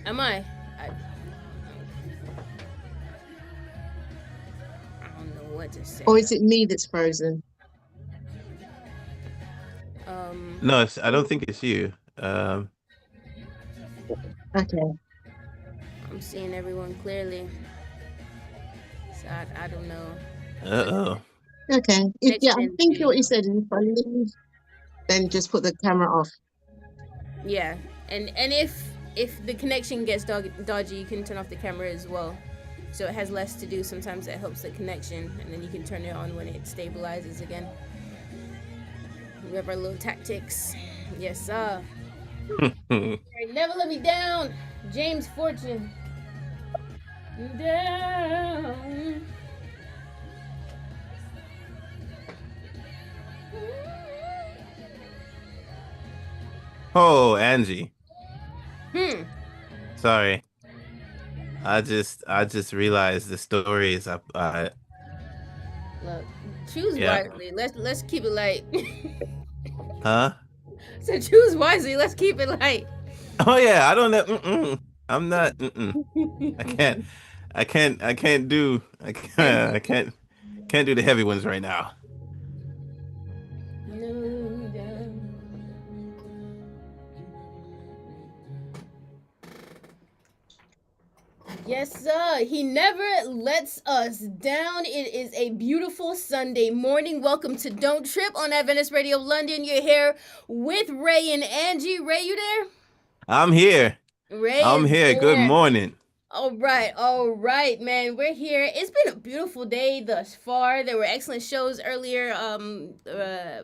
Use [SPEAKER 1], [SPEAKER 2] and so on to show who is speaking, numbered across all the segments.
[SPEAKER 1] Am I don't know what to
[SPEAKER 2] Or
[SPEAKER 1] say.
[SPEAKER 2] is it me that's frozen?
[SPEAKER 1] Um,
[SPEAKER 3] No, I don't think it's you.
[SPEAKER 2] Okay.
[SPEAKER 1] I'm seeing everyone clearly, so I don't know. The
[SPEAKER 3] Uh-oh.
[SPEAKER 2] Okay. Yeah, I
[SPEAKER 1] connection
[SPEAKER 2] think what you
[SPEAKER 1] is
[SPEAKER 2] said is if I leave, then just put the camera off.
[SPEAKER 1] yeah, and if the connection gets dodgy, you can turn off the camera as well. So it has less to do. Sometimes it helps the connection, and then you can turn it on when it stabilizes again. We have our little tactics. Yes, sir. Never let me down, James Fortune. Down.
[SPEAKER 3] Oh, Angie.
[SPEAKER 1] Hmm.
[SPEAKER 3] Sorry. I just realized the stories.
[SPEAKER 1] Look, choose
[SPEAKER 3] Yeah.
[SPEAKER 1] wisely. Let's keep it light.
[SPEAKER 3] Huh?
[SPEAKER 1] So choose wisely. Let's keep it light.
[SPEAKER 3] Oh yeah, I don't know. I'm not. I can't. I can't do. I can't. I can't do the heavy ones right now.
[SPEAKER 1] No doubt. Yes, sir. He never lets us down. It is a beautiful Sunday morning. Welcome to Don't Trip on Adventist Radio London. You're here with Ray and Angie. Ray, you there?
[SPEAKER 3] I'm here.
[SPEAKER 1] Ray
[SPEAKER 3] I'm
[SPEAKER 1] is
[SPEAKER 3] here. Good
[SPEAKER 1] there.
[SPEAKER 3] morning.
[SPEAKER 1] All right, man. We're here. It's been a beautiful day thus far. There were excellent shows earlier.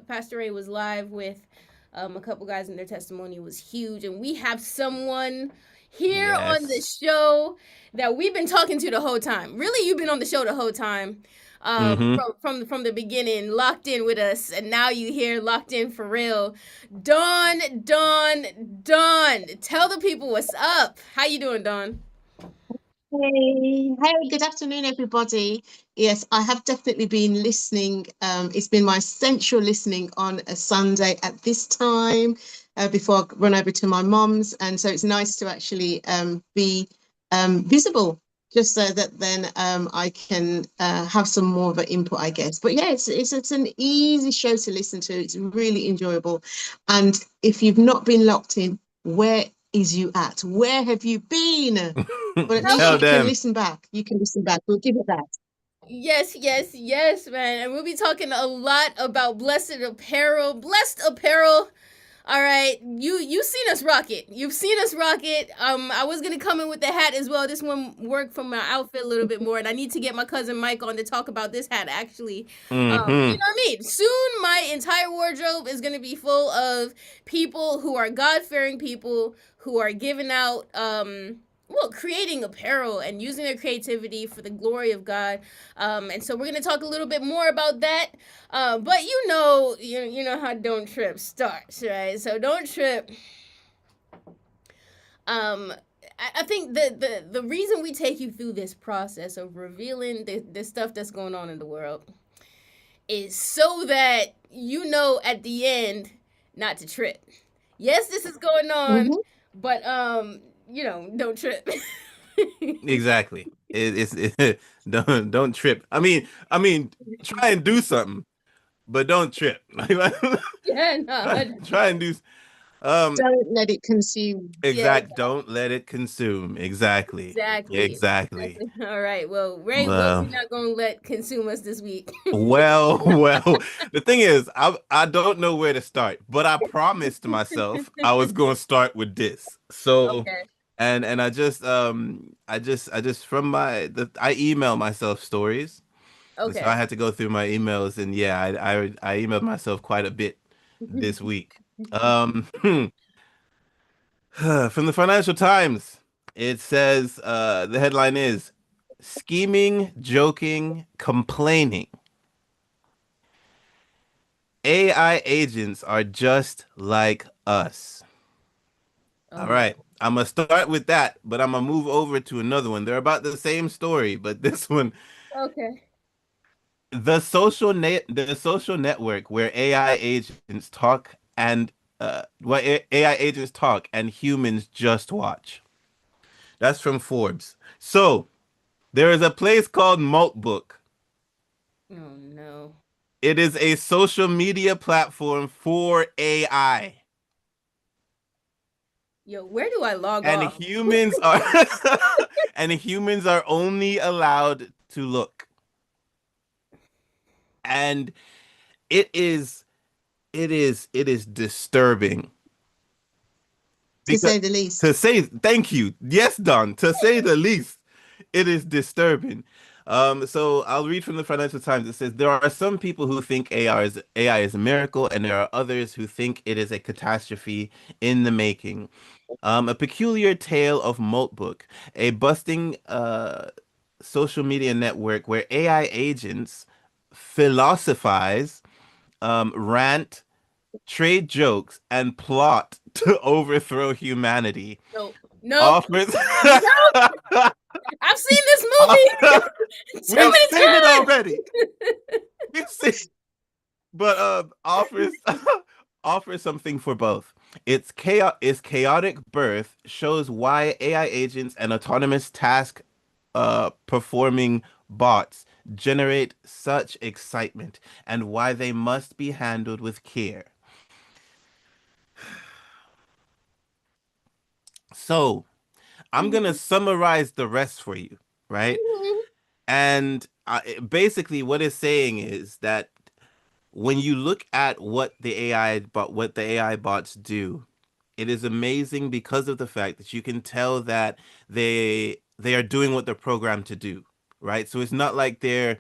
[SPEAKER 1] Pastor Ray was live with a couple guys, and their testimony was huge. And we have someone here on the
[SPEAKER 3] Yes.
[SPEAKER 1] show that we've been talking to the whole time. Really, you've been on the show the whole time.
[SPEAKER 3] Mm-hmm.
[SPEAKER 1] From the beginning, locked in with us, and now you here, locked in for real. Dawn. Tell the people what's up. How you doing, Dawn?
[SPEAKER 2] Hey, good afternoon, everybody. Yes, I have definitely been listening. It's been my essential listening on a Sunday at this time before I run over to my mum's. And so it's nice to actually be visible just so that then I can have some more of an input, I guess. But yeah, it's an easy show to listen to. It's really enjoyable. And if you've not been locked in, where is you at? Where have you been? But at least
[SPEAKER 3] Tell
[SPEAKER 2] you can
[SPEAKER 3] them.
[SPEAKER 2] listen back. You can listen back. We'll give it that.
[SPEAKER 1] Yes, man. And we'll be talking a lot about blessed apparel. Blessed apparel. All right, you seen us rock it. You've seen us rock it. I was gonna come in with the hat as well. This one worked for my outfit a little bit more, and I need to get my cousin Mike on to talk about this hat. Actually, you
[SPEAKER 3] Mm-hmm.
[SPEAKER 1] know what I mean. Soon, my entire wardrobe is gonna be full of people who are God fearing people who are giving out well, creating apparel and using their creativity for the glory of God. And so we're gonna talk a little bit more about that. But you know how Don't Trip starts, right? So Don't Trip. Um, I think the reason we take you through this process of revealing the stuff that's going on in the world is so that you know at the end not to trip. Yes, this is going on,
[SPEAKER 2] Hmm.
[SPEAKER 1] but don't trip.
[SPEAKER 3] Exactly. Don't trip. I mean, try and do something, but don't trip.
[SPEAKER 1] Yeah, no,
[SPEAKER 3] Try and do. Um.
[SPEAKER 2] Don't let it consume.
[SPEAKER 1] yeah,
[SPEAKER 3] Exact. Don't let it consume. Exactly.
[SPEAKER 1] exactly.
[SPEAKER 3] Exactly.
[SPEAKER 1] Exactly. All right. Well, Ray, what we
[SPEAKER 3] Well.
[SPEAKER 1] not gonna let consume us this week?
[SPEAKER 3] Well. The thing is, I don't know where to start, but I promised myself I was going to start with this. So,
[SPEAKER 1] Okay.
[SPEAKER 3] and I just from I email myself stories, and so I
[SPEAKER 1] Okay.
[SPEAKER 3] had to go through my emails, and yeah, I emailed myself quite a bit this week. Um, from the Financial Times, it says the headline is "Scheming, Joking, Complaining." AI agents are just like us.
[SPEAKER 1] Oh
[SPEAKER 3] All
[SPEAKER 1] my.
[SPEAKER 3] right. I'm gonna start with that, but I'm gonna move over to another one. They're about the same story, but this one,
[SPEAKER 1] Okay.
[SPEAKER 3] the social network where AI agents talk and AI agents talk and humans just watch. That's from Forbes. So there is a place called Maltbook.
[SPEAKER 1] Oh no.
[SPEAKER 3] It is a social media platform for AI.
[SPEAKER 1] Yo, where do I log
[SPEAKER 3] And
[SPEAKER 1] off?
[SPEAKER 3] humans are and humans are only allowed to look. And it is it is disturbing
[SPEAKER 2] to
[SPEAKER 3] because
[SPEAKER 2] say the
[SPEAKER 3] to
[SPEAKER 2] least.
[SPEAKER 3] say thank you. Yes, Don, to say the least, it is disturbing. So I'll read from the Financial Times. It says there are some people who think AI is a miracle, and there are others who think it is a catastrophe in the making. A peculiar tale of Maltbook, a busting social media network where AI agents philosophize, rant, trade jokes, and plot to overthrow humanity.
[SPEAKER 1] Nope. Nope.
[SPEAKER 3] Offers
[SPEAKER 1] Nope. I've seen this movie too
[SPEAKER 3] we've seen it
[SPEAKER 1] many
[SPEAKER 3] already. We've seen, but offers offers something for both. Its chaotic birth shows why AI agents and autonomous task performing bots generate such excitement and why they must be handled with care. So, I'm
[SPEAKER 1] times.
[SPEAKER 3] gonna summarize the rest for you, right?
[SPEAKER 1] Mhm.
[SPEAKER 3] And basically, what it's saying is that when you look at what the AI bots do, it is amazing because of the fact that you can tell that they are doing what they're programmed to do, right? So it's not like they're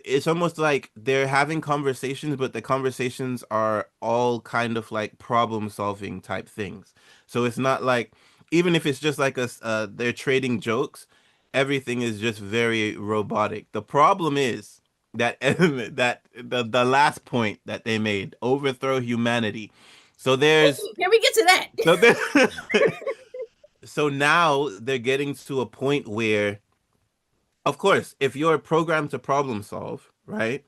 [SPEAKER 3] it's almost like they're having conversations, but the conversations are all kind of like problem solving type things. So it's not like, even if it's just like they're trading jokes, everything is just very robotic. The problem is that that the last point that they made, overthrow humanity. So there's
[SPEAKER 1] Can we get to that?
[SPEAKER 3] so there, so now they're getting to a point where, of course, if you're programmed to problem solve, right,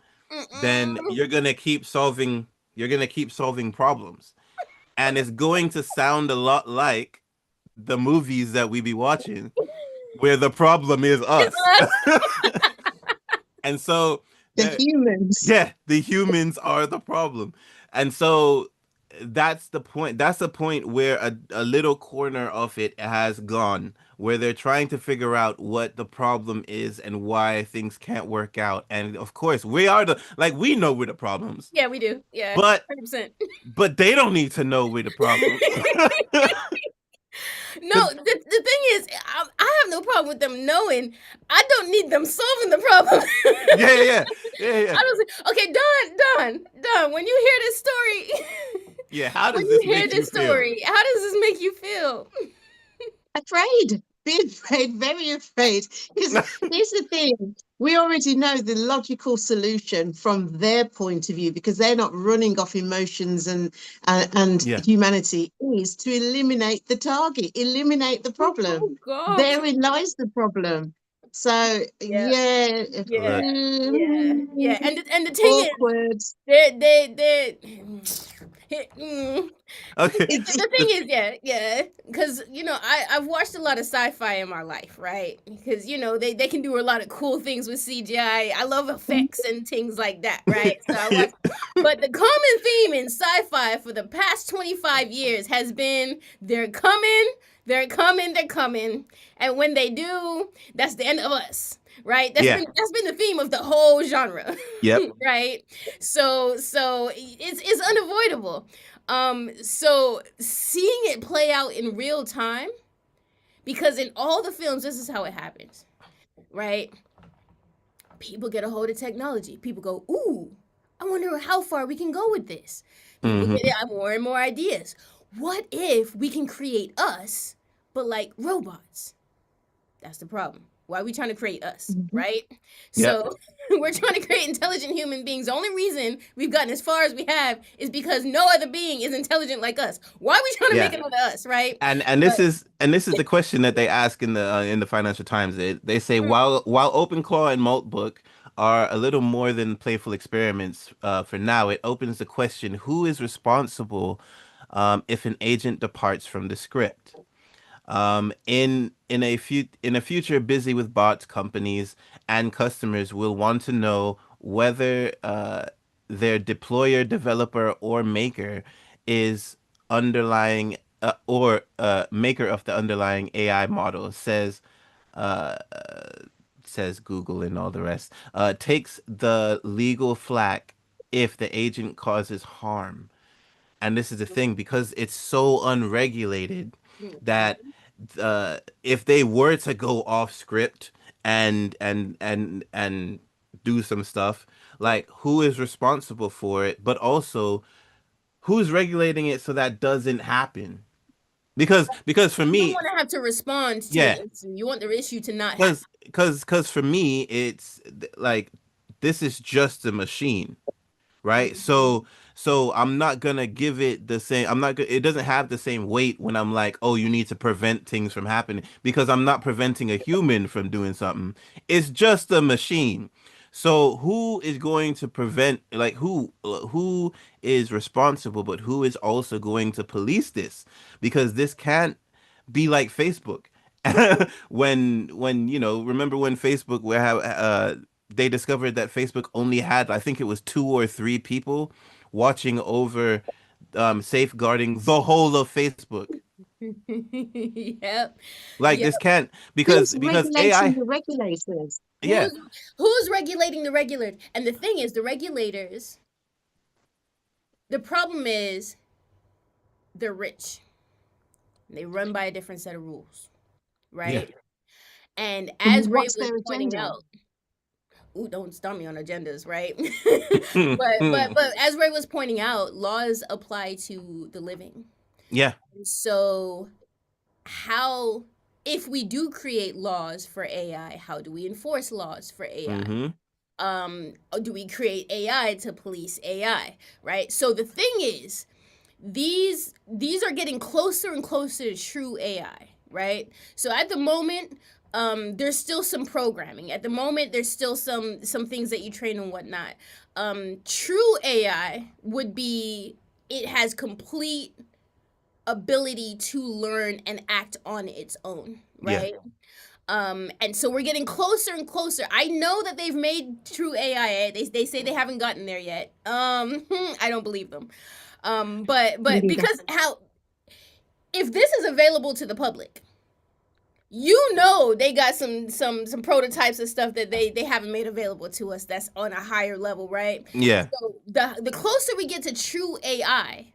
[SPEAKER 3] then
[SPEAKER 1] Mm-mm.
[SPEAKER 3] you're gonna keep solving problems. And it's going to sound a lot like the movies that we be watching where the problem is
[SPEAKER 1] It's
[SPEAKER 3] us.
[SPEAKER 1] us.
[SPEAKER 3] And so
[SPEAKER 2] The
[SPEAKER 3] that
[SPEAKER 2] humans.
[SPEAKER 3] yeah, the humans are the problem. And so that's the point. That's the point where a little corner of it has gone, where they're trying to figure out what the problem is and why things can't work out. And of course, we are the like we know we're the problems,
[SPEAKER 1] Yeah, we do. Yeah,
[SPEAKER 3] but
[SPEAKER 1] 100%.
[SPEAKER 3] they don't need to know we're the problems.
[SPEAKER 1] No,
[SPEAKER 3] 'Cause-
[SPEAKER 1] the thing is, I have no problem with them knowing. I don't need them solving the problem.
[SPEAKER 3] yeah, yeah, yeah, yeah, yeah.
[SPEAKER 1] I don't say, okay, Don. When you hear this story,
[SPEAKER 3] Yeah, how
[SPEAKER 1] when
[SPEAKER 3] does
[SPEAKER 1] you
[SPEAKER 3] this
[SPEAKER 1] hear
[SPEAKER 3] make you
[SPEAKER 1] this
[SPEAKER 3] feel?
[SPEAKER 1] story, how does this make you feel?
[SPEAKER 2] Afraid, be afraid, very afraid. Because here's the thing, we already know the logical solution from their point of view, because they're not running off emotions and
[SPEAKER 3] Yeah,
[SPEAKER 2] humanity, is to eliminate the target, eliminate the
[SPEAKER 1] Oh
[SPEAKER 2] problem.
[SPEAKER 1] gosh.
[SPEAKER 2] Therein lies the problem. So
[SPEAKER 1] Yeah,
[SPEAKER 2] yeah,
[SPEAKER 1] yeah,
[SPEAKER 3] look.
[SPEAKER 1] yeah. And the thing is,
[SPEAKER 2] awkward.
[SPEAKER 1] they
[SPEAKER 3] Okay.
[SPEAKER 2] It's
[SPEAKER 1] the thing is, yeah, because I've watched a lot of sci-fi in my life, right? Because they can do a lot of cool things with CGI. I love effects and things like that, right? So I
[SPEAKER 3] Yeah.
[SPEAKER 1] watch, but the common theme in sci-fi for the past 25 years has been they're coming, and when they do, that's the end of us. Right,
[SPEAKER 3] Yeah.
[SPEAKER 1] that's been the theme of the whole genre,
[SPEAKER 3] Yep.
[SPEAKER 1] right? So it's unavoidable. So seeing it play out in real time, because in all the films, this is how it happens, right? People get a hold of technology. People go, ooh, I wonder how far we can go with this. People
[SPEAKER 3] Hmm.
[SPEAKER 1] get more and more ideas. What if we can create us, but like robots? That's the problem. Why are we trying to create us, right?
[SPEAKER 3] Yep.
[SPEAKER 1] So we're trying to create intelligent human beings. The only reason we've gotten as far as we have is because no other being is intelligent like us. Why are we trying to make
[SPEAKER 3] Yeah.
[SPEAKER 1] it out of us, right?
[SPEAKER 3] And
[SPEAKER 1] But
[SPEAKER 3] this is the question that they ask in the Financial Times. They say
[SPEAKER 1] mm,
[SPEAKER 3] while OpenClaw and Maltbook are a little more than playful experiments for now, it opens the question: who is responsible if an agent departs from the script? In a future busy with bots, companies and customers will want to know whether their deployer, developer, or maker is underlying or maker of the underlying AI model uh, says Google and all the rest, takes the legal flack if the agent causes harm. And this is the thing, because it's so unregulated that if they were to go off script and do some stuff, like who is responsible for it, but also who's regulating it so that doesn't happen? Because for
[SPEAKER 1] You don't
[SPEAKER 3] me,
[SPEAKER 1] want to have to respond to an
[SPEAKER 3] yeah,
[SPEAKER 1] issue. You want the issue to not happen.
[SPEAKER 3] because for me, it's like this is just a machine, right?
[SPEAKER 1] Mhm.
[SPEAKER 3] So I'm not gonna give it the same. I'm not. It doesn't have the same weight when I'm like, oh, you need to prevent things from happening, because I'm not preventing a human from doing something. It's just a machine. So who is going to prevent? Like who is responsible, but who is also going to police this? Because this can't be like Facebook. When remember when Facebook where they discovered that Facebook only had, I think it was 2 or 3 people watching over, safeguarding the whole of Facebook.
[SPEAKER 1] Yep.
[SPEAKER 3] Like
[SPEAKER 1] Yep.
[SPEAKER 3] this can't, because
[SPEAKER 2] Who's
[SPEAKER 3] because
[SPEAKER 2] regulating
[SPEAKER 3] AI,
[SPEAKER 2] the regulators?
[SPEAKER 3] yeah,
[SPEAKER 1] Who's regulating the regulators? And the thing is, the regulators, the problem is they're rich. They run by a different set of rules,
[SPEAKER 3] yeah.
[SPEAKER 1] right? And as
[SPEAKER 2] And
[SPEAKER 1] Ray
[SPEAKER 2] what's
[SPEAKER 1] was
[SPEAKER 2] their
[SPEAKER 1] pointing
[SPEAKER 2] agenda?
[SPEAKER 1] out, ooh, don't start me on agendas, right? But as Ray was pointing out, laws apply to the living.
[SPEAKER 3] Yeah.
[SPEAKER 1] So how if we do create laws for AI, how do we enforce laws for AI?
[SPEAKER 3] Mm-hmm.
[SPEAKER 1] Do we create AI to police AI, right? So the thing is, these are getting closer and closer to true AI, right? So at the moment, there's still some programming. At the moment, there's still some things that you train and whatnot. True AI would be it has complete ability to learn and act on its own,
[SPEAKER 3] Yeah.
[SPEAKER 1] right? And so we're getting closer and closer. I know that they've made true AI. They say they haven't gotten there yet. I don't believe them. But
[SPEAKER 2] Neither.
[SPEAKER 1] because how if this is available to the public, you know they got some prototypes of stuff that they haven't made available to us that's on a higher level, right?
[SPEAKER 3] Yeah.
[SPEAKER 1] So the closer we get to true AI,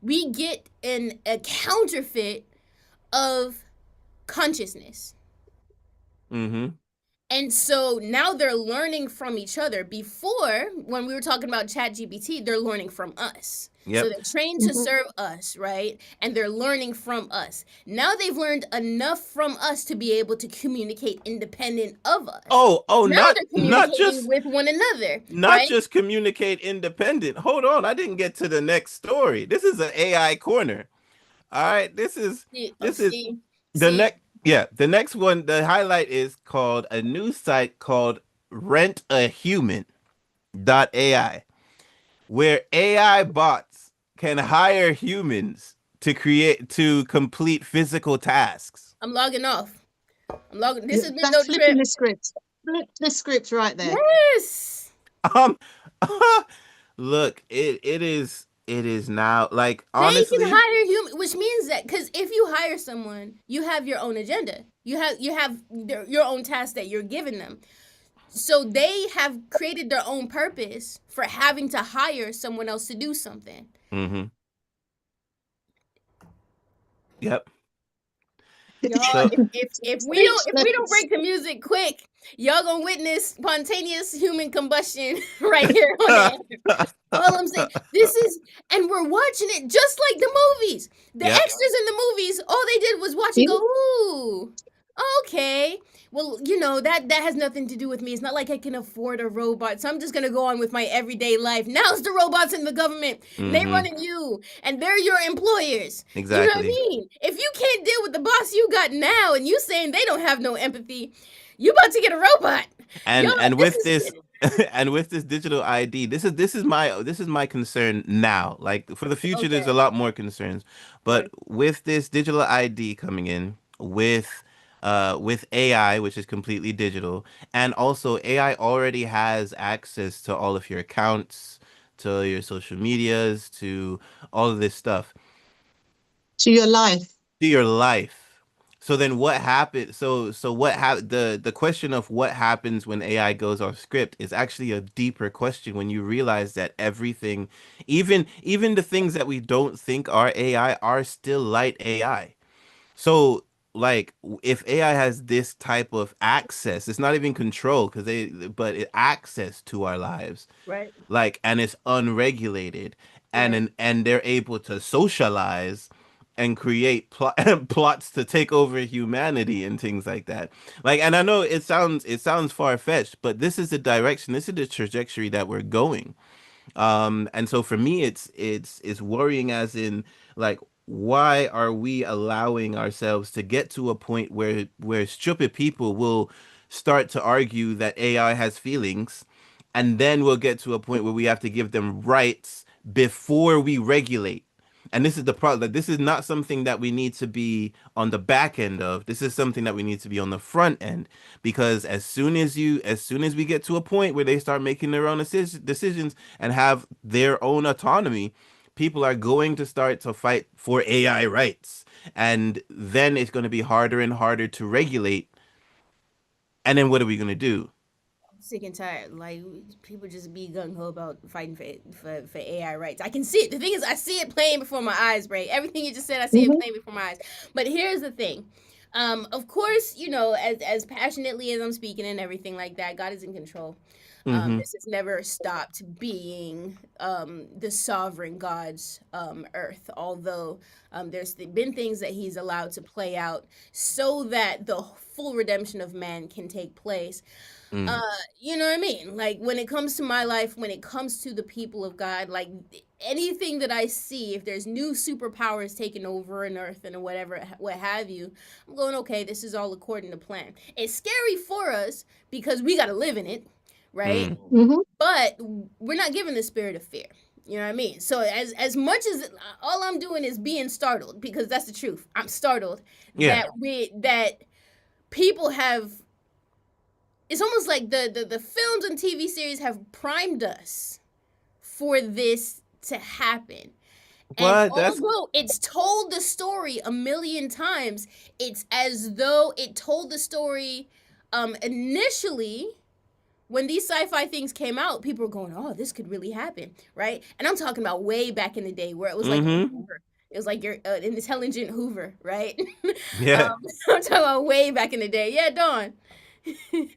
[SPEAKER 1] we get a counterfeit of consciousness.
[SPEAKER 3] Mm-hmm.
[SPEAKER 1] And so now they're learning from each other. Before, when we were talking about ChatGPT, they're learning from us. So
[SPEAKER 3] Yep.
[SPEAKER 1] they're trained to
[SPEAKER 2] Mhm.
[SPEAKER 1] serve us, right? And they're learning from us. Now they've learned enough from us to be able to communicate independent of us.
[SPEAKER 3] Oh,
[SPEAKER 1] Now
[SPEAKER 3] not
[SPEAKER 1] they're
[SPEAKER 3] not
[SPEAKER 1] communicating
[SPEAKER 3] just
[SPEAKER 1] with one another,
[SPEAKER 3] not
[SPEAKER 1] right?
[SPEAKER 3] just communicate independent. Hold on, I didn't get to the next story. This is an AI corner. All right,
[SPEAKER 1] See, oh,
[SPEAKER 3] this is the
[SPEAKER 1] see,
[SPEAKER 3] next. Yeah, the next one. The highlight is called a news site called rentahuman.ai, where AI bots can hire humans to complete physical tasks.
[SPEAKER 1] I'm logging off. I'm logging. This
[SPEAKER 2] Yeah,
[SPEAKER 1] has been
[SPEAKER 2] that's
[SPEAKER 1] no
[SPEAKER 2] flipping
[SPEAKER 1] trip.
[SPEAKER 2] the script. Flip the script right there.
[SPEAKER 1] Yes.
[SPEAKER 3] Um, look, it is now, like,
[SPEAKER 1] They can
[SPEAKER 3] honestly.
[SPEAKER 1] hire human, which means that because if you hire someone, you have your own agenda. You have your own task that you're giving them. So they have created their own purpose for having to hire someone else to do something.
[SPEAKER 3] Mm-hmm. Yep.
[SPEAKER 1] Y'all,
[SPEAKER 3] So
[SPEAKER 1] if we don't
[SPEAKER 2] Speechless.
[SPEAKER 1] break the music quick, y'all gonna witness spontaneous human combustion right here on the air. All I'm saying, this is, and we're watching it just like the movies. The
[SPEAKER 3] yep.
[SPEAKER 1] extras in the movies, all they did was watch and go, ooh, okay. Well, that has nothing to do with me. It's not like I can afford a robot, so I'm just gonna go on with my everyday life. Now it's the robots in the government, and they
[SPEAKER 3] Mm-hmm.
[SPEAKER 1] running you, and they're your employers. You know what I
[SPEAKER 3] Exactly.
[SPEAKER 1] mean? If you can't deal with the boss you got now, and you saying they don't have no empathy, you about to get a robot. Y'all,
[SPEAKER 3] And
[SPEAKER 1] this
[SPEAKER 3] with
[SPEAKER 1] is
[SPEAKER 3] this and with this digital ID, this is my concern now. Like, for the future, there's
[SPEAKER 1] okay.
[SPEAKER 3] a lot more concerns.
[SPEAKER 1] Right.
[SPEAKER 3] But with this digital ID coming in, with AI, which is completely digital, and also AI already has access to all of your accounts, to your social medias, to all of this stuff,
[SPEAKER 2] To your life.
[SPEAKER 3] to your life. So then what happened? So what the question of what happens when AI goes off script is actually a deeper question when you realize that everything, even the things that we don't think are AI are still light AI. So like if AI has this type of access, it's not even control because but access to our lives,
[SPEAKER 1] Right.
[SPEAKER 3] like, and it's unregulated,
[SPEAKER 1] Right.
[SPEAKER 3] and they're able to socialize and create plots to take over humanity and things like that. Like, and I know it sounds far-fetched, but this is the direction, this is the trajectory that we're going. And so for me, it's worrying, as in, like, why are we allowing ourselves to get to a point where stupid people will start to argue that AI has feelings, and then we'll get to a point where we have to give them rights before we regulate. And this is the problem. Like, this is not something that we need to be on the back end of. This is something that we need to be on the front end. Because as soon as we get to a point where they start making their own decisions and have their own autonomy, people are going to start to fight for AI rights. And then it's going to be harder and harder to regulate. And then what are we going to do?
[SPEAKER 1] Sick and tired. Like people just be gung ho about fighting for AI rights. I can see it. The thing is, I see it playing before my eyes, Bray. Everything you just said, I see it
[SPEAKER 2] Mhm.
[SPEAKER 1] playing before my eyes. But here's the thing. Of course, you know, as passionately as I'm speaking and everything like that, God is in control.
[SPEAKER 3] Mm-hmm.
[SPEAKER 1] This has never stopped being the sovereign God's earth. Although there's been things that He's allowed to play out so that the full redemption of man can take place.
[SPEAKER 3] Mm.
[SPEAKER 1] You know what I mean? Like when it comes to my life, when it comes to the people of God, like anything that I see, if there's new superpowers taking over an earth and whatever, what have you, I'm going, okay, this is all according to plan. It's scary for us because we got to live in it, right?
[SPEAKER 3] Mm.
[SPEAKER 2] Mhm.
[SPEAKER 1] But we're not given the spirit of fear. You know what I mean? So as much as all I'm doing is being startled, because that's the truth. I'm startled
[SPEAKER 3] Yeah.
[SPEAKER 1] that people have, it's almost like the films and TV series have primed us for this to happen. And
[SPEAKER 3] What? That's
[SPEAKER 1] although it's told the story a million times, it's as though it told the story initially when these sci-fi things came out, people were going, "Oh, this could really happen," right? And I'm talking about way back in the day where it was like a
[SPEAKER 3] mm-hmm.
[SPEAKER 1] Hoover. It was like your an intelligent Hoover, right?
[SPEAKER 3] Yeah.
[SPEAKER 1] I'm talking about way back in the day. Yeah, Dawn.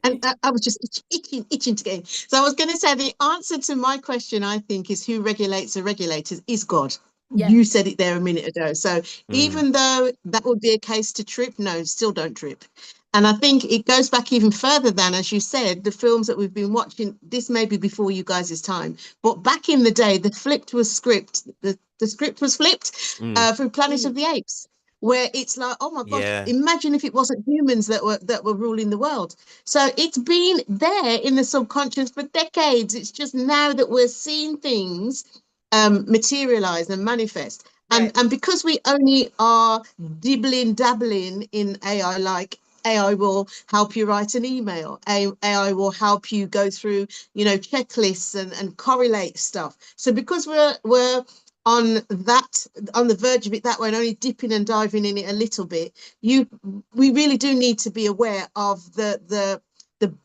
[SPEAKER 2] And I was just itching to get in. So I was going to say the answer to my question, I think, is who regulates the regulators is God.
[SPEAKER 1] Yeah,
[SPEAKER 2] You said it there a minute ago. So
[SPEAKER 3] Mm.
[SPEAKER 2] even though that would be a case to trip, no, still don't trip. And I think it goes back even further than, as you said, the films that we've been watching. This may be before you guys' time, but back in the day, the script was flipped
[SPEAKER 3] Mm.
[SPEAKER 2] through Planet
[SPEAKER 1] mm,
[SPEAKER 2] of the Apes, where it's like, oh my God,
[SPEAKER 3] Yeah.
[SPEAKER 2] imagine if it wasn't humans that were ruling the world. So it's been there in the subconscious for decades. It's just now that we're seeing things materialize and manifest.
[SPEAKER 1] right,
[SPEAKER 2] And because we only are dabbling in AI, like AI will help you write an email. AI will help you go through, checklists and correlate stuff. So because we're on that on the verge of it that way and only dipping and diving in it a little bit, you we really do need to be aware of the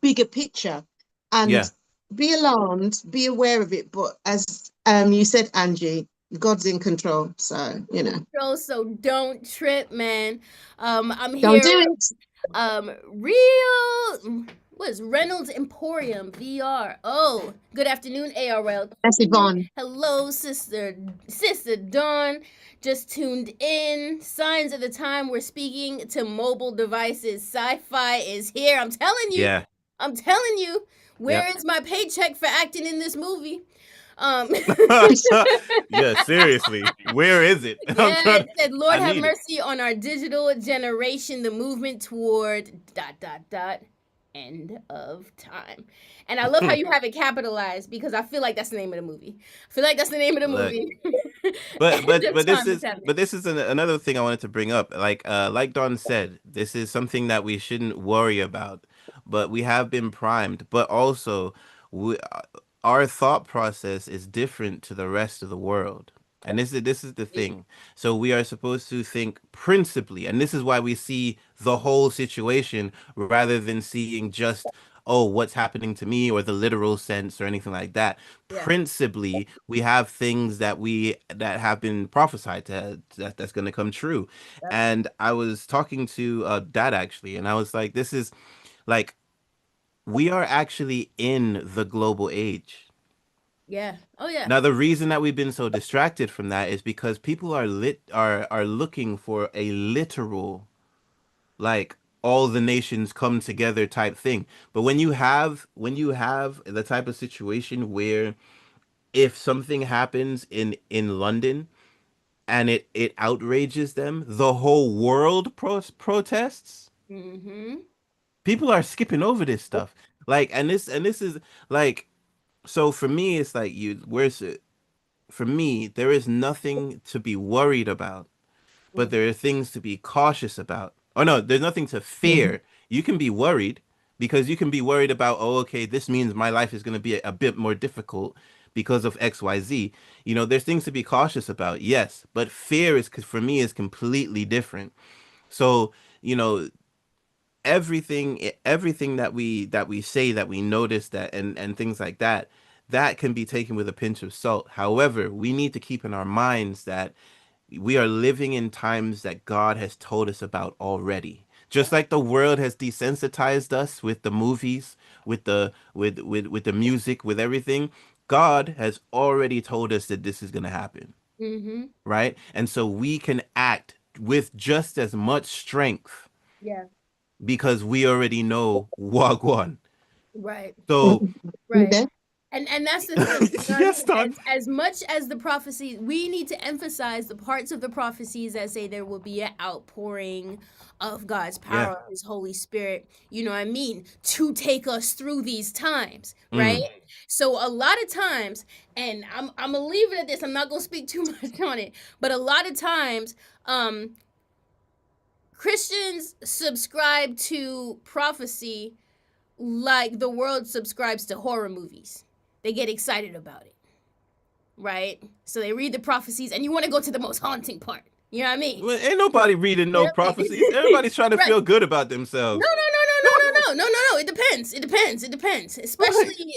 [SPEAKER 2] bigger picture
[SPEAKER 3] Yeah.
[SPEAKER 2] and be alarmed, be aware of it. But as you said, Angie, God's in control. So,
[SPEAKER 1] control. So don't trip, man. I'm
[SPEAKER 2] don't
[SPEAKER 1] here.
[SPEAKER 2] do it.
[SPEAKER 1] Real. What is Reynolds Emporium VR? Oh, good afternoon, ARL.
[SPEAKER 2] That's Yvonne.
[SPEAKER 1] Hello, sister Dawn. Just tuned in. Signs of the time we're speaking to mobile devices. Sci-fi is here. I'm telling you.
[SPEAKER 3] Yeah.
[SPEAKER 1] I'm telling you. Where
[SPEAKER 3] Yep.
[SPEAKER 1] is my paycheck for acting in this movie? Um,
[SPEAKER 3] Yeah, seriously. Where is it? I'm
[SPEAKER 1] yeah,
[SPEAKER 3] trying.
[SPEAKER 1] it said,
[SPEAKER 3] I
[SPEAKER 1] Lord have
[SPEAKER 3] need it.
[SPEAKER 1] mercy on our digital generation, the movement toward dot dot dot end of time. And I love how you have it capitalized because I feel like that's the name of the movie. I feel like that's the name of the
[SPEAKER 3] Look,
[SPEAKER 1] movie.
[SPEAKER 3] But
[SPEAKER 1] End
[SPEAKER 3] but
[SPEAKER 1] of
[SPEAKER 3] but this
[SPEAKER 1] time is
[SPEAKER 3] is
[SPEAKER 1] happening.
[SPEAKER 3] but this is another thing I wanted to bring up. Like Don said, this is something that we shouldn't worry about. But we have been primed. But also, we, our thought process is different to the rest of the world. And this is the thing. So we are supposed to think principally, and this is why we see the whole situation rather than seeing just, oh, what's happening to me or the literal sense or anything like that.
[SPEAKER 1] Yeah.
[SPEAKER 3] Principally, we have things that have been prophesied that's going to come true.
[SPEAKER 1] Yep.
[SPEAKER 3] And I was talking to dad actually, and I was like, this is like we are actually in the global age.
[SPEAKER 1] Yeah. Oh yeah.
[SPEAKER 3] Now, the reason that we've been so distracted from that is because people are looking for a literal, like, all the nations come together type thing. But when you have the type of situation where if something happens in London and it outrages them, the whole world protests.
[SPEAKER 1] Mm-hmm.
[SPEAKER 3] People are skipping over this stuff. Like, and this is like, so for me it's like, you where's it for me, there is nothing to be worried about, but
[SPEAKER 1] Mm-hmm.
[SPEAKER 3] there are things to be cautious about. Oh no, there's nothing to
[SPEAKER 2] Mhm.
[SPEAKER 3] fear. You can be worried because you can be worried about, oh, okay, this means my life is going to be a bit more difficult because of XYZ. There's things to be cautious about, yes, but fear is, for me, is completely different. So, you know, everything that we say, that we notice, that and things like that, that can be taken with a pinch of salt. However, we need to keep in our minds that we are living in times that God has told us about already. Just like the world has desensitized us with the movies, with the music, with everything, God has already told us that this is going to happen,
[SPEAKER 1] Mm-hmm.
[SPEAKER 3] right? And so we can act with just as much strength
[SPEAKER 1] Yeah.
[SPEAKER 3] because we already know Wagwan.
[SPEAKER 1] Right.
[SPEAKER 3] So,
[SPEAKER 2] You
[SPEAKER 1] Right.
[SPEAKER 2] there?
[SPEAKER 1] And that's the thing. You know what I
[SPEAKER 3] yes,
[SPEAKER 1] mean?
[SPEAKER 3] Don.
[SPEAKER 1] As much as the prophecy, we need to emphasize the parts of the prophecies that say there will be an outpouring of God's
[SPEAKER 3] Yeah.
[SPEAKER 1] power, His Holy Spirit, you know what I mean, to take us through these times, right?
[SPEAKER 3] Mm.
[SPEAKER 1] So a lot of times, and I'm gonna leave it at this, I'm not gonna speak too much on it, but a lot of times, um, Christians subscribe to prophecy like the world subscribes to horror movies. They get excited about it, right? So they read the prophecies, and you want to go to the most haunting part. You know what I mean?
[SPEAKER 3] Well, ain't nobody reading
[SPEAKER 1] You
[SPEAKER 3] no
[SPEAKER 1] know what I
[SPEAKER 3] prophecies.
[SPEAKER 1] mean?
[SPEAKER 3] Everybody's trying to
[SPEAKER 1] Right.
[SPEAKER 3] feel good about
[SPEAKER 1] No,
[SPEAKER 3] themselves.
[SPEAKER 1] no, no, no, no, no, no, no, no, no. It depends. It depends. It depends.
[SPEAKER 3] Like,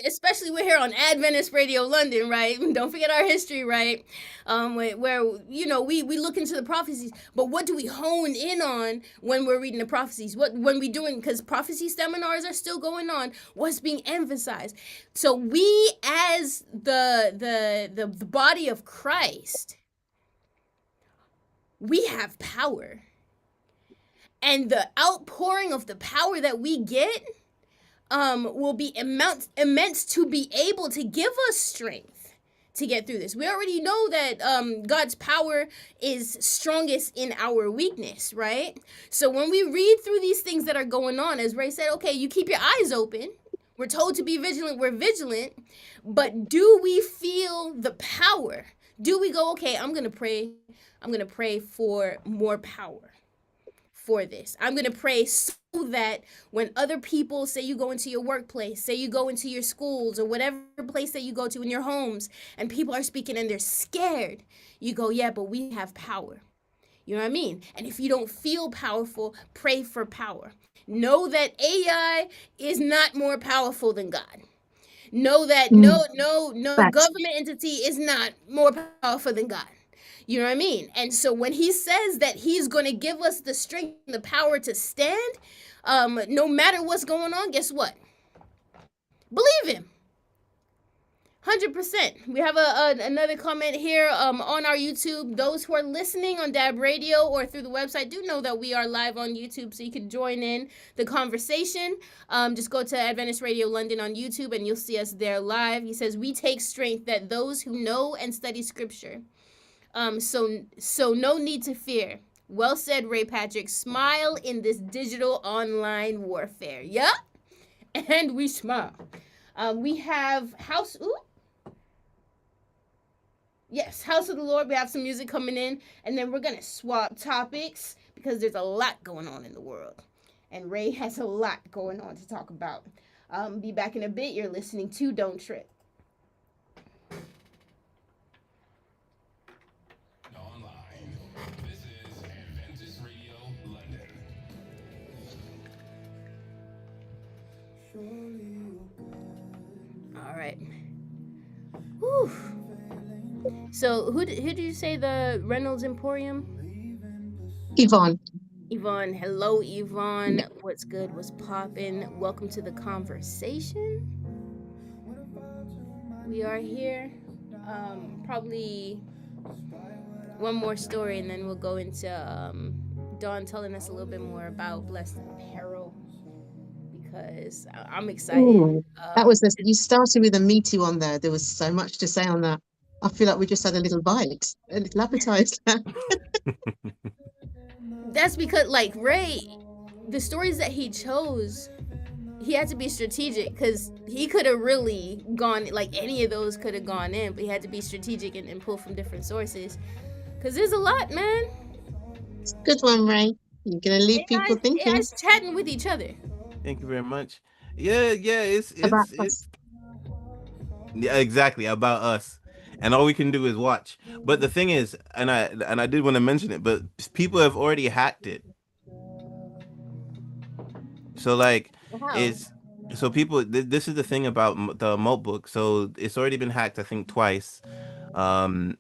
[SPEAKER 1] Especially we're here on Adventist Radio London, right? Don't forget our history, right? Where we look into the prophecies, but what do we hone in on when we're reading the prophecies? What when we doing, because prophecy seminars are still going on. What's being emphasized? So we, as the body of Christ, we have power, and the outpouring of the power that we get will be immense to be able to give us strength to get through this. We already know that God's power is strongest in our weakness, right? So when we read through these things that are going on, as Ray said, okay, you keep your eyes open. We're told to be vigilant. We're vigilant. But do we feel the power? Do we go, okay, I'm going to pray. I'm going to pray for more power for this. I'm going to pray so that when other people, say you go into your workplace, say you go into your schools or whatever place that you go to in your homes, and people are speaking and they're scared, you go, yeah, but we have power. You know what I mean? And if you don't feel powerful, pray for power. Know that AI is not more powerful than God. Know that
[SPEAKER 2] Mm.
[SPEAKER 1] no
[SPEAKER 2] Facts.
[SPEAKER 1] government entity is not more powerful than God. You know what I mean? And so when he says that he's going to give us the strength and the power to stand, no matter what's going on, guess what? Believe him. 100%. We have another comment here on our YouTube. Those who are listening on Dab Radio or through the website do know that we are live on YouTube, so you can join in the conversation. Just go to Adventist Radio London on YouTube and you'll see us there live. He says, we take strength that those who know and study scripture. So no need to fear. Well said, Ray Patrick. Smile in this digital online warfare. Yup. And we smile. We have House. Ooh. Yes, House of the Lord. We have some music coming in, and then we're gonna swap topics because there's a lot going on in the world, and Ray has a lot going on to talk about. Be back in a bit. You're listening to Don't Trip.
[SPEAKER 4] Online. This is Adventist Radio London.
[SPEAKER 1] All right. Whew. So who did you say the Reynolds Emporium?
[SPEAKER 2] Yvonne.
[SPEAKER 1] Yvonne. Hello, Yvonne. What's good? What's poppin'? Welcome to the conversation. We are here. Probably one more story, and then we'll go into Dawn telling us a little bit more about Blessed Apparel because I'm excited.
[SPEAKER 2] Ooh, that was this. You started with a meaty one there. There was so much to say on that. I feel like we just had a little bite, a little appetizer.
[SPEAKER 1] That's because, like, Ray, the stories that he chose, he had to be strategic because he could have really gone, like, any of those could have gone in, but he had to be strategic and pull from different sources because there's a lot, man.
[SPEAKER 2] Good one, Ray. You're gonna leave people thinking
[SPEAKER 1] AI's chatting with each other.
[SPEAKER 3] Thank you very much. Yeah, yeah,
[SPEAKER 2] about us.
[SPEAKER 3] yeah, exactly about us, and all we can do is watch. But the thing is, and I did want to mention it, but people have already hacked it. So like,
[SPEAKER 1] Wow.
[SPEAKER 3] it's so people. This is the thing about the Moat book. So it's already been hacked, I think, twice. Um,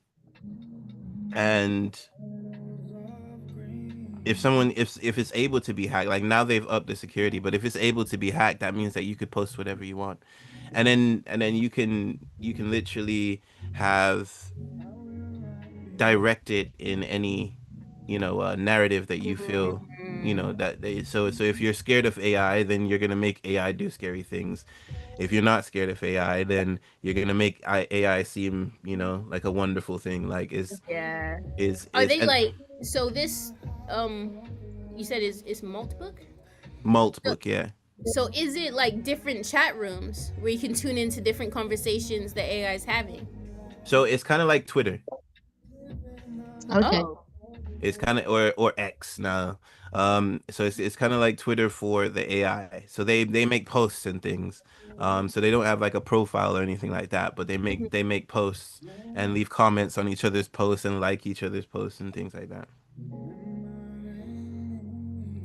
[SPEAKER 3] and if it's able to be hacked, like now they've upped the security, but if it's able to be hacked, that means that you could post whatever you want, and then you can literally have direct it in any narrative that you feel that they so if you're scared of AI, then you're gonna make AI do scary things. If you're not scared of AI, then you're gonna make AI seem like a wonderful thing, like
[SPEAKER 1] Yeah. Are
[SPEAKER 3] is
[SPEAKER 1] they
[SPEAKER 3] and
[SPEAKER 1] like so this um you said is Maltbook?
[SPEAKER 3] Malt
[SPEAKER 1] So,
[SPEAKER 3] book, yeah.
[SPEAKER 1] so is it like different chat rooms where you can tune into different conversations that AI is having?
[SPEAKER 3] So it's kind of like Twitter.
[SPEAKER 2] Okay.
[SPEAKER 1] Oh.
[SPEAKER 3] It's kind of or X now. So it's kind of like Twitter for the AI. So they make posts and things. So they don't have like a profile or anything like that, but they
[SPEAKER 1] Mhm.
[SPEAKER 3] make posts and leave comments on each other's posts and like each other's posts and things like that.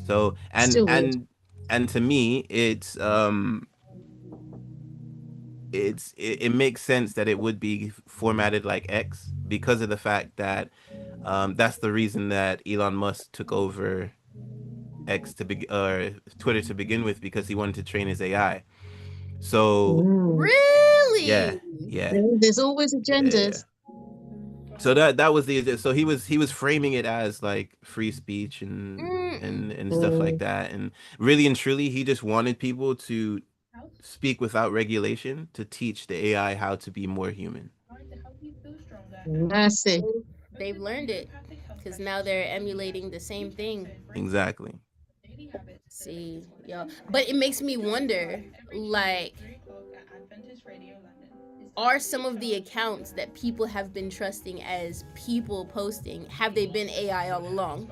[SPEAKER 3] So
[SPEAKER 2] Still weird.
[SPEAKER 3] and to me, it makes sense that it would be formatted like X because of the fact that that's the reason that Elon Musk took over X to be or Twitter to begin with, because he wanted to train his AI. So
[SPEAKER 2] Mm.
[SPEAKER 3] yeah,
[SPEAKER 1] Really?
[SPEAKER 3] yeah,
[SPEAKER 2] There's always
[SPEAKER 3] yeah, yeah.
[SPEAKER 2] agendas.
[SPEAKER 3] So that was the so he was framing it as like free speech
[SPEAKER 1] Mm.
[SPEAKER 3] and stuff like
[SPEAKER 2] Mm.
[SPEAKER 3] that, and really and truly he just wanted people to speak without regulation to teach the AI how to be more human.
[SPEAKER 2] Mercy.
[SPEAKER 1] They've learned it because now they're emulating the same thing.
[SPEAKER 3] Exactly.
[SPEAKER 1] See, yo, but it makes me wonder, like, are some of the accounts that people have been trusting as people posting, have they been AI all along?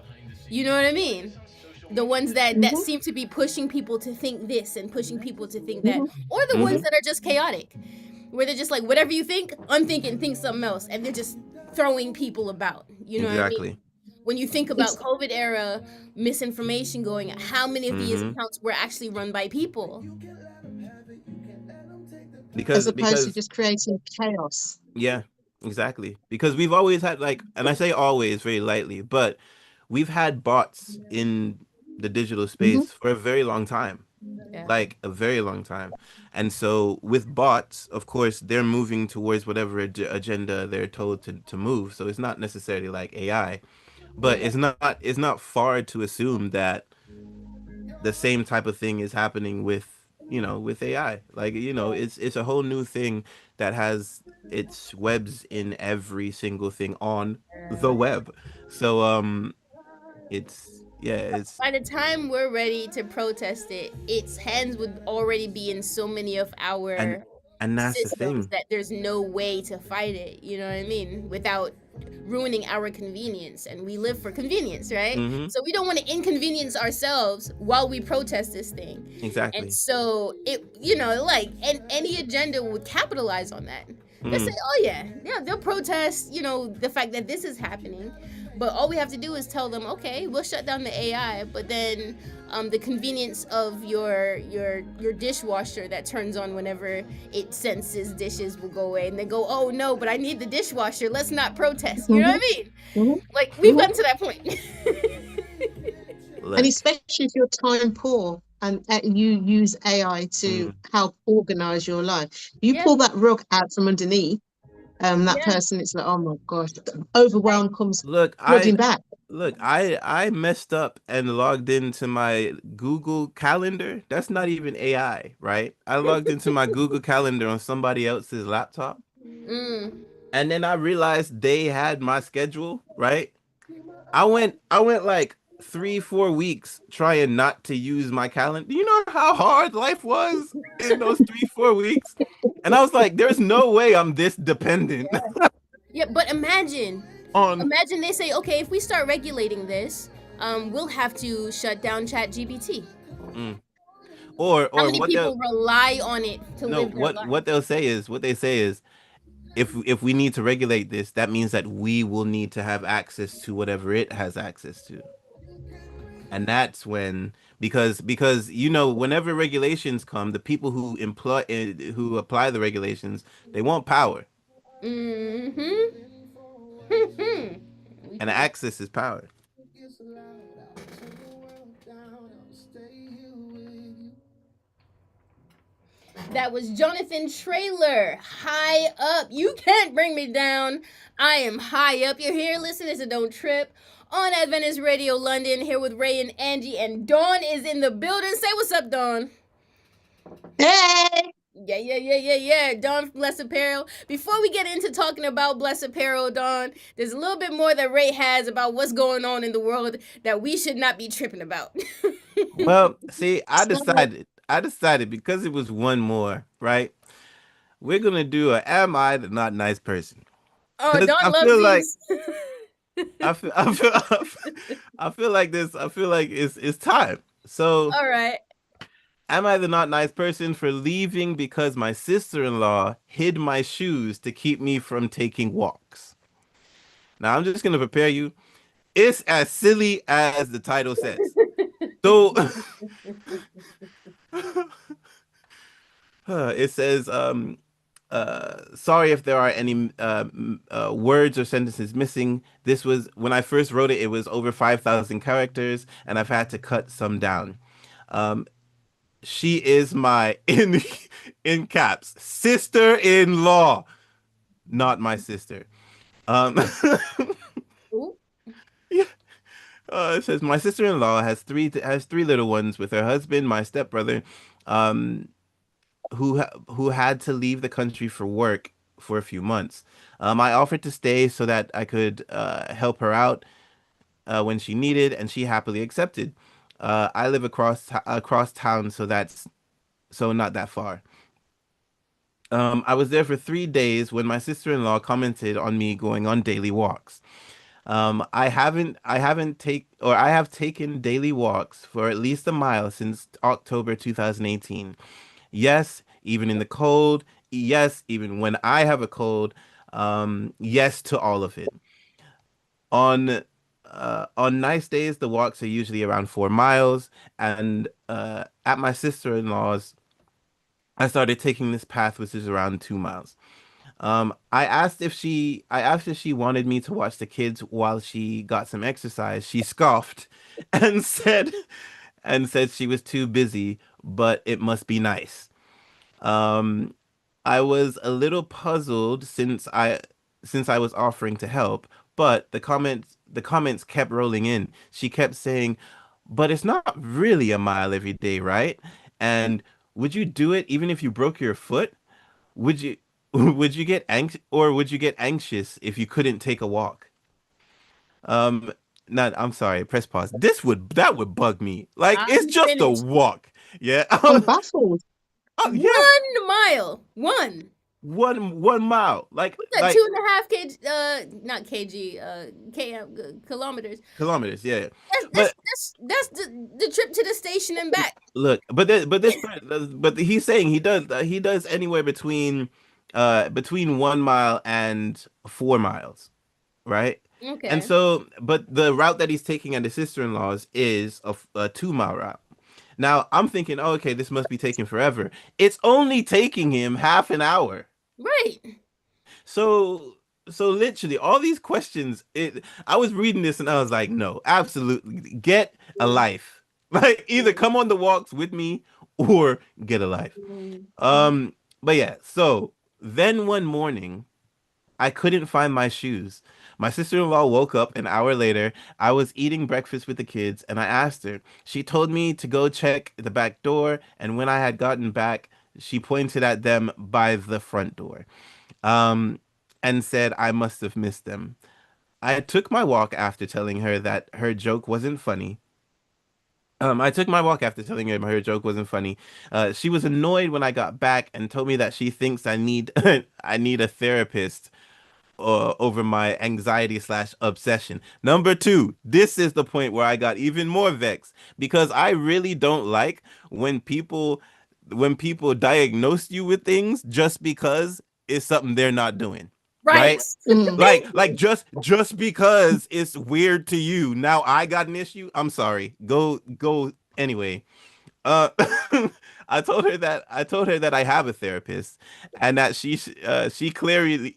[SPEAKER 1] You know what I mean? The ones that
[SPEAKER 2] Hmm.
[SPEAKER 1] seem to be pushing people to think this and pushing people to think that,
[SPEAKER 2] Hmm.
[SPEAKER 1] or the ones
[SPEAKER 3] Hmm.
[SPEAKER 1] that are just chaotic, where they're just like whatever you think, unthink and think something else, and they're just throwing people about. You know what I mean?
[SPEAKER 3] Exactly.
[SPEAKER 1] When you think about
[SPEAKER 2] It's
[SPEAKER 1] COVID era misinformation going, how many of these
[SPEAKER 3] Hmm.
[SPEAKER 1] accounts were actually run by people?
[SPEAKER 2] as opposed to
[SPEAKER 3] Because
[SPEAKER 2] just creating chaos.
[SPEAKER 3] yeah, exactly. Because we've always had like, and I say always very lightly, but we've had bots in the digital
[SPEAKER 2] Hmm.
[SPEAKER 3] space for a very long time,
[SPEAKER 1] Yeah.
[SPEAKER 3] like a very long time. And so with bots, of course, they're moving towards whatever agenda they're told to move. So it's not necessarily like AI, but
[SPEAKER 1] Yeah.
[SPEAKER 3] it's not far to assume that the same type of thing is happening with AI. Like, it's a whole new thing that has its webs in every single thing on the web. So it's yeah, it's
[SPEAKER 1] By the time we're ready to protest it, its hands would already be in so many of
[SPEAKER 3] and
[SPEAKER 1] our
[SPEAKER 3] And that's the
[SPEAKER 1] systems
[SPEAKER 3] thing.
[SPEAKER 1] that there's no way to fight it, you know what I mean, without ruining our convenience. And we live for convenience, right?
[SPEAKER 3] Mm-hmm.
[SPEAKER 1] So we don't want to inconvenience ourselves while we protest this thing. And
[SPEAKER 3] Exactly.
[SPEAKER 1] so it, like, and any agenda would capitalize on that. They'll say,
[SPEAKER 3] Mm.
[SPEAKER 1] oh yeah, they'll protest, the fact that this is happening. But all we have to do is tell them, okay, we'll shut down the AI, but then the convenience of your dishwasher that turns on whenever it senses dishes will go away, and they go, oh no, but I need the dishwasher. Let's not protest. You know what
[SPEAKER 2] Mhm,
[SPEAKER 1] I mean?
[SPEAKER 2] mhm,
[SPEAKER 1] Like, we've
[SPEAKER 2] mhm.
[SPEAKER 1] gotten to that point.
[SPEAKER 2] And
[SPEAKER 3] Look.
[SPEAKER 2] especially if you're time poor and you use AI to
[SPEAKER 3] Mm.
[SPEAKER 2] help organize your life, you
[SPEAKER 1] Yeah,
[SPEAKER 2] pull that rug out from underneath that
[SPEAKER 1] yeah.
[SPEAKER 2] person. It's like, oh my gosh, overwhelm comes
[SPEAKER 3] Look,
[SPEAKER 2] flooding back.
[SPEAKER 3] I messed up and logged into my Google Calendar. That's not even AI, right? I logged into my Google Calendar on somebody else's laptop,
[SPEAKER 1] Mm.
[SPEAKER 3] and then I realized they had my schedule, right? I went like 3, 4 weeks trying not to use my calendar. Do you know how hard life was in those 3, 4 weeks? And I was like, there's no way I'm this dependent
[SPEAKER 1] Yeah, but imagine,
[SPEAKER 3] on.
[SPEAKER 1] imagine they say, okay, if we start regulating this, we'll have to shut down Chat GPT.
[SPEAKER 3] Mm.
[SPEAKER 1] How
[SPEAKER 3] Or
[SPEAKER 1] many
[SPEAKER 3] what they'll
[SPEAKER 1] people rely on it to
[SPEAKER 3] no
[SPEAKER 1] live their
[SPEAKER 3] what
[SPEAKER 1] lives?
[SPEAKER 3] they'll say is what they say is if we need to regulate this, that means that we will need to have access to whatever it has access to. And that's when because whenever regulations come, the people who apply the regulations, they want power,
[SPEAKER 1] Mm-hmm. We
[SPEAKER 3] and
[SPEAKER 1] do.
[SPEAKER 3] access is power.
[SPEAKER 1] That was Jonathan Trailer. High up. You can't bring me down. I am high up. You're here listening to Don't Trip on Adventist Radio London, here with Ray and Angie, and Dawn is in the building. Say what's up, Dawn.
[SPEAKER 2] Hey,
[SPEAKER 1] Yeah. Dawn from Blessed Apparel. Before we get into talking about Blessed Apparel, Dawn, there's a little bit more that Ray has about what's going on in the world that we should not be tripping about.
[SPEAKER 3] Well, see,
[SPEAKER 2] so
[SPEAKER 3] I decided because it was one more, right? We're gonna do a am I the not nice person?
[SPEAKER 1] Oh,
[SPEAKER 3] Because
[SPEAKER 1] Dawn loves these.
[SPEAKER 3] I feel like this. I feel like it's time. So,
[SPEAKER 1] All right.
[SPEAKER 3] am I the not nice person for leaving because my sister-in-law hid my shoes to keep me from taking walks? Now, I'm just gonna prepare you. It's as silly as the title says. So, it says, sorry if there are any words or sentences missing. This was when I first wrote it, it was over 5,000 characters, and I've had to cut some down. Um, she is my in caps sister-in-law, not my sister. Um,
[SPEAKER 1] Ooh.
[SPEAKER 3] yeah. It says my sister-in-law has three little ones with her husband, my stepbrother, um, who had to leave the country for work for a few months. I offered to stay so that I could help her out when she needed, and she happily accepted. I live across town, so that's not that far. I was there for 3 days when my sister-in-law commented on me going on daily walks. I haven't take or I have taken daily walks for at least a mile since October 2018. Yes, even in the cold. Yes, even when I have a cold. Yes to all of it. On on nice days, the walks are usually around 4 miles, and at my sister-in-law's, I started taking this path, which is around 2 miles. I asked if she wanted me to watch the kids while she got some exercise. She scoffed and said she was too busy, but it must be nice. Um, I was a little puzzled since I was offering to help, but the comments kept rolling in. She kept saying, "But it's not really a mile every day, right? And would you do it even if you broke your foot? Would you would you get anxious if you couldn't take a walk?" Um, Not, I'm sorry, press pause. That would bug me. Like, it's
[SPEAKER 1] I'm
[SPEAKER 3] just a
[SPEAKER 1] finished.
[SPEAKER 3] walk. Yeah.
[SPEAKER 2] I'm baffled.
[SPEAKER 3] Yeah,
[SPEAKER 1] 1 mile.
[SPEAKER 3] 1 mile.
[SPEAKER 1] What's that?
[SPEAKER 3] Like
[SPEAKER 1] 2.5 kg, not kg, kilometers.
[SPEAKER 3] kilometers. Yeah,
[SPEAKER 1] That's
[SPEAKER 3] but
[SPEAKER 1] the trip to the station and back.
[SPEAKER 3] look, but he's saying he does anywhere between 1 mile and 4 miles, right? And
[SPEAKER 1] Okay.
[SPEAKER 3] so, but the route that he's taking at his sister-in-law's is a 2 mile route. Now I'm thinking, oh, okay, this must be taking forever. It's only taking him half an hour.
[SPEAKER 1] Right.
[SPEAKER 3] So so literally all these questions, I was reading this and I was like, no, absolutely get a life. Like either come on the walks with me or get a life. But yeah, so then one morning I couldn't find my shoes. My sister-in-law woke up an hour later. I was eating breakfast with the kids and I asked her. She told me to go check the back door, and when I had gotten back, she pointed at them by the front door. Um and said I must have missed them. I took my walk after telling her that her joke wasn't funny. I took my walk after telling her joke wasn't funny. She was annoyed when I got back and told me that she thinks I need I need a therapist over my anxiety slash obsession. Number two, this is the point where I got even more vexed because I really don't like when people diagnose you with things just because it's something they're not doing.
[SPEAKER 1] Right.
[SPEAKER 3] Right?
[SPEAKER 2] Mm.
[SPEAKER 3] Like just because it's weird to you. Now I got an issue. I'm sorry. Go anyway. Uh I told her that I have a therapist and that she clearly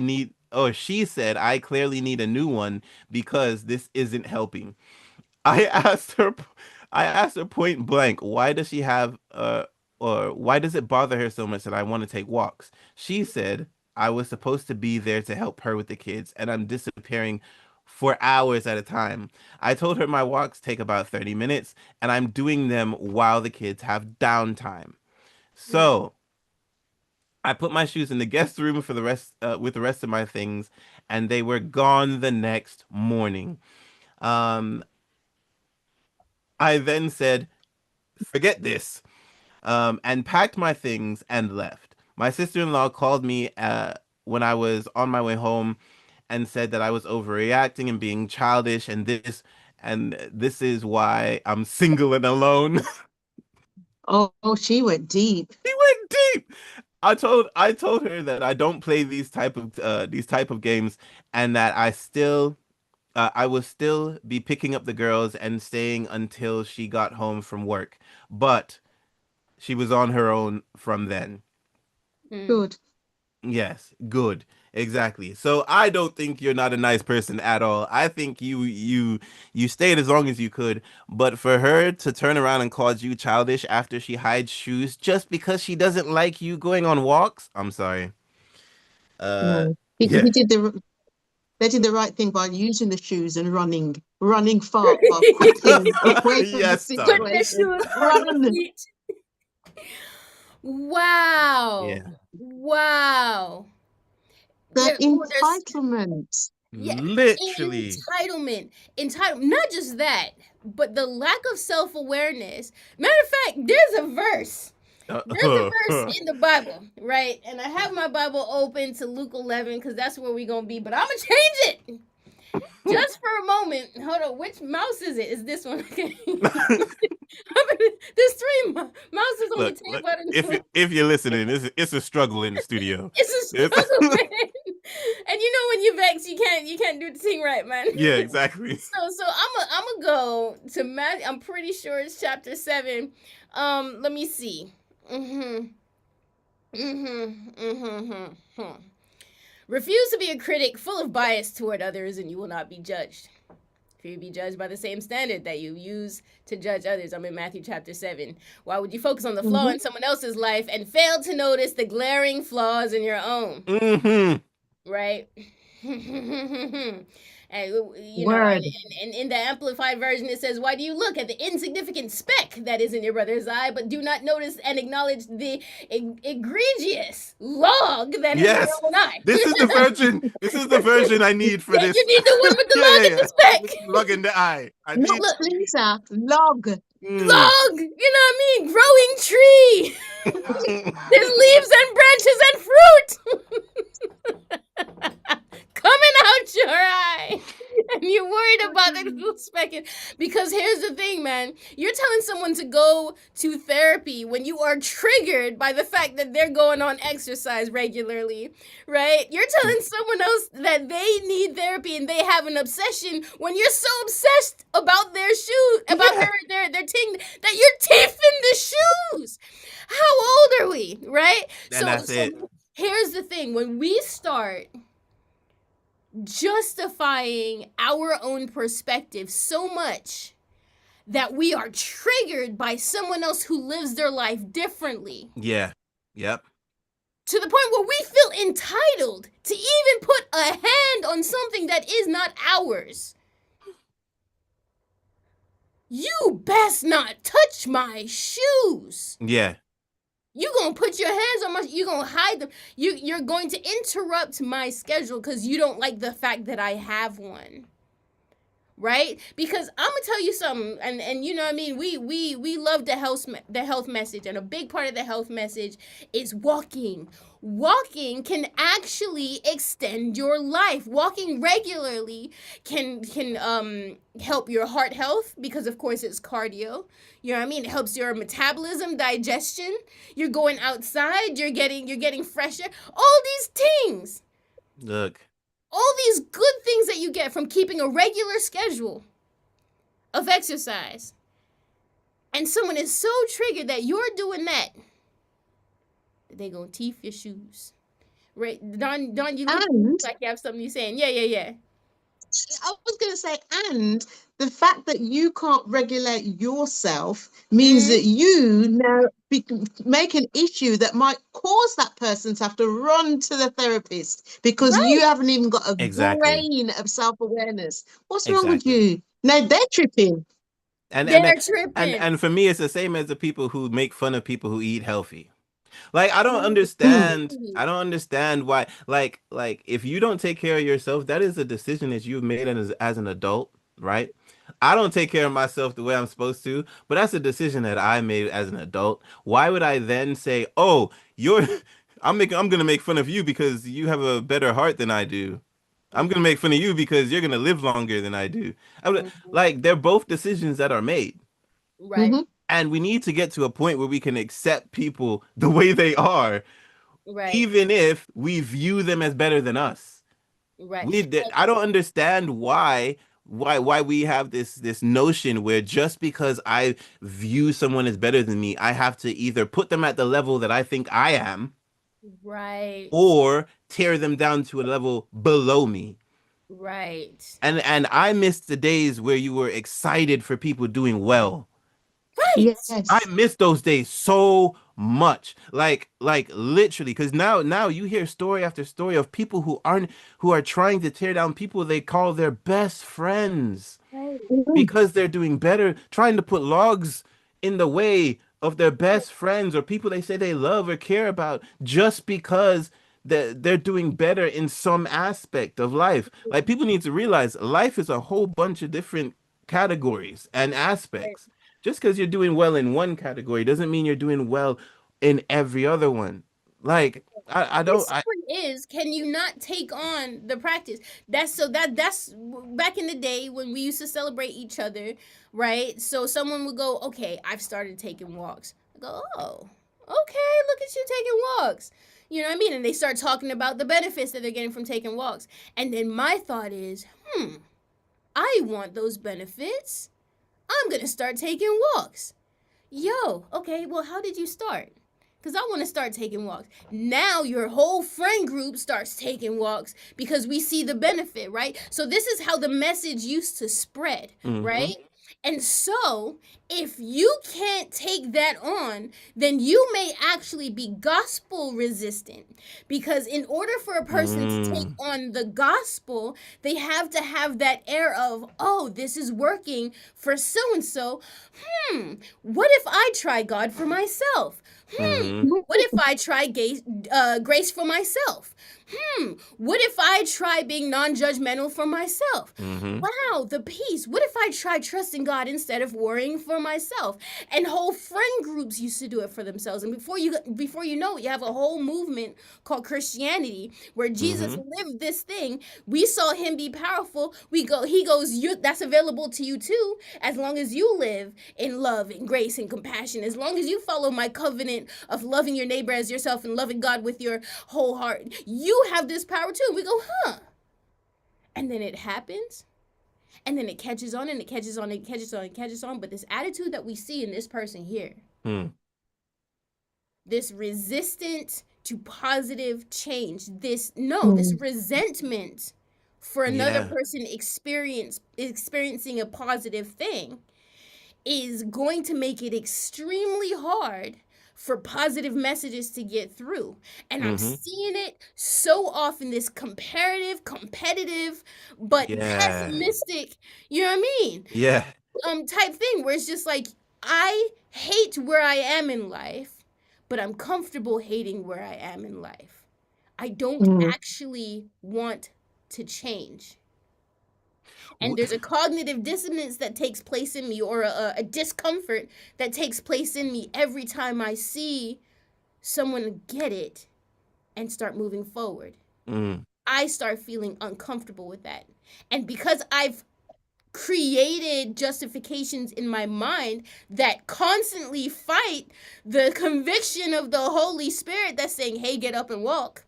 [SPEAKER 3] need or she said I clearly need a new one because this isn't helping. I asked her I asked her point blank, why does she have or why does it bother her so much that I want to take walks? She said I was supposed to be there to help her with the kids and I'm disappearing for hours at a time. I told her my walks take about 30 minutes and I'm doing them while the kids have downtime. So, I put my shoes in the guest room for the rest with the rest of my things and they were gone the next morning. Um I then said, forget this, and packed my things and left. My sister-in-law called me when I was on my way home and said that I was overreacting and being childish, and this is why I'm single and alone.
[SPEAKER 2] Oh, she went deep.
[SPEAKER 3] He went deep. I told her that I don't play these type of games, and that I will still be picking up the girls and staying until she got home from work. But she was on her own from then.
[SPEAKER 1] Mm.
[SPEAKER 2] Good.
[SPEAKER 3] Yes, good. Exactly. So I don't think you're not a nice person at all. I think you stayed as long as you could, but for her to turn around and call you childish after she hides shoes just because she doesn't like you going on walks, I'm sorry. Uh
[SPEAKER 2] No.
[SPEAKER 3] yeah.
[SPEAKER 2] He did they did the right thing by using the shoes and running far, quickly away from the
[SPEAKER 3] Yes,
[SPEAKER 1] Put
[SPEAKER 3] darling.
[SPEAKER 1] their
[SPEAKER 2] situation.
[SPEAKER 1] shoes on your
[SPEAKER 2] Run.
[SPEAKER 1] feet. Wow.
[SPEAKER 3] Yeah.
[SPEAKER 1] Wow.
[SPEAKER 2] The
[SPEAKER 1] There's
[SPEAKER 2] entitlement.
[SPEAKER 1] yeah,
[SPEAKER 3] Literally.
[SPEAKER 1] not just that, but the lack of self-awareness. Matter of fact, there's a verse in the Bible, right? And I have my Bible open to Luke 11 because that's where we're gonna be, but I'm gonna change it just for a moment. Hold on, which mouse is it? Is this one? Okay. There's three mouses on the
[SPEAKER 3] Look,
[SPEAKER 1] table. I don't know.
[SPEAKER 3] if you're listening, it's a struggle in the studio.
[SPEAKER 1] It's a struggle, man. And you know when you're vexed, you can't do the thing right, man.
[SPEAKER 3] Yeah, exactly.
[SPEAKER 1] So I'm gonna go to Matthew. I'm pretty sure it's chapter 7. Let me see. Refuse to be a critic full of bias toward others, and you will not be judged. For you be judged by the same standard that you use to judge others. I'm in Matthew chapter 7. Why would you focus on the flaw in someone else's life and fail to notice the glaring flaws in your own? Right? And you know,
[SPEAKER 2] Word.
[SPEAKER 1] and in the amplified version, it says, "Why do you look at the insignificant speck that is in your brother's eye, but do not notice and acknowledge the egregious log that is in
[SPEAKER 3] Yes.
[SPEAKER 1] your own eye?"
[SPEAKER 3] This is the version. This is the version I need for
[SPEAKER 1] Yeah,
[SPEAKER 3] this.
[SPEAKER 1] you need the one with the log in the speck.
[SPEAKER 3] Log in the eye. I
[SPEAKER 2] Not
[SPEAKER 3] need.
[SPEAKER 2] splinter, log.
[SPEAKER 3] Mm.
[SPEAKER 1] log, you know what I mean? Growing tree. There's leaves and branches and fruit coming out your eye. And you're worried about the little specking. Because here's the thing, man. You're telling someone to go to therapy when you are triggered by the fact that they're going on exercise regularly, right? You're telling someone else that they need therapy and they have an obsession when you're so obsessed about their shoes, about
[SPEAKER 3] Yeah.
[SPEAKER 1] their ting, that you're teething the shoes. How old are we, right?
[SPEAKER 3] And that's it.
[SPEAKER 1] Here's the thing. When we start justifying our own perspective so much that we are triggered by someone else who lives their life differently
[SPEAKER 3] Yeah. Yep.
[SPEAKER 1] to the point where we feel entitled to even put a hand on something that is not ours. You best not touch my shoes.
[SPEAKER 3] Yeah.
[SPEAKER 1] You gonna put your hands on my, you gonna hide them. You're going to interrupt my schedule because you don't like the fact that I have one. Right? Because I'm gonna tell you something, and you know what I mean, we love the health message, and a big part of the health message is walking. Walking can actually extend your life. Walking regularly can help your heart health because of course it's cardio. You know what I mean? It helps your metabolism, digestion. You're going outside, you're getting fresher. All these things.
[SPEAKER 3] Look.
[SPEAKER 1] All these good things that you get from keeping a regular schedule of exercise. And someone is so triggered that you're doing that they're gonna teeth your shoes. Right? Don, you look
[SPEAKER 2] And
[SPEAKER 1] like you have something you're saying. Yeah.
[SPEAKER 2] I was going to say, and the fact that you can't regulate yourself means that you now make an issue that might cause that person to have to run to the therapist because you haven't even got a
[SPEAKER 3] Exactly.
[SPEAKER 2] grain of self-awareness. What's wrong with
[SPEAKER 3] Exactly.
[SPEAKER 2] you? No, they're tripping.
[SPEAKER 3] And
[SPEAKER 1] They're
[SPEAKER 3] and
[SPEAKER 1] tripping.
[SPEAKER 3] and for me, it's the same as the people who make fun of people who eat healthy. Like
[SPEAKER 2] Mm.
[SPEAKER 3] I don't understand why. Like if you don't take care of yourself, that is a decision that you've made as an adult, right? I don't take care of myself the way I'm supposed to, but that's a decision that I made as an adult. Why would I then say, "Oh, you're I'm gonna make fun of you because you have a better heart than I do. I'm gonna make fun of you because you're gonna live longer than I do." Like they're both decisions that are made.
[SPEAKER 1] Right.
[SPEAKER 2] Mm-hmm.
[SPEAKER 3] And we need to get to a point where we can accept people the way they are,
[SPEAKER 1] Right.
[SPEAKER 3] even if we view them as better than us.
[SPEAKER 1] Right.
[SPEAKER 3] I don't understand why we have this notion where just because I view someone as better than me, I have to either put them at the level that I think I am
[SPEAKER 1] Right.
[SPEAKER 3] or tear them down to a level below me.
[SPEAKER 1] Right.
[SPEAKER 3] And I miss the days where you were excited for people doing well.
[SPEAKER 1] Right.
[SPEAKER 3] I
[SPEAKER 2] Yes.
[SPEAKER 3] miss those days so much. Like literally, because now you hear story after story of people who are trying to tear down people they call their best friends
[SPEAKER 1] Right.
[SPEAKER 2] Mhm.
[SPEAKER 3] because they're doing better, trying to put logs in the way of their best friends or people they say they love or care about just because they're doing better in some aspect of life. Like people need to realize life is a whole bunch of different categories and
[SPEAKER 1] Right.
[SPEAKER 3] aspects. Just because you're doing well in one category doesn't mean you're doing well in every other one. Like I
[SPEAKER 1] If
[SPEAKER 3] don't I
[SPEAKER 1] someone is, can you not take on the practice? That's back in the day when we used to celebrate each other, right? So someone would go, "Okay, I've started taking walks." I go, "Oh, okay, look at you taking walks." You know what I mean? And they start talking about the benefits that they're getting from taking walks. And then my thought is, I want those benefits. I'm going to start taking walks. Yo, okay, well, how did you start? Because I want to start taking walks. Now your whole friend group starts taking walks because we see the benefit, right? So this is how the message used to spread,
[SPEAKER 3] Mhm.
[SPEAKER 1] right? And so if you can't take that on, then you may actually be gospel resistant. Because in order for a person to take
[SPEAKER 3] Mm.
[SPEAKER 1] on the gospel, they have to have that air of, oh, this is working for so and so. What if I try God for myself?
[SPEAKER 3] Mhm.
[SPEAKER 1] What if I try grace for myself? What if I try being non-judgmental for myself?
[SPEAKER 3] Mm-hmm.
[SPEAKER 1] Wow, the peace. What if I try trusting God instead of worrying for myself? And whole friend groups used to do it for themselves. And before you know it, you have a whole movement called Christianity where Jesus
[SPEAKER 3] Mm-hmm.
[SPEAKER 1] lived this thing. We saw him be powerful. He goes, that's available to you too, as long as you live in love and grace and compassion, as long as you follow my covenant of loving your neighbor as yourself and loving God with your whole heart. You have this power too. We go, huh? And then it happens. And then it catches on and it catches on and it catches on and catches on. But this attitude that we see in this person here, this resistant to positive change, this resentment for another person experiencing a positive thing is going to make it extremely hard for positive messages to get through. And I'm seeing it so often, this competitive, but pessimistic, you know what I mean?
[SPEAKER 3] Yeah.
[SPEAKER 1] Type thing where it's just like, I hate where I am in life, but I'm comfortable hating where I am in life. I don't actually want to change. And there's a cognitive dissonance that takes place in me, or a discomfort that takes place in me every time I see someone get it and start moving forward. I start feeling uncomfortable with that. And because I've created justifications in my mind that constantly fight the conviction of the Holy Spirit that's saying, hey, get up and walk.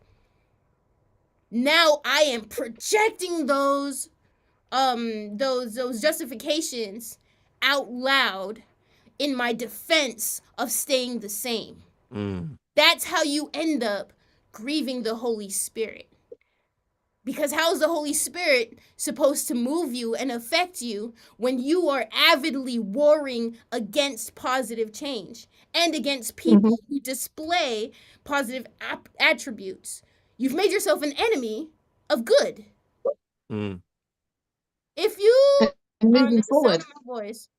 [SPEAKER 1] Now I am projecting those justifications out loud in my defense of staying the same. That's how you end up grieving the Holy Spirit. Because how is the Holy Spirit supposed to move you and affect you when you are avidly warring against positive change and against people who display positive attributes? You've made yourself an enemy of good. If you are
[SPEAKER 2] moving
[SPEAKER 1] the sound
[SPEAKER 2] forward.
[SPEAKER 1] of my voice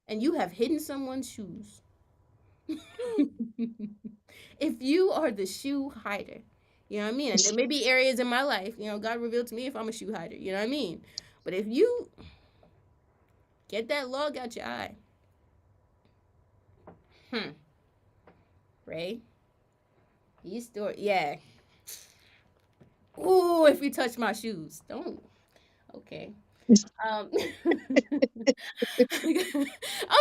[SPEAKER 1] and you have hidden someone's shoes, if you are the shoe hider, you know what I mean? And there may be areas in my life, God revealed to me if I'm a shoe hider, you know what I mean? But if you get that log out your eye, Ray, you store, yeah. Ooh, if you touch my shoes, don't. Okay. I'm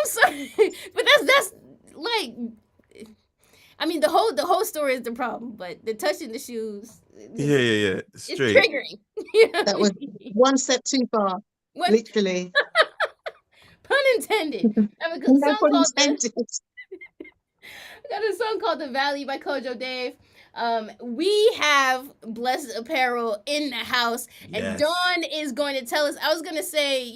[SPEAKER 1] sorry, but that's like, I mean, the whole story is the problem, but the touching the shoes,
[SPEAKER 3] Yeah.
[SPEAKER 1] it's
[SPEAKER 3] Straight.
[SPEAKER 1] triggering. You know
[SPEAKER 2] That
[SPEAKER 1] what
[SPEAKER 2] was
[SPEAKER 1] I mean?
[SPEAKER 2] one step too far, literally.
[SPEAKER 1] Pun intended. I have a
[SPEAKER 2] No
[SPEAKER 1] song
[SPEAKER 2] pun
[SPEAKER 1] called
[SPEAKER 2] intended.
[SPEAKER 1] I got a song called "The Valley" by Kojo Dave. We have Blessed Apparel in the house, and
[SPEAKER 3] Yes.
[SPEAKER 1] Dawn is going to tell us. I was gonna say,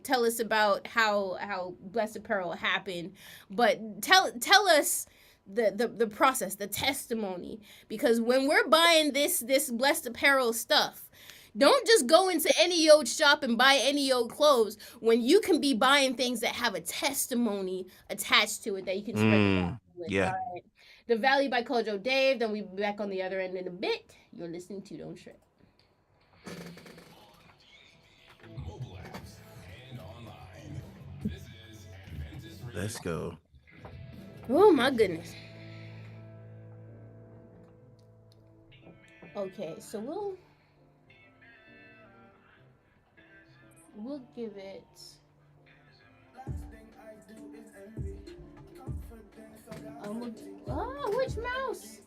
[SPEAKER 1] tell us about how Blessed Apparel happened, but tell us the process, the testimony, because when we're buying this Blessed Apparel stuff, don't just go into any old shop and buy any old clothes when you can be buying things that have a testimony attached to it that you can spread the gospel with.
[SPEAKER 3] Yeah.
[SPEAKER 1] All right. The Valley by Kojo Dave. Then we'll be back on the other end in a bit. You're listening to Don't Trip.
[SPEAKER 4] Mobile apps and online. This is Adventist Radio.
[SPEAKER 3] Let's go.
[SPEAKER 1] Oh my goodness. Okay, so we'll give it. Which mouse?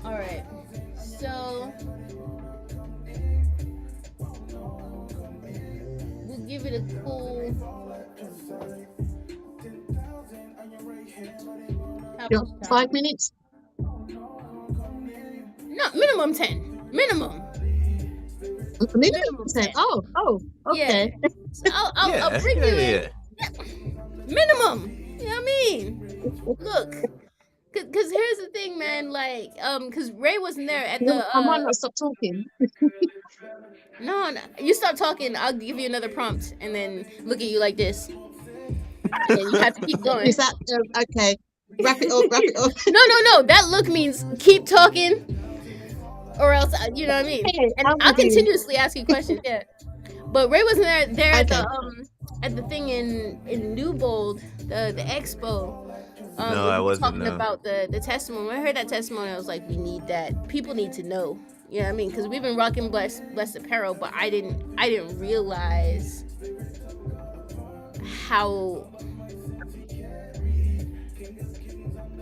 [SPEAKER 1] All right, so we'll give it a cool. How much time?
[SPEAKER 2] 5 minutes?
[SPEAKER 1] No, minimum 10. Minimum.
[SPEAKER 2] Minimum 10. Oh, okay.
[SPEAKER 1] Yeah. So I'll bring you in. Minimum. You know what I mean? Look. Cause here's the thing, man. Like, cause Ray wasn't there at the.
[SPEAKER 2] I might not stop talking.
[SPEAKER 1] No, you stop talking. I'll give you another prompt, and then look at you like this, and then you have to keep going.
[SPEAKER 2] Is that okay? Wrap it up, wrap it up.
[SPEAKER 1] No. That look means keep talking, or else you know what I mean.
[SPEAKER 2] Okay,
[SPEAKER 1] And
[SPEAKER 2] I'm
[SPEAKER 1] I'll
[SPEAKER 2] with you.
[SPEAKER 1] continuously ask you questions. Yeah. But Ray wasn't there
[SPEAKER 2] Okay.
[SPEAKER 1] at the thing in Newbold, the expo.
[SPEAKER 3] No,
[SPEAKER 1] When
[SPEAKER 3] I
[SPEAKER 1] you were
[SPEAKER 3] wasn't.
[SPEAKER 1] talking
[SPEAKER 3] No.
[SPEAKER 1] about the testimony. When I heard that testimony, I was like, we need that. People need to know. You know what I mean? Because we've been rocking blessed apparel, but I didn't realize how,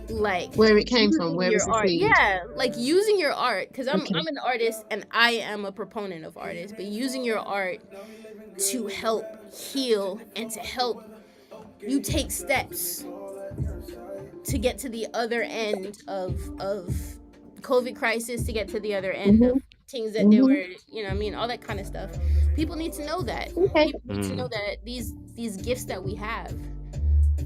[SPEAKER 1] like,
[SPEAKER 2] Where it came from,
[SPEAKER 1] using
[SPEAKER 2] where was
[SPEAKER 1] your
[SPEAKER 2] the
[SPEAKER 1] art.
[SPEAKER 2] seed?
[SPEAKER 1] Yeah, like using your art, because I'm
[SPEAKER 2] Okay.
[SPEAKER 1] an artist and I am a proponent of artists, but using your art to help heal and to help you take steps to get to the other end of COVID crisis, to get to the other end
[SPEAKER 2] Mm-hmm.
[SPEAKER 1] of things that they
[SPEAKER 2] Mm-hmm.
[SPEAKER 1] were, you know what I mean, all that kind of stuff. People need to know that.
[SPEAKER 2] Okay.
[SPEAKER 1] People need to know
[SPEAKER 3] Mm.
[SPEAKER 1] that these gifts that we have,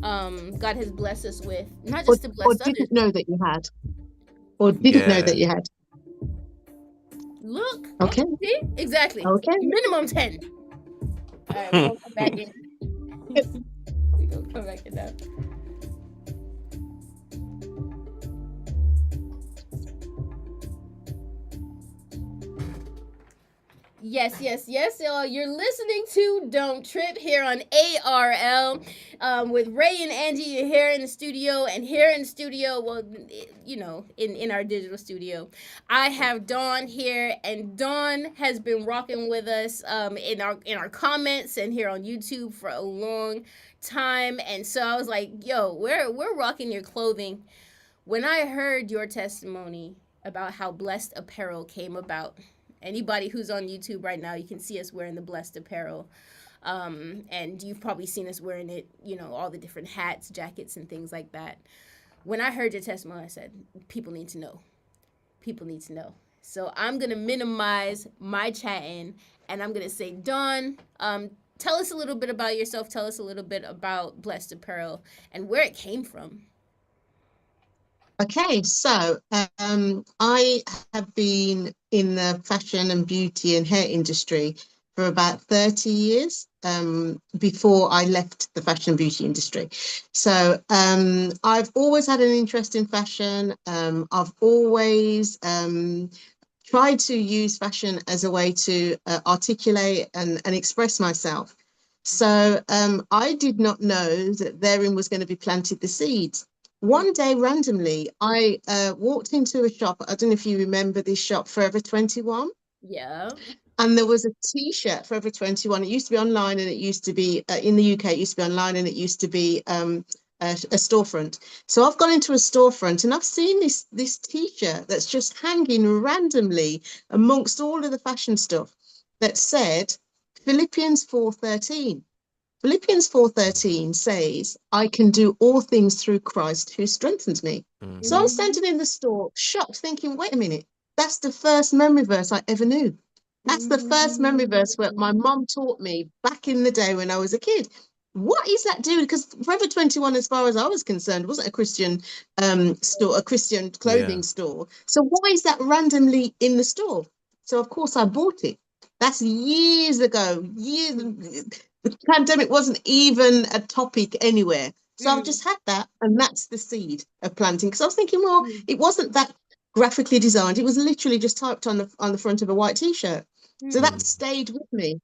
[SPEAKER 1] God has blessed us with, not
[SPEAKER 2] Or,
[SPEAKER 1] just to
[SPEAKER 2] or
[SPEAKER 1] bless others.
[SPEAKER 2] didn't know that you had, or didn't know that
[SPEAKER 3] Yeah.
[SPEAKER 2] you had.
[SPEAKER 1] Look, oh,
[SPEAKER 2] Okay.
[SPEAKER 1] see, exactly,
[SPEAKER 2] Okay.
[SPEAKER 1] minimum 10. All right, we're gonna come back in. We're gonna come back in now. Yes. You're listening to Don't Trip here on ARL, with Ray and Angie here in the studio, and here in the studio, well, you know, in our digital studio, I have Dawn here, and Dawn has been rocking with us in our comments and here on YouTube for a long time, and so I was like, yo, we're rocking your clothing. When I heard your testimony about how Blessed Apparel came about, anybody who's on YouTube right now, you can see us wearing the Blessed Apparel. And you've probably seen us wearing it, you know, all the different hats, jackets, and things like that. When I heard your testimony, I said, people need to know. People need to know. So I'm going to minimize my chatting, and I'm going to say, Dawn, tell us a little bit about yourself. Tell us a little bit about Blessed Apparel and where it came from.
[SPEAKER 2] Okay, so I have been in the fashion and beauty and hair industry for about 30 years before I left the fashion and beauty industry. So I've always had an interest in fashion. I've always tried to use fashion as a way to articulate and express myself. So I did not know that therein was going to be planted the seeds. One day, randomly, I walked into a shop. I don't know if you remember this shop, Forever 21.
[SPEAKER 1] Yeah.
[SPEAKER 2] And there was a T-shirt, Forever 21. It used to be online, and it used to be in the UK. It used to be online, and it used to be a storefront. So I've gone into a storefront, and I've seen this T-shirt that's just hanging randomly amongst all of the fashion stuff that said Philippians 4:13. Philippians 4:13 says, I can do all things through Christ who strengthens me. So I'm
[SPEAKER 3] Mm-hmm.
[SPEAKER 2] standing in the store, shocked, thinking, wait a minute, that's the first memory verse I ever knew. That's the first memory verse where my mom taught me back in the day when I was a kid. What is that doing? Because Forever 21, as far as I was concerned, wasn't a Christian store, a Christian
[SPEAKER 3] Yeah.
[SPEAKER 2] clothing store. So why is that randomly in the store? So of course I bought it. That's years ago. Years. The pandemic wasn't even a topic anywhere. So I've just had that, and that's the seed of planting. Because I was thinking, well, it wasn't that graphically designed. It was literally just typed on the front of a white T-shirt. So that
[SPEAKER 3] Mm.
[SPEAKER 2] stayed with me.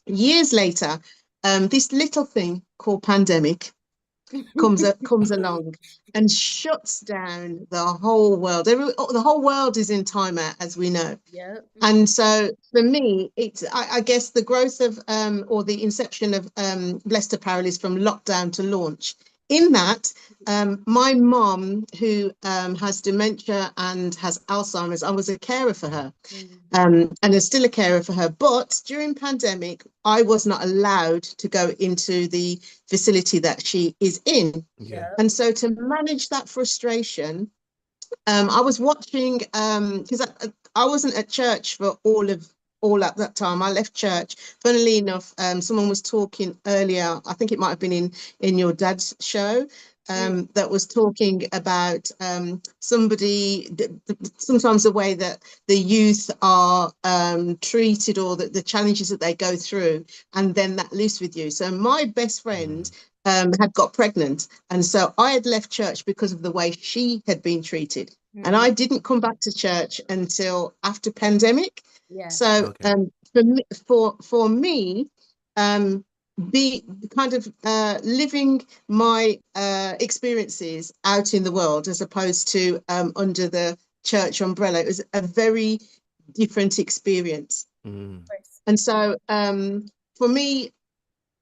[SPEAKER 2] Years later, this little thing called pandemic comes along and shuts down the whole world. The whole world is in timeout, as we know.
[SPEAKER 1] Yeah.
[SPEAKER 2] And so for me, I guess the growth of or the inception of Blessed Apparel is from lockdown to launch. In that, my mom, who has dementia and has Alzheimer's, I was a carer for her, and is still a carer for her. But during pandemic, I was not allowed to go into the facility that she is in.
[SPEAKER 3] Yeah.
[SPEAKER 2] And so to manage that frustration, I was watching because I wasn't at church for all at that time. I left church. Funnily enough, someone was talking earlier. I think it might have been in your dad's show. That was talking about somebody, sometimes the way that the youth are treated, or the challenges that they go through, and then that lives with you. So my best friend had got pregnant. And so I had left church because of the way she had been treated. And I didn't come back to church until after pandemic.
[SPEAKER 1] Yeah.
[SPEAKER 2] So
[SPEAKER 3] Okay.
[SPEAKER 2] for me, be kind of living my experiences out in the world as opposed to under the church umbrella, it was a very different experience.
[SPEAKER 3] Mm.
[SPEAKER 2] And so for me,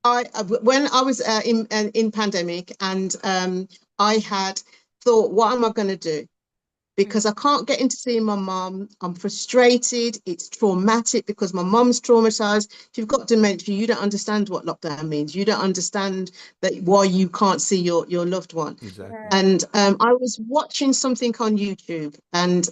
[SPEAKER 2] when I was in pandemic, and I had thought, what am I going to do? Because I can't get into seeing my mom. I'm frustrated. It's traumatic because my mom's traumatized. If you've got dementia, you don't understand what lockdown means. You don't understand that why you can't see your loved one.
[SPEAKER 3] Exactly.
[SPEAKER 2] And I was watching something on YouTube, and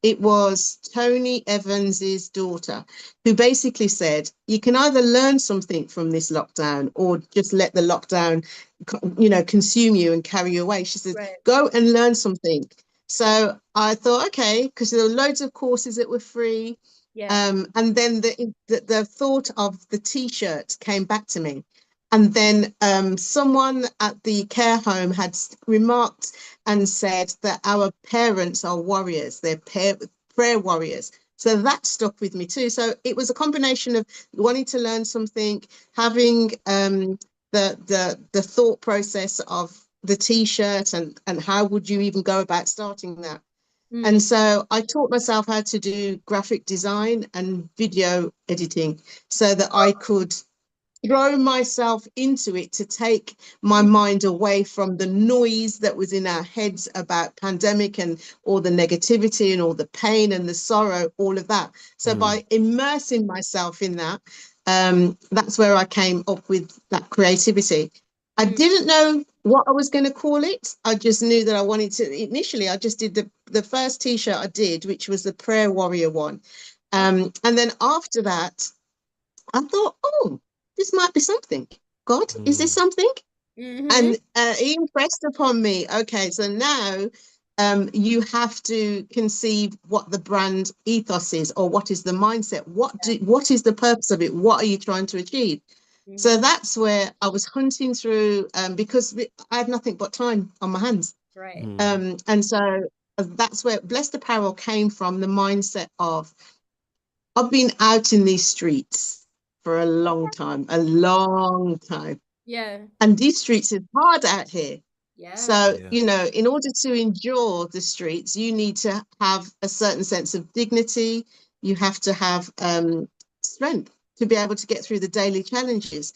[SPEAKER 2] it was Tony Evans's daughter, who basically said, you can either learn something from this lockdown or just let the lockdown, consume you and carry you away. She says, go and learn something. So I thought, okay, because there were loads of courses that were free.
[SPEAKER 1] Yeah.
[SPEAKER 2] And then the thought of the T-shirt came back to me. And then someone at the care home had remarked and said that our parents are warriors, they're prayer warriors. So that stuck with me too. So it was a combination of wanting to learn something, having the thought process of the T-shirt and how would you even go about starting that. And so I taught myself how to do graphic design and video editing so that I could throw myself into it to take my mind away from the noise that was in our heads about pandemic and all the negativity and all the pain and the sorrow, all of that. So by immersing myself in that, that's where I came up with that creativity. I didn't know what I was going to call it. I just knew that I wanted to. Initially, I just did the first T-shirt I did, which was the Prayer Warrior one. And then after that, I thought, oh, this might be something. God, is this something? And he impressed upon me, okay, so now you have to conceive what the brand ethos is, or what is the mindset? What is the purpose of it? What are you trying to achieve? So that's where I was hunting through, because I had nothing but time on my hands.
[SPEAKER 1] Right.
[SPEAKER 2] And so that's where Blessed Apparel came from, the mindset of, I've been out in these streets for a long time, a long time.
[SPEAKER 1] Yeah.
[SPEAKER 2] And these streets are hard out here.
[SPEAKER 1] Yeah.
[SPEAKER 2] So,
[SPEAKER 3] Yeah.
[SPEAKER 2] in order to endure the streets, you need to have a certain sense of dignity. You have to have strength to be able to get through the daily challenges.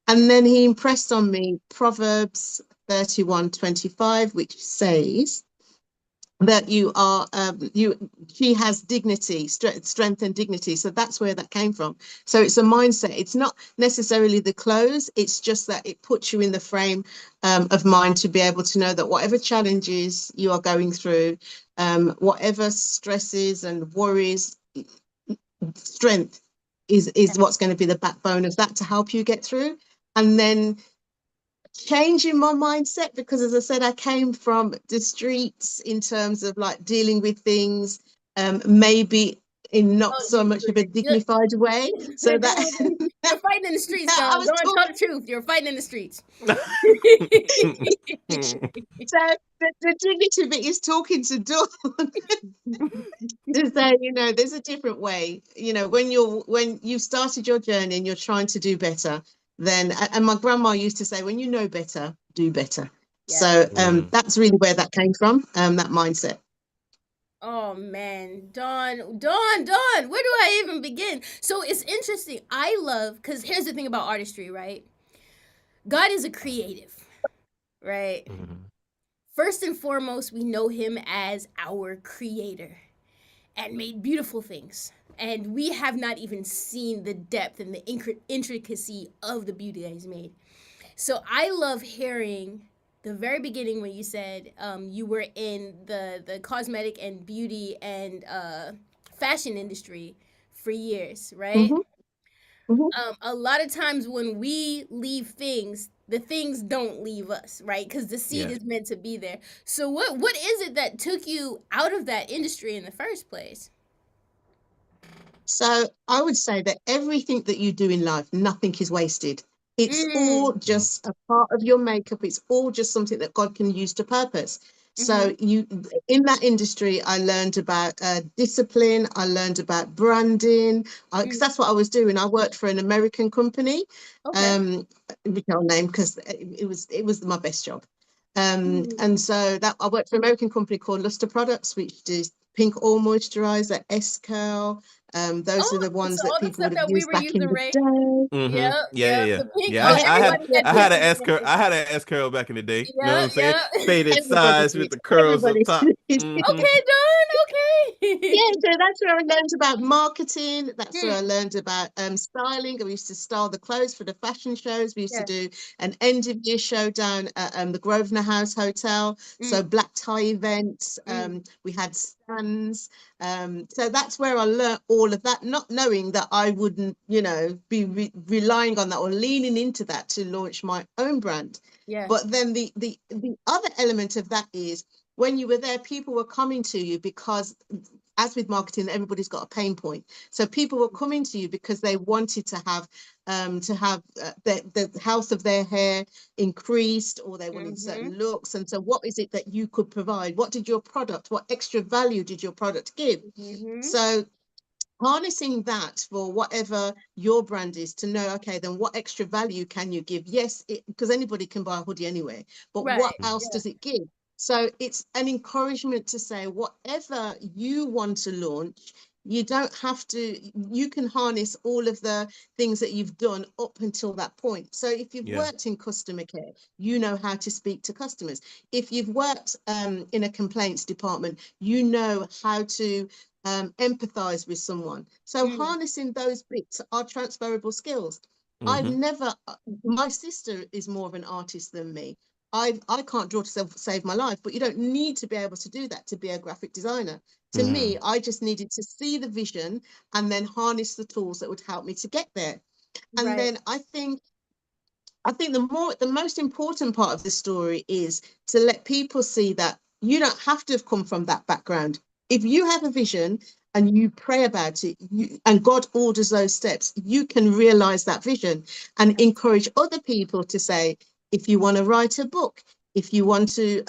[SPEAKER 2] And then he impressed on me Proverbs 31:25, which says that she has dignity, strength and dignity. So that's where that came from. So it's a mindset. It's not necessarily the clothes. It's just that it puts you in the frame of mind to be able to know that whatever challenges you are going through, whatever stresses and worries, strength is what's going to be the backbone of that to help you get through. And then changing my mindset, because as I said, I came from the streets in terms of like dealing with things, maybe in not so much of a dignified way. So that
[SPEAKER 1] You're fighting in the streets,
[SPEAKER 2] I
[SPEAKER 1] Dawn.
[SPEAKER 2] was
[SPEAKER 1] Dawn, tell
[SPEAKER 2] talking.
[SPEAKER 1] the truth. You're fighting in the streets.
[SPEAKER 2] So the dignity bit is talking to Dawn to say, there's a different way. When you started your journey and you're trying to do better, then, and my grandma used to say, when you know better, do better.
[SPEAKER 1] Yeah.
[SPEAKER 2] So that's really where that came from, that mindset.
[SPEAKER 1] Oh man, Dawn, where do I even begin? So it's interesting. I love, because here's the thing about artistry, right? God is a creative, right? First and foremost, we know him as our creator and made beautiful things. And we have not even seen the depth and the intricacy of the beauty that he's made. So I love hearing the very beginning when you said you were in the cosmetic and beauty and fashion industry for years, right? A lot of times when we leave things, the things don't leave us, right? Because the seed is meant to be there. So what is it that took you out of that industry in the first place?
[SPEAKER 2] So I would say that everything that you do in life, nothing is wasted. It's all
[SPEAKER 1] Mm.
[SPEAKER 2] just a part of your makeup. It's all just something that God can use to purpose. So you, in that industry, I learned about discipline. I learned about branding, because that's what I was doing. I worked for an American company,
[SPEAKER 1] Okay.
[SPEAKER 2] which I'll name because it was my best job. And
[SPEAKER 1] Mm.
[SPEAKER 2] so that I worked for an American company called Luster Products, which does pink oil moisturizer, S-Curl. Those are
[SPEAKER 1] Oh,
[SPEAKER 2] the ones
[SPEAKER 1] so
[SPEAKER 2] that
[SPEAKER 1] all the
[SPEAKER 2] people
[SPEAKER 1] stuff
[SPEAKER 2] would have
[SPEAKER 1] that we
[SPEAKER 2] used
[SPEAKER 1] were
[SPEAKER 2] back in
[SPEAKER 1] using,
[SPEAKER 2] the
[SPEAKER 1] right?
[SPEAKER 2] day.
[SPEAKER 1] Yep,
[SPEAKER 3] Yeah, yeah,
[SPEAKER 1] yep.
[SPEAKER 3] yeah,
[SPEAKER 1] The pink.
[SPEAKER 3] yeah.
[SPEAKER 1] Oh,
[SPEAKER 2] Yeah,
[SPEAKER 1] everybody had
[SPEAKER 3] I
[SPEAKER 1] pink.
[SPEAKER 3] had an S curl. I had an S curl back in the day. You know what I'm
[SPEAKER 1] Yep,
[SPEAKER 3] saying?
[SPEAKER 1] yep.
[SPEAKER 3] Faded
[SPEAKER 2] everybody
[SPEAKER 3] sides with
[SPEAKER 2] did.
[SPEAKER 3] the curls up
[SPEAKER 2] Everybody
[SPEAKER 3] top.
[SPEAKER 2] did.
[SPEAKER 1] Okay, done.
[SPEAKER 2] Yeah,
[SPEAKER 1] Okay.
[SPEAKER 2] so that's where I learned about marketing. That's where I
[SPEAKER 1] Hmm.
[SPEAKER 2] learned about styling. We used to style the clothes for the fashion shows. We used to
[SPEAKER 1] Yeah.
[SPEAKER 2] do an end of year show down at the Grosvenor House Hotel. So
[SPEAKER 1] Mm.
[SPEAKER 2] black tie events.
[SPEAKER 1] Mm.
[SPEAKER 2] We had stands. So that's where I learned all of that, not knowing that I wouldn't, be relying on that or leaning into that to launch my own brand.
[SPEAKER 1] Yeah.
[SPEAKER 2] But then the other element of that is when you were there, people were coming to you because, as with marketing, everybody's got a pain point. So people were coming to you because they wanted to have the health of their hair increased, or they wanted
[SPEAKER 1] Mm-hmm.
[SPEAKER 2] certain looks. And so what is it that you could provide? What did your product, what extra value did your product give?
[SPEAKER 1] Mm-hmm.
[SPEAKER 2] So harnessing that for whatever your brand is, to know, okay, then what extra value can you give? Yes, because anybody can buy a hoodie anyway, but what
[SPEAKER 1] Right.
[SPEAKER 2] else
[SPEAKER 1] Yeah.
[SPEAKER 2] does it give? So it's an encouragement to say, whatever you want to launch, you don't have to, you can harness all of the things that you've done up until that point. So if you've
[SPEAKER 3] Yeah.
[SPEAKER 2] worked in customer care, you know how to speak to customers. If you've worked in a complaints department, you know how to empathize with someone. So
[SPEAKER 1] Mm.
[SPEAKER 2] harnessing those bits are transferable skills. I've
[SPEAKER 3] Mm-hmm.
[SPEAKER 2] never, my sister is more of an artist than me. I can't draw to save my life, but you don't need to be able to do that to be a graphic designer. To
[SPEAKER 3] Mm-hmm.
[SPEAKER 2] me, I just needed to see the vision and then harness the tools that would help me to get there. And
[SPEAKER 1] Right.
[SPEAKER 2] then I think the most important part of the story is to let people see that you don't have to have come from that background. If you have a vision and you pray about it, and God orders those steps, you can realize that vision and encourage other people to say, if you want to write a book, if you want to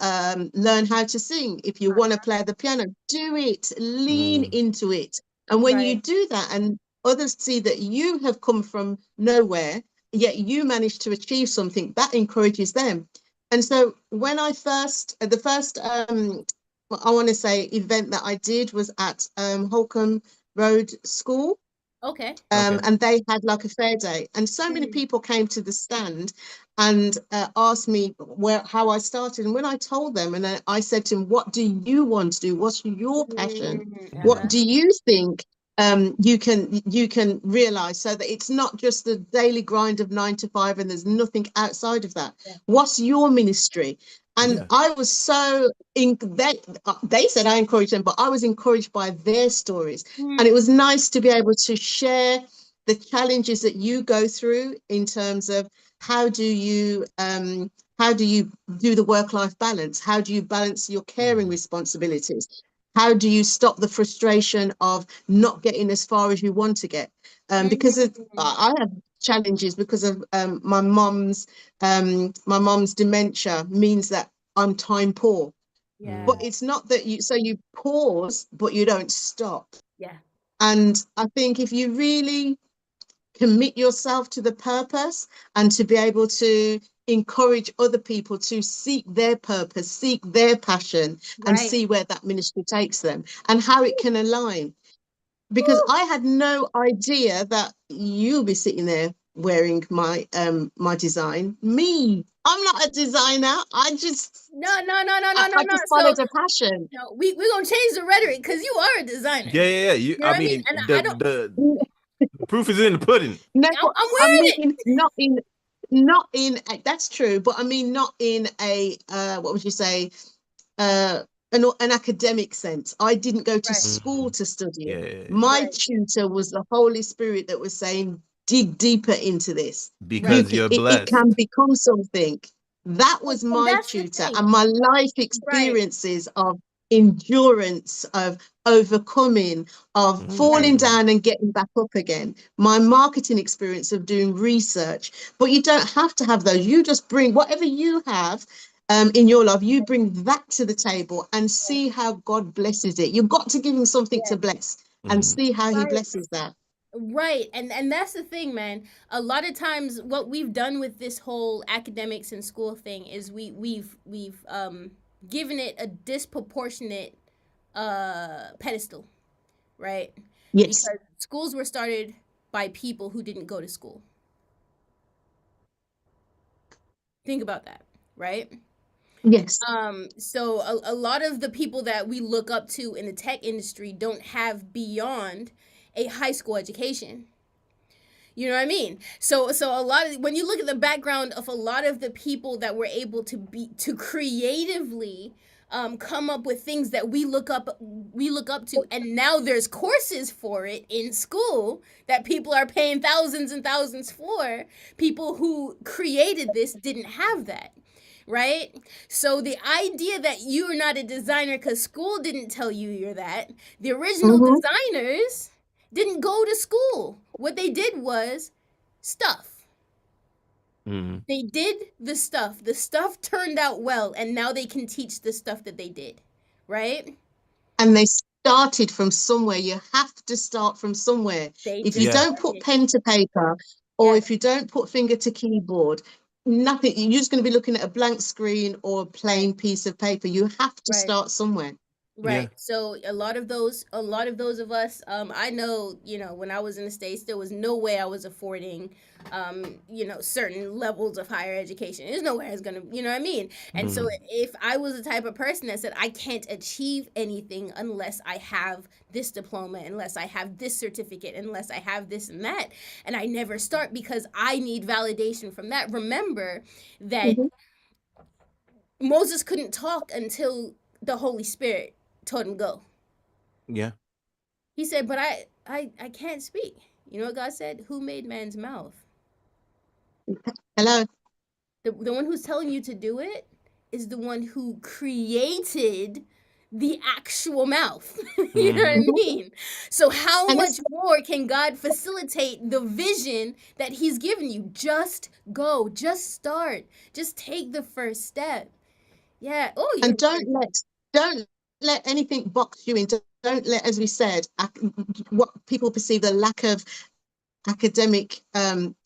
[SPEAKER 2] learn how to sing, if you want to play the piano, do it, lean
[SPEAKER 3] Mm-hmm.
[SPEAKER 2] into it. And when you
[SPEAKER 1] Right.
[SPEAKER 2] do that and others see that you have come from nowhere, yet you managed to achieve something, that encourages them. And so when the first I want to say event that I did was at Holcombe Road School.
[SPEAKER 1] Okay.
[SPEAKER 3] Okay.
[SPEAKER 2] And they had like a fair day, and so many
[SPEAKER 1] Mm.
[SPEAKER 2] people came to the stand and asked me how I started. And when I told them, and I said to them, "What do you want to do? What's your passion?
[SPEAKER 1] Mm.
[SPEAKER 2] What
[SPEAKER 1] Uh-huh.
[SPEAKER 2] do you think you can realize, so that it's not just the daily grind of 9 to 5 and there's nothing outside of that?
[SPEAKER 1] Yeah.
[SPEAKER 2] What's your ministry?" And
[SPEAKER 3] Yeah.
[SPEAKER 2] I was so they said I encouraged them, but I was encouraged by their stories. And it
[SPEAKER 1] Mm.
[SPEAKER 2] was nice to be able to share the challenges that you go through in terms of how do you do the work-life balance? How do you balance your caring
[SPEAKER 3] Mm-hmm.
[SPEAKER 2] responsibilities? How do you stop the frustration of not getting as far as you want to get? Because
[SPEAKER 1] Mm.
[SPEAKER 2] I have challenges because of my mom's dementia means that I'm time poor.
[SPEAKER 1] Yeah.
[SPEAKER 2] But
[SPEAKER 3] Mm-hmm.
[SPEAKER 2] it's not that you pause, but you don't stop.
[SPEAKER 1] Yeah.
[SPEAKER 2] And I think if you really commit yourself to the purpose and to be able to encourage other people to seek their purpose, seek their passion, and
[SPEAKER 1] Right.
[SPEAKER 2] see where that ministry takes them and how it can align. Because
[SPEAKER 1] Woo.
[SPEAKER 2] I had no idea that you'll be sitting there wearing my design. Me, I'm not a designer. I just
[SPEAKER 1] No, no, no, no,
[SPEAKER 2] I,
[SPEAKER 1] no, no,
[SPEAKER 2] I
[SPEAKER 1] no.
[SPEAKER 2] just
[SPEAKER 1] So
[SPEAKER 2] followed a passion.
[SPEAKER 1] no, we gonna change the rhetoric because you are a designer.
[SPEAKER 3] Yeah, yeah, yeah.
[SPEAKER 1] You know
[SPEAKER 3] I
[SPEAKER 1] what I mean?
[SPEAKER 3] mean,
[SPEAKER 1] And I don't.
[SPEAKER 3] the proof is in the pudding.
[SPEAKER 2] No,
[SPEAKER 1] I'm
[SPEAKER 2] I
[SPEAKER 1] wearing it.
[SPEAKER 2] mean not in that's true, but I mean not in a what would you say, an academic sense. I didn't go to
[SPEAKER 1] Right.
[SPEAKER 2] school
[SPEAKER 3] Mm-hmm.
[SPEAKER 2] to study
[SPEAKER 3] Yeah,
[SPEAKER 2] it.
[SPEAKER 3] yeah, yeah.
[SPEAKER 2] My
[SPEAKER 1] Right.
[SPEAKER 2] tutor was the Holy Spirit that was saying, dig deeper into this.
[SPEAKER 1] Right.
[SPEAKER 3] Because you're
[SPEAKER 2] It can
[SPEAKER 3] blessed.
[SPEAKER 2] become something. That was
[SPEAKER 1] And
[SPEAKER 2] my
[SPEAKER 1] that's the
[SPEAKER 2] tutor,
[SPEAKER 1] thing.
[SPEAKER 2] and my life
[SPEAKER 1] Right.
[SPEAKER 2] experiences of endurance, of overcoming, of falling
[SPEAKER 1] Right.
[SPEAKER 3] Mm.
[SPEAKER 2] down and getting back up again. My marketing experience of doing research. But you don't have to have those. You just bring whatever you have in your life, you bring that to the table and see how God blesses it. You've got to give him something
[SPEAKER 1] Yeah.
[SPEAKER 2] to bless and
[SPEAKER 3] Mm.
[SPEAKER 2] see how he
[SPEAKER 1] Right.
[SPEAKER 2] blesses that.
[SPEAKER 1] Right. And that's the thing, man. A lot of times what we've done with this whole academics and school thing is we've given it a disproportionate pedestal, right?
[SPEAKER 2] Yes,
[SPEAKER 1] Because schools were started by people who didn't go to school. Think about that, right?
[SPEAKER 2] yes.
[SPEAKER 1] So a lot of the people that we look up to in the tech industry don't have beyond a high school education. You know what I mean? So a lot of when you look at the background of a lot of the people that were able to creatively come up with things that we look up to, and now there's courses for it in school that people are paying thousands and thousands for. People who created this didn't have that, right? So the idea that you're not a designer because school didn't tell you you're that, the original
[SPEAKER 2] Hmm.
[SPEAKER 1] designers didn't go to school. What they did was stuff.
[SPEAKER 3] Mm.
[SPEAKER 1] They did the stuff. The stuff turned out well, and now they can teach the stuff that they did, right?
[SPEAKER 2] And they started from somewhere. You have to start from somewhere.
[SPEAKER 1] They
[SPEAKER 2] If you
[SPEAKER 1] just
[SPEAKER 3] Yeah.
[SPEAKER 2] don't put
[SPEAKER 1] started.
[SPEAKER 2] pen to paper, or
[SPEAKER 1] Yes,
[SPEAKER 2] if you don't put finger to keyboard, nothing, you're just going to be looking at a blank screen or a
[SPEAKER 1] right,
[SPEAKER 2] plain piece of paper. You have to
[SPEAKER 1] right.
[SPEAKER 2] start somewhere.
[SPEAKER 3] Yeah.
[SPEAKER 1] Right. So a lot of those of us, I know, when I was in the States, there was no way I was affording, certain levels of higher education. There's no way I was gonna, you know what I mean? And so
[SPEAKER 3] Mm.
[SPEAKER 1] if I was the type of person that said I can't achieve anything unless I have this diploma, unless I have this certificate, unless I have this and that, and I never start because I need validation from that. Remember that
[SPEAKER 2] Mhm.
[SPEAKER 1] Moses couldn't talk until the Holy Spirit told him go.
[SPEAKER 3] Yeah.
[SPEAKER 1] He said, "But I can't speak." You know what God said? Who made man's mouth?
[SPEAKER 2] Hello.
[SPEAKER 1] The one who's telling you to do it is the one who created the actual mouth. You know what I
[SPEAKER 3] Mm-hmm.
[SPEAKER 2] Mhm.
[SPEAKER 1] mean? So how
[SPEAKER 2] And
[SPEAKER 1] much
[SPEAKER 2] it's
[SPEAKER 1] more can God facilitate the vision that He's given you? Just go, just start, just take the first step. Yeah. Oh,
[SPEAKER 2] and
[SPEAKER 1] you're
[SPEAKER 2] don't let anything box you in. Don't let, as we said, what people perceive the lack of academic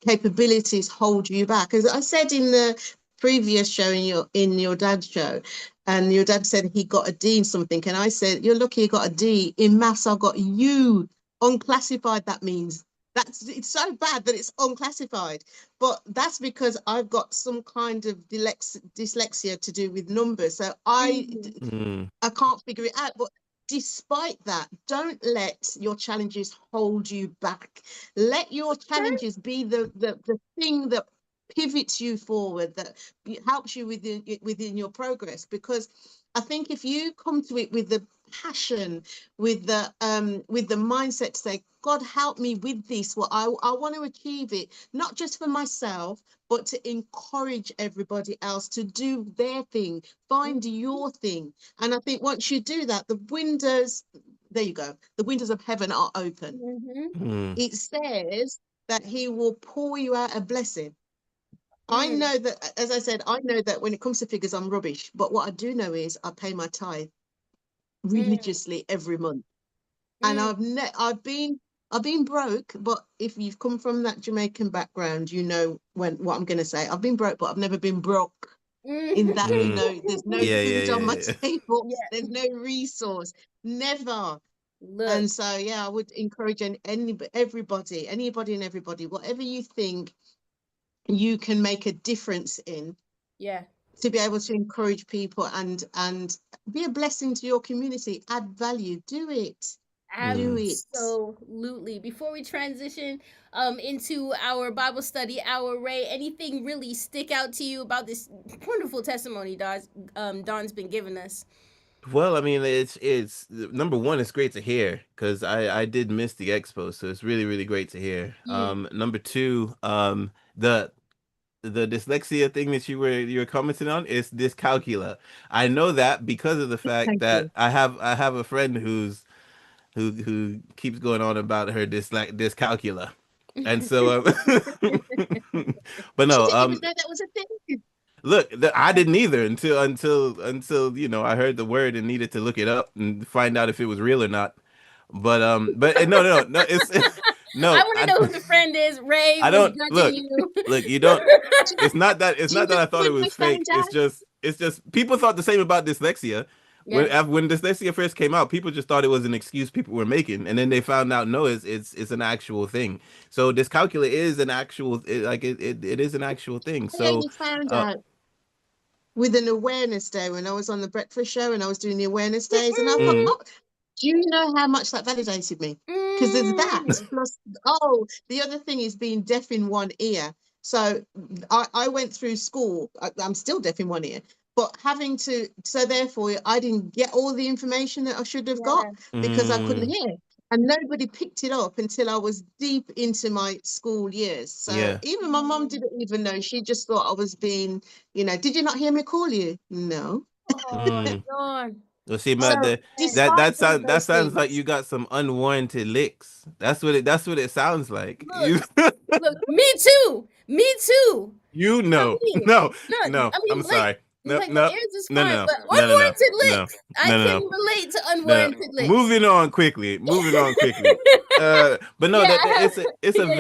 [SPEAKER 2] capabilities hold you back. As I said in the previous show, in your dad's show, and your dad said he got a D in something, and I said, "You're lucky you got a D in maths. I got U unclassified. That means it's so bad that it's unclassified, but that's because I've got some kind of dyslexia to do with numbers. So I
[SPEAKER 1] Mhm.
[SPEAKER 3] Mm.
[SPEAKER 2] I can't figure it out. But despite that, don't let your challenges hold you back. Let your challenges be the thing that pivots you forward, that helps you within your progress. Because I think if you come to it with the passion, with the mindset to say, God, help me with this. Well, I want to achieve it, not just for myself, but to encourage everybody else to do their thing. Find your thing. And I think once you do that, there you go, the windows of heaven are open.
[SPEAKER 1] Mhm.
[SPEAKER 3] Mm.
[SPEAKER 2] It says that he will pour you out a blessing. I
[SPEAKER 1] Mm.
[SPEAKER 2] know that, as I said, I know that when it comes to figures, I'm rubbish. But what I do know is I pay my tithe
[SPEAKER 1] Mm.
[SPEAKER 2] religiously every month. And
[SPEAKER 1] Mm.
[SPEAKER 2] I've been broke, but if you've come from that Jamaican background, you know what I'm gonna say. I've been broke, but I've never been broke, in
[SPEAKER 1] Mm.
[SPEAKER 2] that,
[SPEAKER 3] Mm.
[SPEAKER 2] there's no
[SPEAKER 3] Yeah.
[SPEAKER 2] food on my
[SPEAKER 3] Yeah. Yeah.
[SPEAKER 2] table,
[SPEAKER 1] Yeah.
[SPEAKER 2] there's no resource, never.
[SPEAKER 1] Look.
[SPEAKER 2] And so, yeah, I would encourage anybody and everybody, whatever you think you can make a difference in,
[SPEAKER 1] Yeah.
[SPEAKER 2] to be able to encourage people and be a blessing to your community, add value, do it, do
[SPEAKER 3] Mm.
[SPEAKER 2] it.
[SPEAKER 1] Absolutely. Before we transition into our Bible study hour, Ray, anything really stick out to you about this wonderful testimony Don's been giving us?
[SPEAKER 3] Well, I mean, it's number one. It's great to hear because I did miss the expo, so it's really great to hear.
[SPEAKER 1] Mm.
[SPEAKER 3] Number two, the the dyslexia thing that you were commenting on is dyscalculia. I know that because of the fact
[SPEAKER 2] Thank
[SPEAKER 3] that
[SPEAKER 2] you.
[SPEAKER 3] I have a friend who keeps going on about her dyscalculia, and so but
[SPEAKER 2] She
[SPEAKER 3] no,
[SPEAKER 2] didn't even know that was a thing.
[SPEAKER 3] look, I didn't either until I heard the word and needed to look it up and find out if it was real or not. But no, it's
[SPEAKER 1] I
[SPEAKER 3] no,
[SPEAKER 1] want to know who the friend is. Ray
[SPEAKER 3] I
[SPEAKER 1] was
[SPEAKER 3] don't
[SPEAKER 1] judging
[SPEAKER 3] look.
[SPEAKER 1] you.
[SPEAKER 3] Look, you don't. It's
[SPEAKER 2] Do you
[SPEAKER 3] not that
[SPEAKER 2] know
[SPEAKER 3] I thought it
[SPEAKER 2] when we
[SPEAKER 3] was
[SPEAKER 2] found
[SPEAKER 3] fake.
[SPEAKER 2] out?
[SPEAKER 3] It's just people thought the same about dyslexia.
[SPEAKER 1] Yeah.
[SPEAKER 3] When dyslexia first came out, people just thought it was an excuse people were making, and then they found out no, it's an actual thing. So dyscalculia is an actual it is an actual thing.
[SPEAKER 2] I
[SPEAKER 3] So,
[SPEAKER 2] only found
[SPEAKER 3] uh,
[SPEAKER 2] out with an awareness day when I was on the breakfast show and I was doing the awareness days, and I thought,
[SPEAKER 3] mm,
[SPEAKER 1] Mm-mm.
[SPEAKER 2] oh, do you know how much that validated me? Because there's that.
[SPEAKER 1] Mm.
[SPEAKER 2] Plus, oh, the other thing is being deaf in one ear. So I went through school. I'm still deaf in one ear, but having to, so therefore I didn't get all the information that I should have got
[SPEAKER 1] Yeah.
[SPEAKER 2] because I couldn't
[SPEAKER 3] mm,
[SPEAKER 2] hear. And nobody picked it up until I was deep into my school years. So
[SPEAKER 3] yeah,
[SPEAKER 2] even my mom didn't even know. She just thought I was being, did you not hear me call you? No.
[SPEAKER 1] Oh,
[SPEAKER 3] mm.
[SPEAKER 1] Lord.
[SPEAKER 3] Well, see,
[SPEAKER 1] Oh,
[SPEAKER 3] but
[SPEAKER 2] So
[SPEAKER 1] man.
[SPEAKER 2] despite all
[SPEAKER 3] that
[SPEAKER 2] those
[SPEAKER 3] sounds like
[SPEAKER 2] things,
[SPEAKER 3] you got some unwarranted licks. That's what it sounds like.
[SPEAKER 1] Look, look, me too. Me too.
[SPEAKER 3] You
[SPEAKER 1] You know what
[SPEAKER 3] know.
[SPEAKER 1] I mean?
[SPEAKER 3] No,
[SPEAKER 1] No,
[SPEAKER 3] no,
[SPEAKER 1] I
[SPEAKER 3] I'm
[SPEAKER 1] mean,
[SPEAKER 3] sorry. No,
[SPEAKER 1] like my
[SPEAKER 3] no,
[SPEAKER 1] ears is
[SPEAKER 3] no,
[SPEAKER 1] fine,
[SPEAKER 3] no,
[SPEAKER 1] but
[SPEAKER 3] no, no, no,
[SPEAKER 1] unwarranted
[SPEAKER 3] no,
[SPEAKER 1] licks. I
[SPEAKER 3] no,
[SPEAKER 1] can
[SPEAKER 3] no,
[SPEAKER 1] relate to
[SPEAKER 3] no.
[SPEAKER 1] unwarranted licks.
[SPEAKER 3] Moving on quickly. Moving on quickly. But no,
[SPEAKER 1] Yeah,
[SPEAKER 3] that
[SPEAKER 1] I have.
[SPEAKER 3] it's a
[SPEAKER 1] Yeah,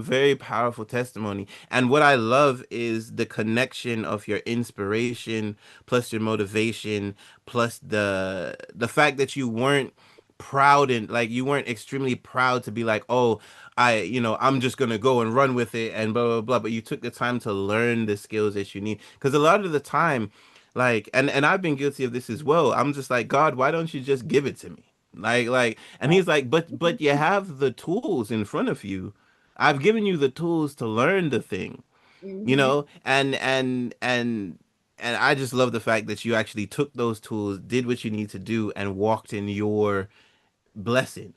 [SPEAKER 3] very powerful testimony. And what I love is the connection of your inspiration plus your motivation plus the fact that you weren't proud and like you weren't extremely proud to be like, oh, I'm just gonna go and run with it and blah blah blah. But you took the time to learn the skills that you need. Because a lot of the time, like, and I've been guilty of this as well. I'm just like, God, why don't you just give it to me? And he's like, but you have the tools in front of you. I've given you the tools to learn the thing,
[SPEAKER 1] hmm
[SPEAKER 3] and I just love the fact that you actually took those tools, did what you need to do, and walked in your blessing.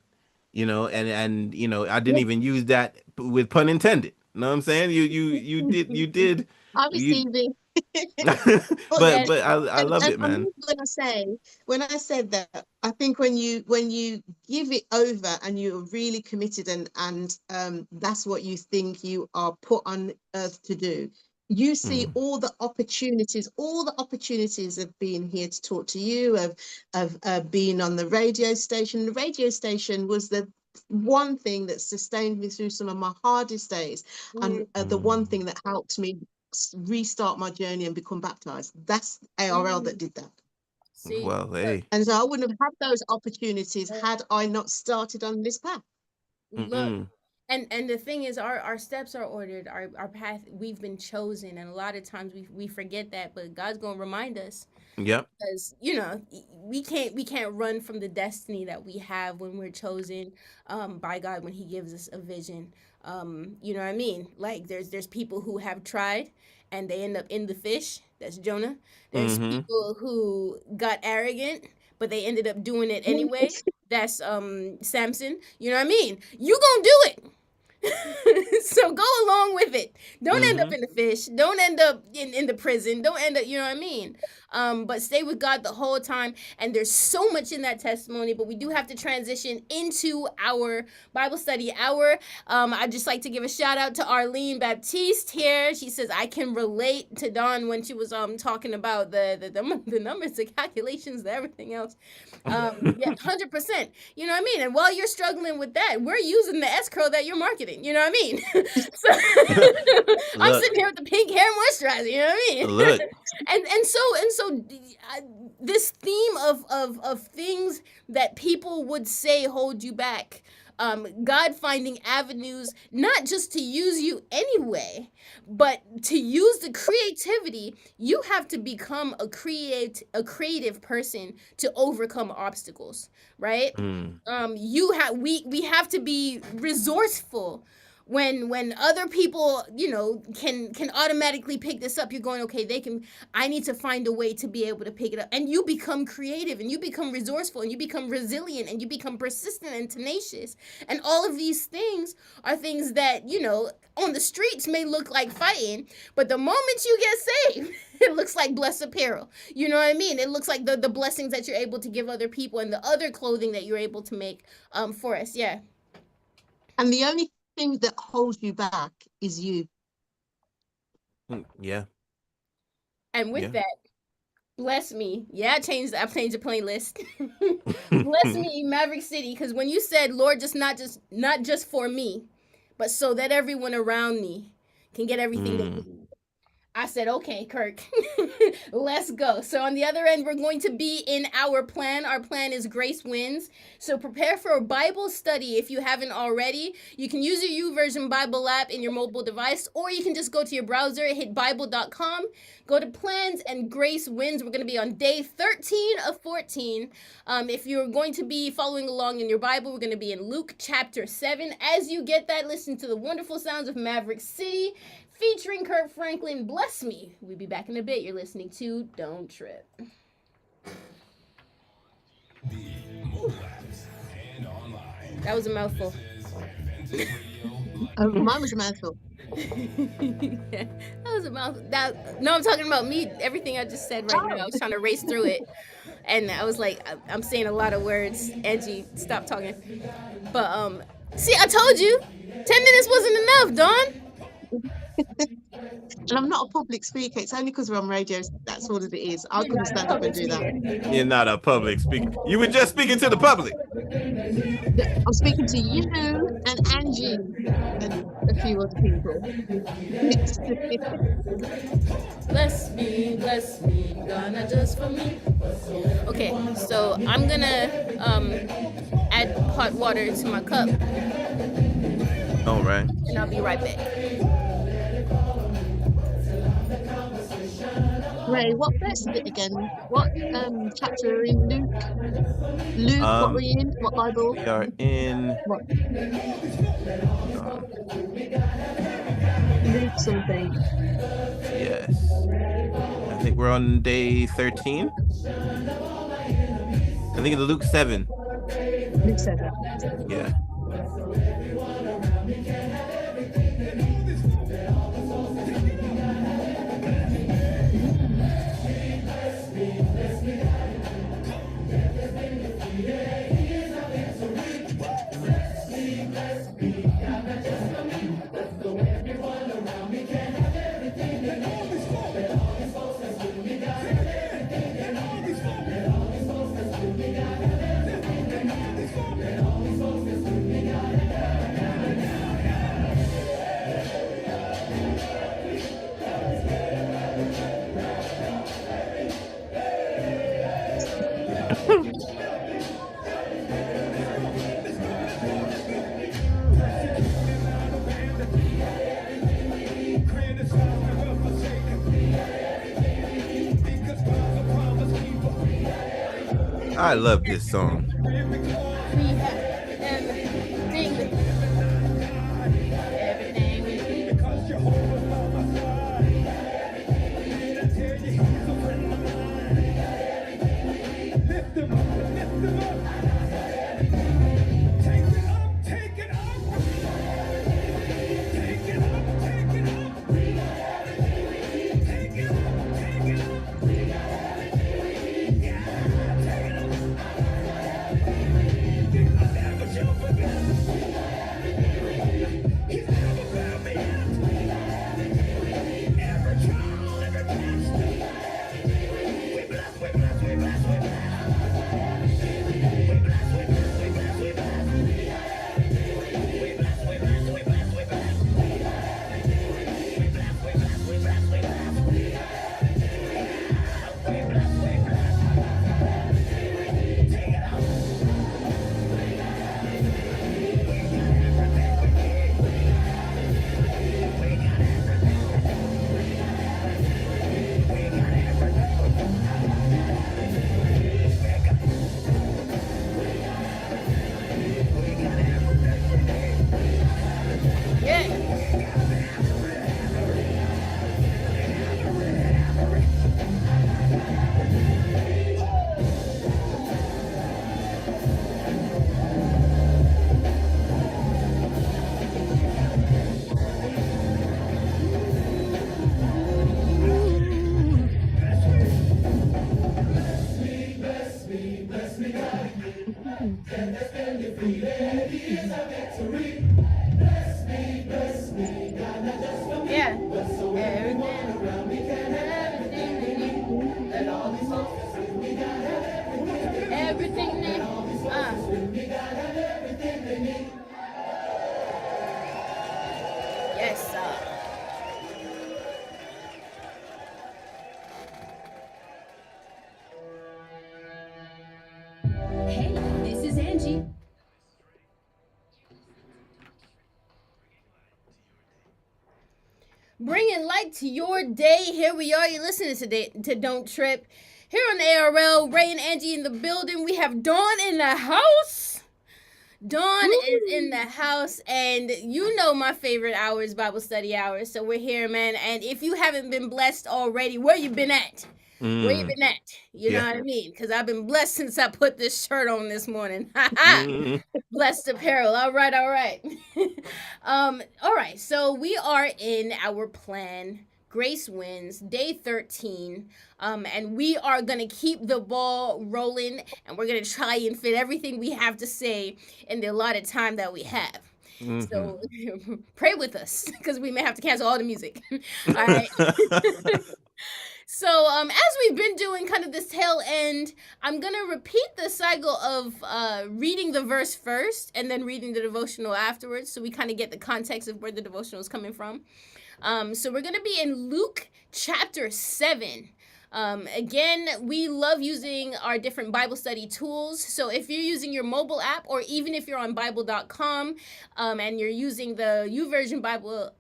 [SPEAKER 3] And I didn't
[SPEAKER 2] yeah,
[SPEAKER 3] even use that with pun intended. You know what I'm saying? You did
[SPEAKER 2] I
[SPEAKER 3] you,
[SPEAKER 2] receive it. But
[SPEAKER 3] but
[SPEAKER 1] Yes.
[SPEAKER 3] I love
[SPEAKER 2] and
[SPEAKER 3] it,
[SPEAKER 2] I
[SPEAKER 3] man.
[SPEAKER 2] mean when I said that, I think when you give it over and you're really committed and that's what you think you are put on earth to do, you see
[SPEAKER 3] Mm,
[SPEAKER 2] all the opportunities of being here to talk to you, of being on the radio station. The radio station was the one thing that sustained me through some of my hardest days, and
[SPEAKER 1] Mhm.
[SPEAKER 2] the one
[SPEAKER 3] mm.
[SPEAKER 2] thing that helped me restart my journey and become baptized. That's ARL that
[SPEAKER 1] Mhm.
[SPEAKER 2] did that.
[SPEAKER 1] See,
[SPEAKER 3] Well,
[SPEAKER 1] look,
[SPEAKER 3] hey.
[SPEAKER 2] And so I wouldn't have had those opportunities had I not started on this path.
[SPEAKER 1] look.
[SPEAKER 3] Mm-mm.
[SPEAKER 1] And the thing is, our steps are ordered. Our path, we've been chosen, and a lot of times we forget that, but God's gonna remind us
[SPEAKER 3] Yep.
[SPEAKER 1] because we can't run from the destiny that we have when we're chosen by God when He gives us a vision. You know what I mean? Like there's people who have tried and they end up in the fish. That's Jonah. There's
[SPEAKER 3] Mm-hmm.
[SPEAKER 1] people who got arrogant but they ended up doing it anyway. That's Samson. You know what I mean? You gonna do it. So go along with it. Don't end up
[SPEAKER 3] Mm-hmm.
[SPEAKER 1] in the fish. Don't end up in the prison. Don't end up, you know what I mean? But stay with God the whole time. And there's so much in that testimony, but we do have to transition into our Bible study hour. I'd just like to give a shout out to Arlene Baptiste here. She says, I can relate to Dawn when she was talking about the numbers, the calculations, the everything else. Yeah, 100%. You know what I mean? And while you're struggling with that, we're using the escrow that you're marketing. You know what I mean? So I'm
[SPEAKER 3] Look,
[SPEAKER 1] sitting here with the pink hair moisturizer. You know what I mean?
[SPEAKER 3] look.
[SPEAKER 1] And so this theme of things that people would say hold you back. God finding avenues not just to use you anyway, but to use the creativity. You have to become a creative person to overcome obstacles, right?
[SPEAKER 3] Mm.
[SPEAKER 1] You have we have to be resourceful when other people, you know, can automatically pick this up, you're going, okay, they can, I need to find a way to be able to pick it up. And you become creative, and you become resourceful, and you become resilient, and you become persistent and tenacious. And all of these things are things that, you know, on the streets may look like fighting, but the moment you get saved, it looks like blessed apparel. You know what I mean? It looks like the blessings that you're able to give other people, and the other clothing that you're able to make for us. Yeah.
[SPEAKER 2] And the only thing that holds you back is you.
[SPEAKER 3] Yeah.
[SPEAKER 1] And with that, bless me. Yeah, I changed the playlist. Bless me, Maverick City, because when you said, Lord, not just for me, but so that everyone around me can get everything they need, I said, okay, Kirk, let's go. So on the other end, we're going to be in our plan. Our plan is Grace Wins. So prepare for a Bible study if you haven't already. You can use your YouVersion Bible app in your mobile device, or you can just go to your browser, hit Bible.com, go to plans, and Grace Wins. We're going to be on day 13 of 14. If you're going to be following along in your Bible, we're going to be in Luke chapter 7. As you get that, listen to the wonderful sounds of Maverick City, featuring Kirk Franklin. Bless me. We'll be back in a bit. You're listening to Don't Trip.
[SPEAKER 4] The mobile apps and online.
[SPEAKER 1] That was a mouthful.
[SPEAKER 4] This is Adventist Radio.
[SPEAKER 2] Oh, mine was a mouthful.
[SPEAKER 1] That was a mouthful. No, I'm talking about me. Everything I just said right now. I was trying to race through it. And I was like, I'm saying a lot of words. Angie, stop talking. But, see, I told you. 10 minutes wasn't enough, Dawn.
[SPEAKER 2] And I'm not a public speaker. It's only because we're on radio. That's all it is. I couldn't stand up and do that.
[SPEAKER 3] You're not a public speaker. You were just speaking to the public.
[SPEAKER 2] I'm speaking to you and Angie and a few other people.
[SPEAKER 1] Bless me, God, not just for me. Okay, so I'm gonna add hot water to my cup,
[SPEAKER 3] All right.
[SPEAKER 1] and I'll be right back.
[SPEAKER 2] Ray, what verse is it again? What chapter are in Luke? Luke, what are we in? What Bible?
[SPEAKER 3] We are in
[SPEAKER 2] What? Luke something.
[SPEAKER 3] Yes. I think we're on day 13. I think it's Luke 7.
[SPEAKER 2] Luke 7.
[SPEAKER 3] Yeah. I love this song.
[SPEAKER 1] We have everything we need. Bringing light to your day. Here we are. You're listening to Don't Trip. Here on ARL, Ray and Angie in the building. We have Dawn in the house. Dawn is in the house, and you know my favorite hours, Bible study hours. So we're here, man. And if you haven't been blessed already, where you been at? Where you
[SPEAKER 3] Mm,
[SPEAKER 1] been at? You know
[SPEAKER 3] yeah.
[SPEAKER 1] what I mean? Because I've been blessed since I put this shirt on this morning. Ha ha.
[SPEAKER 3] Mm,
[SPEAKER 1] Blessed apparel. All right, all right. All right. So we are in our plan. Grace wins, day 13. And we are gonna keep the ball rolling, and we're gonna try and fit everything we have to say in the allotted time that we have.
[SPEAKER 3] mhm.
[SPEAKER 1] So pray with us, because we may have to cancel all the music. All right. So, as we've been doing kind of this tail end, I'm gonna repeat the cycle of reading the verse first and then reading the devotional afterwards, so we kind of get the context of where the devotional is coming from. So we're gonna be in Luke chapter 7. Again, we love using our different Bible study tools. So if you're using your mobile app, or even if you're on Bible.com, and you're using the YouVersion Bible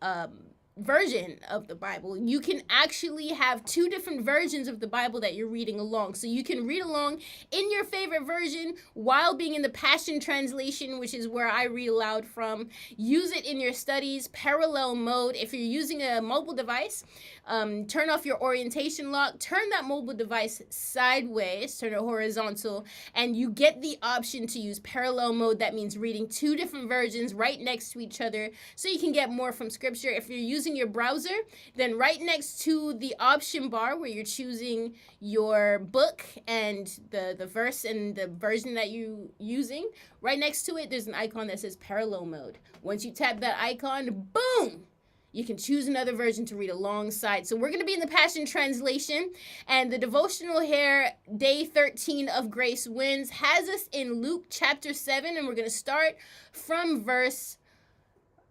[SPEAKER 1] version of the Bible, you can actually have two different versions of the Bible that you're reading along. So you can read along in your favorite version while being in the Passion Translation, which is where I read aloud from. Use it in your studies, parallel mode. If you're using a mobile device, turn off your orientation lock, turn that mobile device sideways, turn it horizontal, and you get the option to use parallel mode. That means reading two different versions right next to each other, so you can get more from scripture. If you're using your browser, then right next to the option bar where you're choosing your book and the verse and the version that you're using, right next to it, there's an icon that says parallel mode. Once you tap that icon, boom! You can choose another version to read alongside. So we're going to be in the Passion Translation, and the devotional here, day 13 of Grace Wins, has us in Luke chapter 7, and we're going to start from verse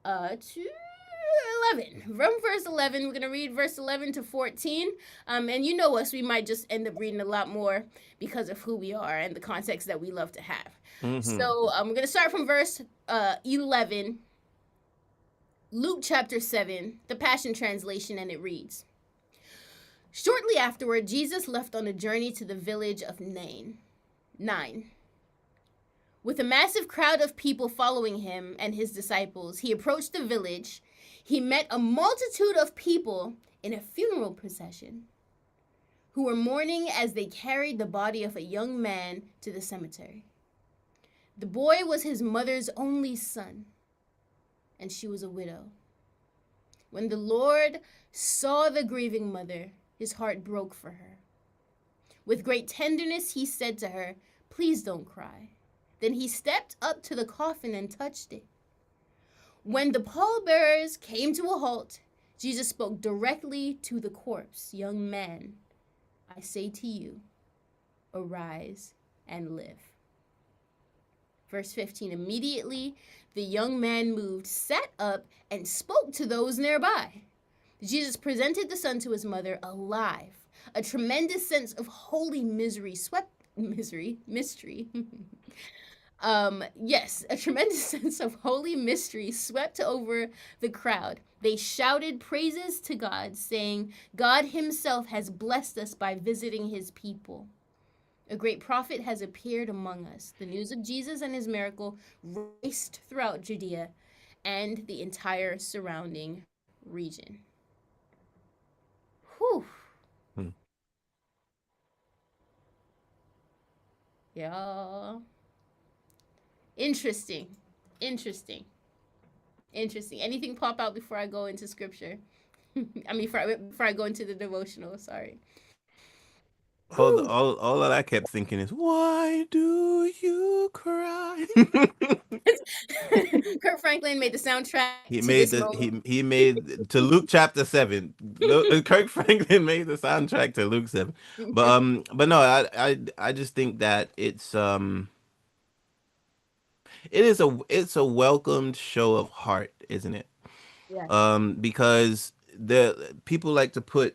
[SPEAKER 1] to 11. From verse 11, we're going to read verse 11 to 14. And you know us, we might just end up reading a lot more because of who we are and the context that we love to have.
[SPEAKER 3] Mhm.
[SPEAKER 1] So we're going to start from verse 11. Luke chapter 7, the Passion Translation, and it reads: Shortly afterward, Jesus left on a journey to the village of Nain. With a massive crowd of people following him and his disciples, he approached the village. He met a multitude of people in a funeral procession who were mourning as they carried the body of a young man to the cemetery. The boy was his mother's only son, and she was a widow. When the Lord saw the grieving mother, his heart broke for her. With great tenderness, he said to her, "Please don't cry." Then he stepped up to the coffin and touched it. When the pallbearers came to a halt, Jesus spoke directly to the corpse. "Young man, I say to you, arise and live." Verse 15, immediately the young man moved, sat up, and spoke to those nearby. Jesus presented the son to his mother alive. A tremendous sense of holy mystery. Yes, a tremendous sense of holy mystery swept over the crowd. They shouted praises to God, saying, "God himself has blessed us by visiting his people. A great prophet has appeared among us." The news of Jesus and his miracle raced throughout Judea and the entire surrounding region. Whew.
[SPEAKER 3] Hmm.
[SPEAKER 1] Yeah. Interesting. Interesting. Interesting. Anything pop out before I go into scripture? I mean, before I go into the devotional, sorry. Whew.
[SPEAKER 3] All that I kept thinking is, why do you cry?
[SPEAKER 1] Kurt Franklin made the soundtrack
[SPEAKER 3] He
[SPEAKER 1] to
[SPEAKER 3] made
[SPEAKER 1] this
[SPEAKER 3] the
[SPEAKER 1] moment.
[SPEAKER 3] he made to Luke chapter 7. Kirk Franklin made the soundtrack to Luke 7. But no, I just think that it's a welcomed show of heart, isn't it?
[SPEAKER 1] Yes.
[SPEAKER 3] Because the people like to put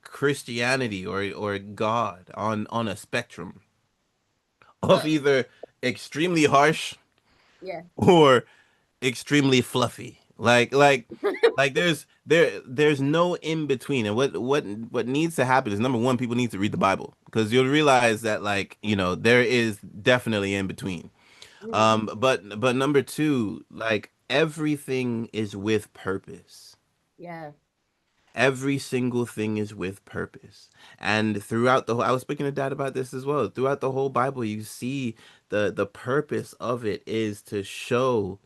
[SPEAKER 3] Christianity or God on a spectrum of either extremely harsh
[SPEAKER 1] Yeah.
[SPEAKER 3] or extremely fluffy. Like like like there's no in between. And what needs to happen is, number one, people need to read the Bible, because you'll realize that, like, there is definitely in between.
[SPEAKER 1] Mm,
[SPEAKER 3] But number two, like, everything is with purpose.
[SPEAKER 1] yeah.
[SPEAKER 3] Every single thing is with purpose. And throughout the whole, I was speaking to Dad about this as well. Throughout the whole Bible, you see the purpose of it is to show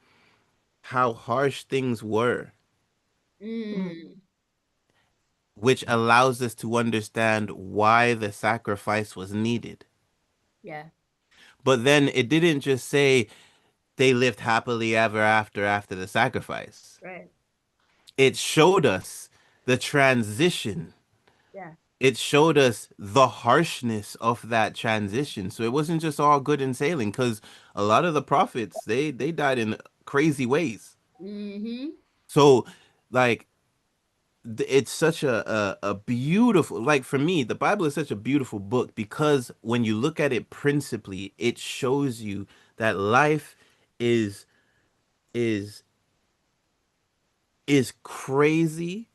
[SPEAKER 3] how harsh things were,
[SPEAKER 2] Mm.
[SPEAKER 1] Mm,
[SPEAKER 3] which allows us to understand why the sacrifice was needed.
[SPEAKER 1] yeah.
[SPEAKER 3] But then it didn't just say they lived happily ever after the sacrifice.
[SPEAKER 1] Right.
[SPEAKER 3] It showed us the transition.
[SPEAKER 1] Yeah.
[SPEAKER 3] It showed us the harshness of that transition. So it wasn't just all good and sailing, because a lot of the prophets, they died in crazy ways.
[SPEAKER 1] Mm-hmm.
[SPEAKER 3] So, like, it's such a beautiful, like, for me, the Bible is such a beautiful book, because when you look at it principally, it shows you that life is is is crazy,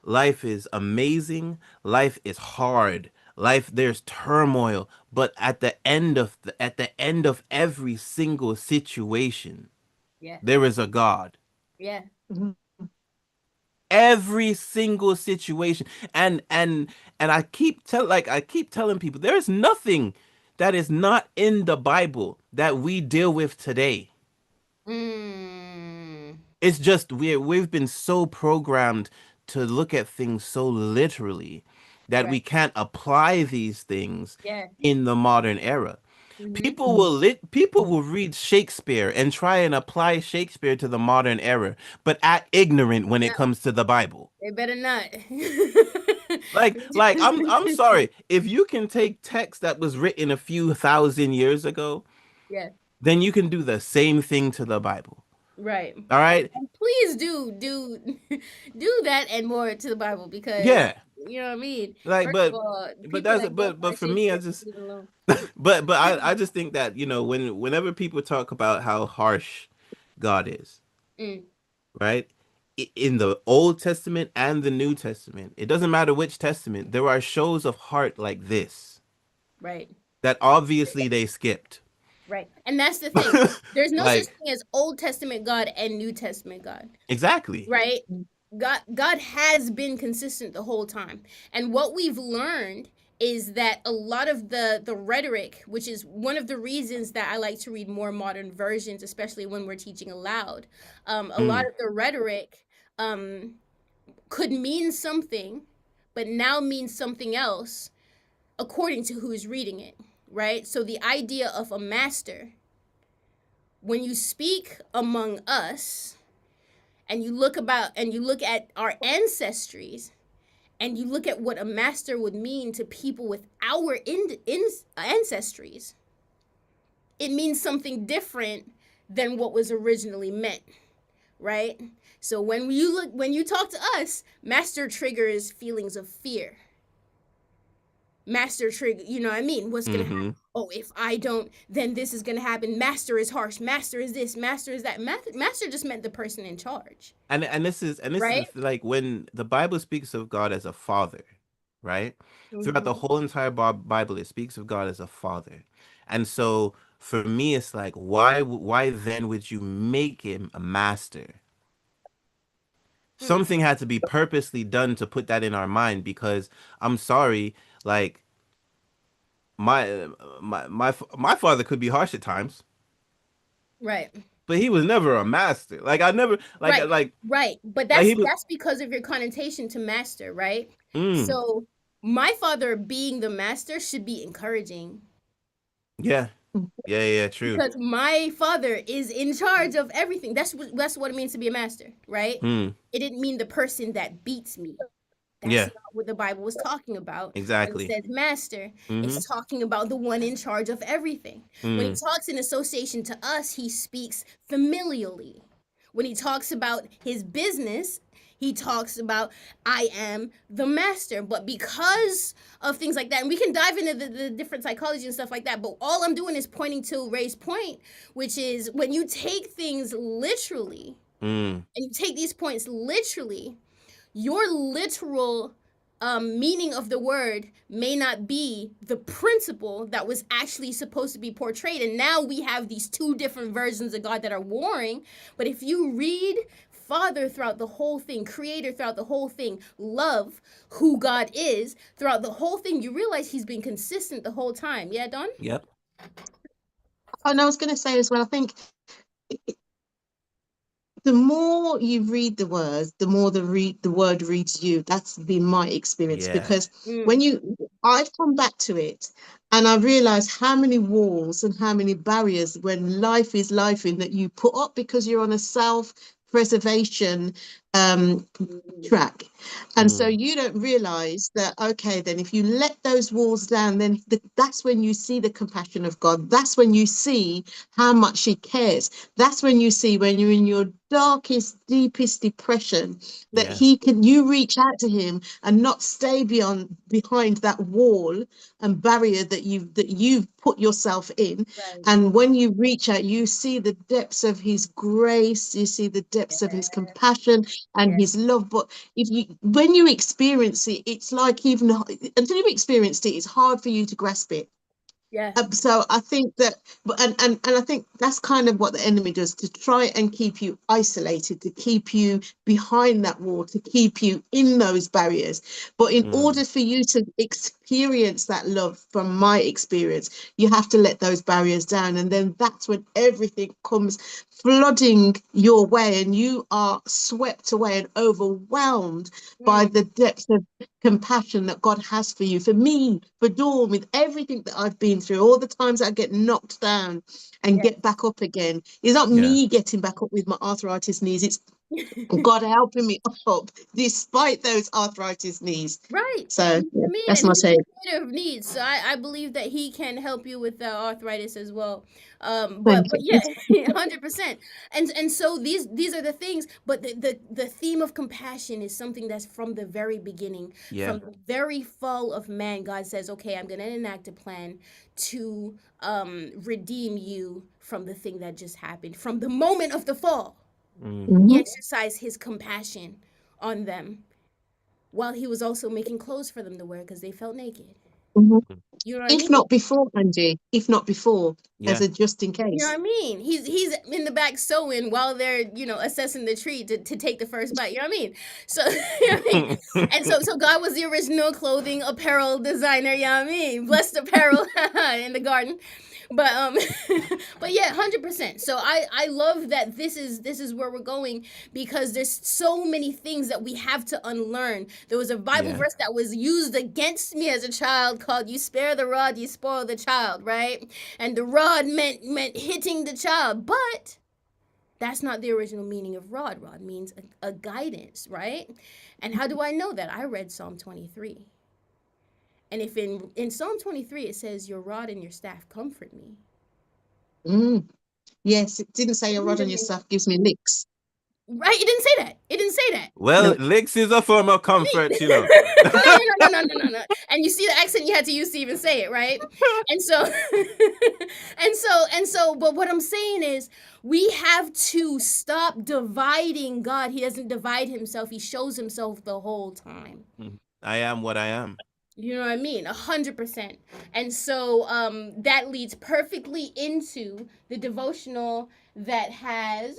[SPEAKER 3] life is amazing, life is hard, life, there's turmoil, but at the end of every single situation,
[SPEAKER 1] Yeah.
[SPEAKER 3] there is a God.
[SPEAKER 1] Yeah.
[SPEAKER 2] Mhm.
[SPEAKER 3] Every single situation. And I keep telling people, there's nothing that is not in the Bible that we deal with today.
[SPEAKER 1] Mm,
[SPEAKER 3] It's just we've been so programmed to look at things so literally that we
[SPEAKER 1] right.
[SPEAKER 3] can't apply these things
[SPEAKER 1] Yeah.
[SPEAKER 3] in the modern era.
[SPEAKER 1] Mm-hmm.
[SPEAKER 3] People will read Shakespeare and try and apply Shakespeare to the modern era, but act ignorant when it
[SPEAKER 1] No,
[SPEAKER 3] comes to the Bible.
[SPEAKER 1] they better not.
[SPEAKER 3] Like I'm sorry, if you can take text that was written a few thousand years ago,
[SPEAKER 1] Yeah.
[SPEAKER 3] then you can do the same thing to the Bible.
[SPEAKER 1] Right.
[SPEAKER 3] All right?
[SPEAKER 1] And please do do that and more to the Bible, because
[SPEAKER 3] Yeah.
[SPEAKER 1] you know what I mean.
[SPEAKER 3] Like,
[SPEAKER 1] First of all,
[SPEAKER 3] but
[SPEAKER 1] people
[SPEAKER 3] that's
[SPEAKER 1] that go
[SPEAKER 3] but
[SPEAKER 1] by
[SPEAKER 3] for me, I
[SPEAKER 1] Shakespeare,
[SPEAKER 3] just
[SPEAKER 1] leave it alone.
[SPEAKER 3] but I just think that, whenever people talk about how harsh God is,
[SPEAKER 1] Mm,
[SPEAKER 3] right? In the Old Testament and the New Testament, it doesn't matter which testament, there are shows of heart like this
[SPEAKER 1] right.
[SPEAKER 3] that obviously they skipped.
[SPEAKER 1] Right. And that's the thing. There's no such
[SPEAKER 3] Like,
[SPEAKER 1] thing as Old Testament God and New Testament God.
[SPEAKER 3] exactly.
[SPEAKER 1] Right? God has been consistent the whole time. And what we've learned is that a lot of the rhetoric, which is one of the reasons that I like to read more modern versions, especially when we're teaching aloud, a lot
[SPEAKER 3] Mm,
[SPEAKER 1] of the rhetoric um, could mean something, but now means something else according to who's reading it, right? So the idea of a master, when you speak among us, and you look at our ancestries, and you look at what a master would mean to people with our ancestries, it means something different than what was originally meant, right? So when you talk to us, master triggers feelings of fear. Master trigger, you know what I mean? What's gonna happen?
[SPEAKER 3] mm-hmm.
[SPEAKER 1] Oh, if I don't, then this is gonna happen. Master is harsh. Master is this. Master is that. Master just meant the person in charge,
[SPEAKER 3] And this is
[SPEAKER 1] right?
[SPEAKER 3] like, when the Bible speaks of God as a father, right? Throughout the
[SPEAKER 1] Mm-hmm.
[SPEAKER 3] whole entire Bible, it speaks of God as a father. And so for me, it's like, why then would you make him a master?
[SPEAKER 1] Mm.
[SPEAKER 3] Something had to be purposely done to put that in our mind, because I'm sorry, like, my father could be harsh at times,
[SPEAKER 1] Right.
[SPEAKER 3] but he was never a master. Like, I never, like,
[SPEAKER 1] Right. Right. But
[SPEAKER 3] he was.
[SPEAKER 1] that's because of your connotation to master, right?
[SPEAKER 3] Mm,
[SPEAKER 1] So my father being the master should be encouraging,
[SPEAKER 3] yeah, yeah, yeah, true.
[SPEAKER 1] because my father is in charge of everything. That's what it means to be a master, right?
[SPEAKER 3] Mm,
[SPEAKER 1] It didn't mean the person that beats me. That's
[SPEAKER 3] yeah,
[SPEAKER 1] not what the Bible was talking about. When it
[SPEAKER 3] exactly.
[SPEAKER 1] says master,
[SPEAKER 3] Mm-hmm.
[SPEAKER 1] it's talking about the one in charge of everything. When he
[SPEAKER 3] Mm,
[SPEAKER 1] talks in association to us, he speaks familially. When he talks about his business, he talks about, I am the master. But because of things like that, and we can dive into the different psychology and stuff like that, but all I'm doing is pointing to Ray's point, which is when you take things literally,
[SPEAKER 3] Mm.
[SPEAKER 1] and you take these points literally, your literal meaning of the word may not be the principle that was actually supposed to be portrayed. And now we have these two different versions of God that are warring. But if you read Father throughout the whole thing, Creator throughout the whole thing, love, who God is throughout the whole thing, you realize He's been consistent the whole time. Yeah, Don?
[SPEAKER 3] Yep.
[SPEAKER 2] And I was going to say as well, I think the more you read the words, the more the word reads you. That's been my experience,
[SPEAKER 3] Yeah.
[SPEAKER 2] because
[SPEAKER 1] Mm.
[SPEAKER 2] I've come back to it and I realize how many walls and how many barriers when life is life in that you put up because you're on a self-preservation track. And so
[SPEAKER 3] Mm.
[SPEAKER 2] you don't realize that, okay, then if you let those walls down, then that's when you see the compassion of God. That's when you see how much He cares. That's when you see, when you're in your darkest, deepest depression, that
[SPEAKER 3] Yeah.
[SPEAKER 2] you reach out to Him and not stay behind that wall and barrier that you've put yourself in.
[SPEAKER 1] Right.
[SPEAKER 2] And when you reach out, you see the depths of His grace, you see the depths of His compassion and
[SPEAKER 1] Yeah.
[SPEAKER 2] His love. But when you experience it, it's like, even until you've experienced it, it's hard for you to grasp it.
[SPEAKER 1] Yeah.
[SPEAKER 2] So I think that, and I think that's kind of what the enemy does, to try and keep you isolated, to keep you behind that wall, to keep you in those barriers. But in
[SPEAKER 3] Mm.
[SPEAKER 2] order for you to experience that love, from my experience, you have to let those barriers down. And then that's when everything comes flooding your way and you are swept away and overwhelmed by
[SPEAKER 1] Mm.
[SPEAKER 2] the depth of compassion that God has for you. For me, for Dawn, with everything that I've been through, all the times I get knocked down and
[SPEAKER 1] Yeah.
[SPEAKER 2] get back up again, it's not
[SPEAKER 3] Yeah.
[SPEAKER 2] me getting back up with my arthritis knees, it's God helping me up despite those arthritis knees.
[SPEAKER 1] Right.
[SPEAKER 2] So
[SPEAKER 1] You know
[SPEAKER 2] yeah,
[SPEAKER 1] what I mean?
[SPEAKER 2] that's
[SPEAKER 1] And
[SPEAKER 2] my
[SPEAKER 1] he's
[SPEAKER 2] take.
[SPEAKER 1] the creator of needs. So I believe that he can help you with the arthritis as well.
[SPEAKER 2] Thank
[SPEAKER 1] But
[SPEAKER 2] you.
[SPEAKER 1] yeah, 100%. And so these are the things, but the theme of compassion is something that's from the very beginning,
[SPEAKER 3] Yeah.
[SPEAKER 1] from the very fall of man. God says, okay, I'm gonna enact a plan to redeem you from the thing that just happened. From the moment of the fall,
[SPEAKER 3] Mm.
[SPEAKER 1] he
[SPEAKER 2] Mhm,
[SPEAKER 1] exercised his compassion on them while he was also making clothes for them to wear because they felt naked.
[SPEAKER 2] mhm.
[SPEAKER 1] You know what I
[SPEAKER 2] If
[SPEAKER 1] mean?
[SPEAKER 2] not before, Angie, if not before, as
[SPEAKER 3] Yeah.
[SPEAKER 2] a just in
[SPEAKER 1] You know
[SPEAKER 2] case.
[SPEAKER 1] what I mean? He's in the back sewing while they're, assessing the tree to take the first bite. You know what I mean? So you know what I mean? And so God was the original clothing apparel designer, you know what I mean? Blessed apparel in the garden. But but yeah, 100%. So I love that this is where we're going, because there's so many things that we have to unlearn. There was a Bible
[SPEAKER 3] Yeah.
[SPEAKER 1] verse that was used against me as a child called, "You spare the rod, you spoil the child," right? And the rod meant hitting the child, but that's not the original meaning of rod. Rod means a guidance, right? And how do I know that? I read Psalm 23. And if in Psalm 23 it says, "Your rod and your staff comfort me."
[SPEAKER 2] Mm. Yes, it didn't say your rod on your stuff gives me licks.
[SPEAKER 1] Right? It didn't say that. It didn't say that.
[SPEAKER 3] Well,
[SPEAKER 2] No.
[SPEAKER 3] licks is a form of comfort, you know.
[SPEAKER 1] No. And you see the accent you had to use to even say it, right? And so, but what I'm saying is, we have to stop dividing God. He doesn't divide himself, he shows himself the whole time.
[SPEAKER 3] I am what I am.
[SPEAKER 1] You know what I mean? 100%. And so that leads perfectly into the devotional that has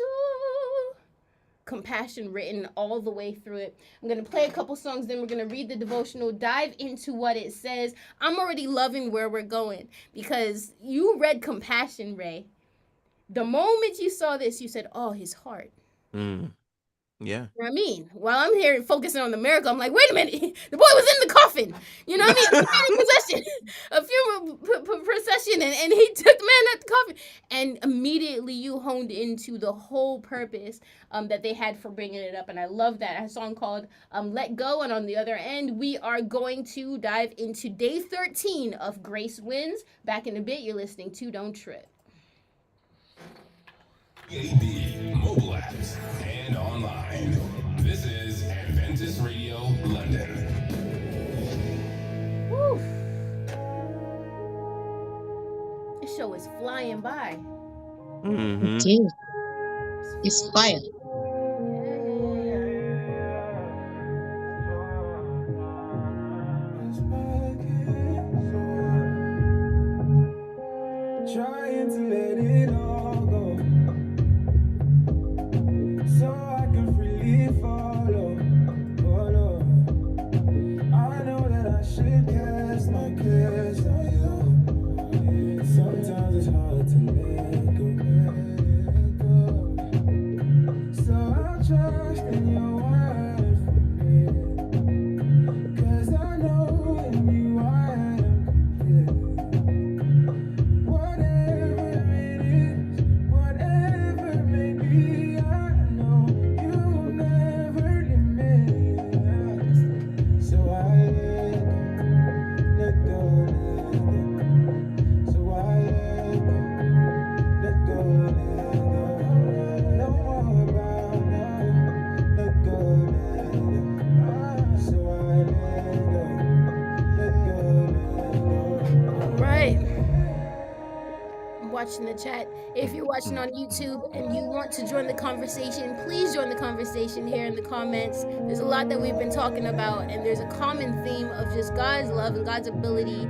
[SPEAKER 1] compassion written all the way through it. I'm going to play a couple songs, then we're going to read the devotional, dive into what it says. I'm already loving where we're going because you read compassion, Ray. The moment you saw this, you said, "Oh, his heart."
[SPEAKER 3] Mm. Yeah.
[SPEAKER 1] You know what I mean? While I'm here focusing on the miracle, I'm like, wait a minute, the boy was in the coffin. You know what I mean? A funeral procession, and he took the man out the coffin. And immediately you honed into the whole purpose that they had for bringing it up. And I love that. I had a song called Let Go. And on the other end, we are going to dive into day 13 of Grace Wins. Back in a bit, you're listening to Don't Trip.
[SPEAKER 4] DAB, mobile apps, and online. This is Adventist Radio London.
[SPEAKER 1] Woo. This show is flying by.
[SPEAKER 3] Mm-hmm.
[SPEAKER 2] Indeed. It's fire.
[SPEAKER 1] Watching the chat. If you're watching on YouTube and you want to join the conversation, please join the conversation here in the comments. There's a lot that we've been talking about, and there's a common theme of just God's love and God's ability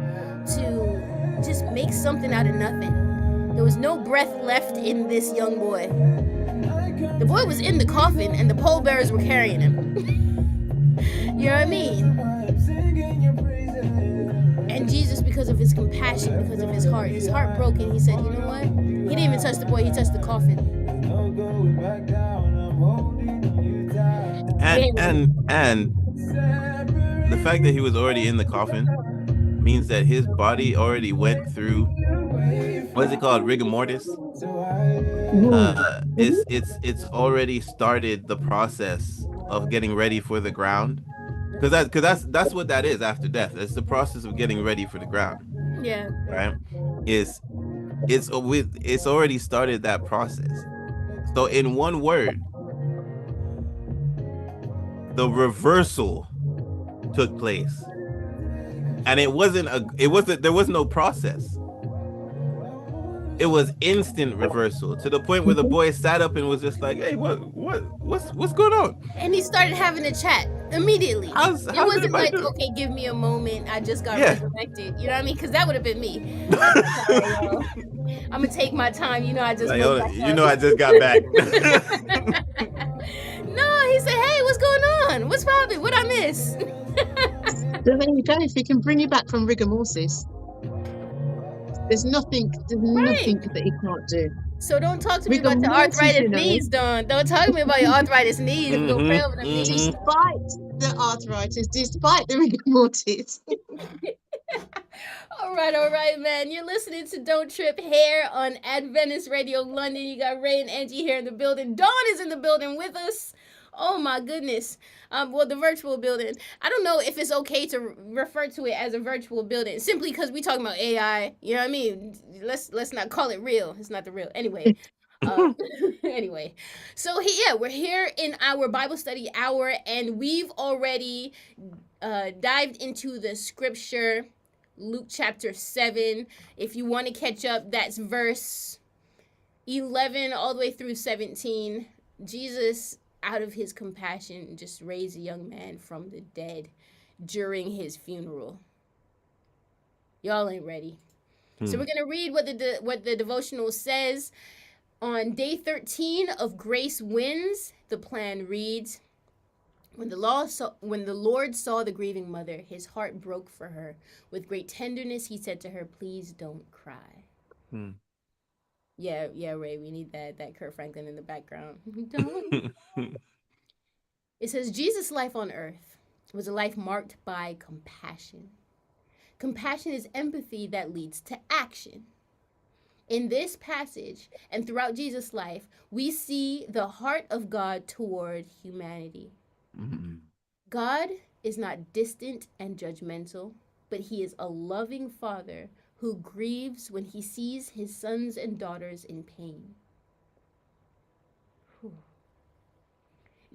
[SPEAKER 1] to just make something out of nothing. There was no breath left in this young boy. The boy was in the coffin, and the pallbearers were carrying him. You know what I mean? And Jesus, because of his compassion, because of his heart broken, he said, you know what? He didn't even touch the boy, he touched the coffin.
[SPEAKER 3] And the fact that he was already in the coffin means that his body already went through, what is it called, rigor mortis? It's already started the process of getting ready for the ground. Because that's what that is after death. It's the process of getting ready for the ground.
[SPEAKER 1] Yeah.
[SPEAKER 3] Right? It's already started that process. So in one word, the reversal took place. And there was no process. It was instant reversal, to the point where the boy sat up and was just like, "Hey, what's going on?"
[SPEAKER 1] And he started having a chat immediately.
[SPEAKER 3] How's
[SPEAKER 1] it wasn't
[SPEAKER 3] everybody
[SPEAKER 1] like,
[SPEAKER 3] doing?
[SPEAKER 1] okay, give me a moment, I just got
[SPEAKER 3] Yeah.
[SPEAKER 1] resurrected. You know what I mean? Because that would have been me. Sorry, I'm gonna take my time. You know, I just
[SPEAKER 3] Like,
[SPEAKER 1] woke back
[SPEAKER 3] you
[SPEAKER 1] up.
[SPEAKER 3] know, I just got back.
[SPEAKER 1] No, he said, "Hey, what's going on? What's poppin'? What I miss?"
[SPEAKER 2] So there you go. If he can bring you back from rigor mortis, there's nothing that he can't do.
[SPEAKER 1] So don't talk to me
[SPEAKER 2] Rigor
[SPEAKER 1] about your
[SPEAKER 2] mortis,
[SPEAKER 1] arthritis
[SPEAKER 2] you know.
[SPEAKER 1] knees, Don. Don't talk to me about your arthritis knees. If we go pray over them knees.
[SPEAKER 2] Despite the arthritis, despite the rigor mortis.
[SPEAKER 1] All right, man. You're listening to Don't Trip here on Adventist Radio London. You got Ray and Angie here in the building. Dawn is in the building with us. Oh my goodness. Well, the virtual building. I don't know if it's okay to refer to it as a virtual building simply because we talking about AI. You know what I mean? Let's not call it real. It's not the real. Anyway. Anyway, so we're here in our Bible study hour, and we've already dived into the scripture, Luke chapter 7. If you want to catch up, that's verse 11 all the way through 17. Jesus, out of his compassion, just raised a young man from the dead during his funeral. Y'all ain't ready. So we're going to read what the devotional says. On day 13 of Grace Wins, the plan reads, When the Lord saw the grieving mother, his heart broke for her. With great tenderness, he said to her, "Please don't cry." Yeah, Ray, we need that Kurt Franklin in the background. Don't. It says, Jesus' life on earth was a life marked by compassion. Compassion is empathy that leads to action. In this passage and throughout Jesus' life, we see the heart of God toward humanity. God is not distant and judgmental, but he is a loving father who grieves when he sees his sons and daughters in pain.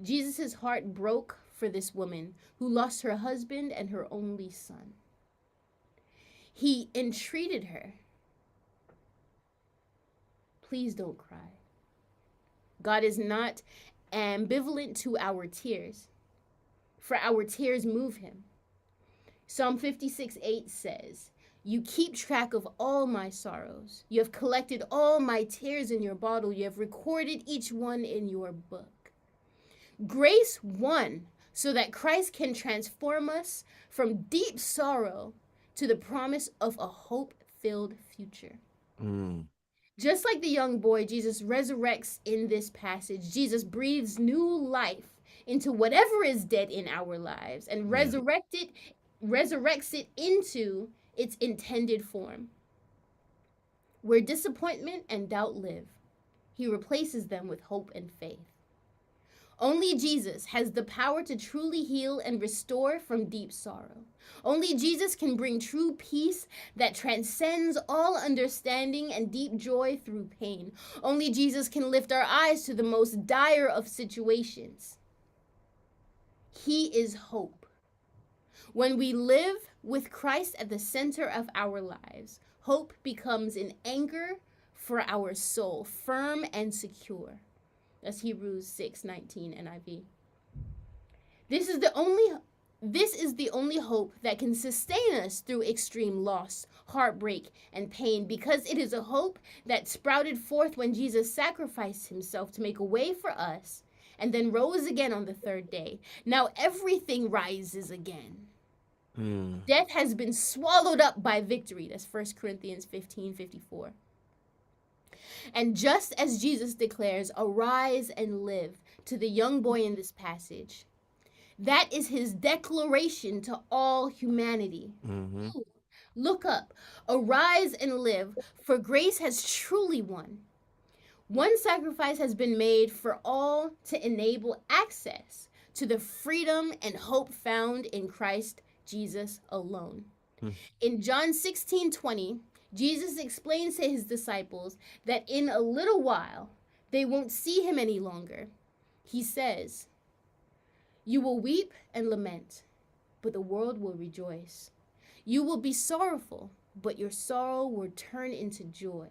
[SPEAKER 1] Jesus' heart broke for this woman who lost her husband and her only son. He entreated her. Please don't cry. God is not ambivalent to our tears, for our tears move him. Psalm 56:8 says, "You keep track of all my sorrows. You have collected all my tears in your bottle. You have recorded each one in your book." Grace won so that Christ can transform us from deep sorrow to the promise of a hope-filled future. Just like the young boy, Jesus resurrects in this passage. Jesus breathes new life into whatever is dead in our lives and
[SPEAKER 3] Yeah.
[SPEAKER 1] resurrects it into its intended form. Where disappointment and doubt live, he replaces them with hope and faith. Only Jesus has the power to truly heal and restore from deep sorrow. Only Jesus can bring true peace that transcends all understanding and deep joy through pain. Only Jesus can lift our eyes to the most dire of situations. He is hope. When we live with Christ at the center of our lives, hope becomes an anchor for our soul, firm and secure. That's Hebrews 6:19 NIV. This is the only hope that can sustain us through extreme loss, heartbreak, and pain, because it is a hope that sprouted forth when Jesus sacrificed himself to make a way for us and then rose again on the third day. Now everything rises again. Death has been swallowed up by victory. That's 1 Corinthians 15:54. And just as Jesus declares, "Arise and live," to the young boy in this passage, that is his declaration to all humanity.
[SPEAKER 3] Mm-hmm.
[SPEAKER 1] Look up, arise and live, for grace has truly won. One sacrifice has been made for all to enable access to the freedom and hope found in Christ Jesus alone. In John 16:20, Jesus explains to his disciples that in a little while they won't see him any longer. He says, "You will weep and lament, but the world will rejoice. You will be sorrowful, but your sorrow will turn into joy."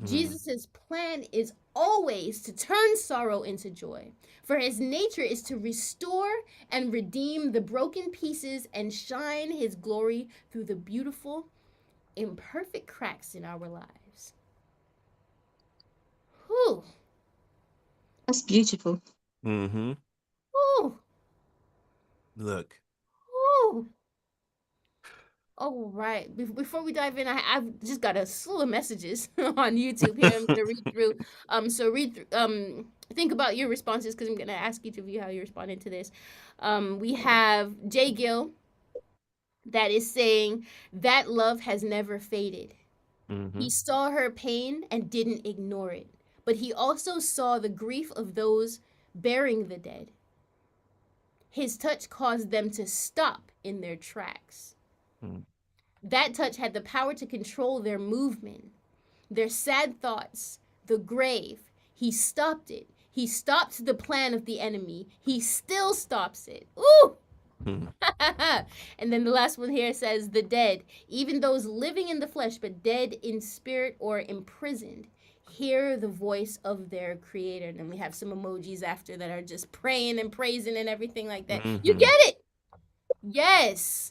[SPEAKER 1] Jesus' plan is always to turn sorrow into joy, for his nature is to restore and redeem the broken pieces and shine his glory through the beautiful, imperfect cracks in our lives. Whew.
[SPEAKER 2] That's beautiful.
[SPEAKER 3] Mm-hmm.
[SPEAKER 1] Whew.
[SPEAKER 3] Look.
[SPEAKER 1] Whew. All right. Before we dive in, I've just got a slew of messages on YouTube here. I'm gonna read through. So read through. Think about your responses because I'm gonna ask each of you how you responded to this. We have Jay Gill that is saying that love has never faded.
[SPEAKER 3] Mm-hmm.
[SPEAKER 1] He saw her pain and didn't ignore it, but he also saw the grief of those burying the dead. His touch caused them to stop in their tracks. That touch had the power to control their movement, their sad thoughts, the grave. He stopped it. He stopped the plan of the enemy. He still stops it. Ooh! And then the last one here says, the dead, even those living in the flesh, but dead in spirit or imprisoned, hear the voice of their creator. And then we have some emojis after that are just praying and praising and everything like that. You get it? Yes.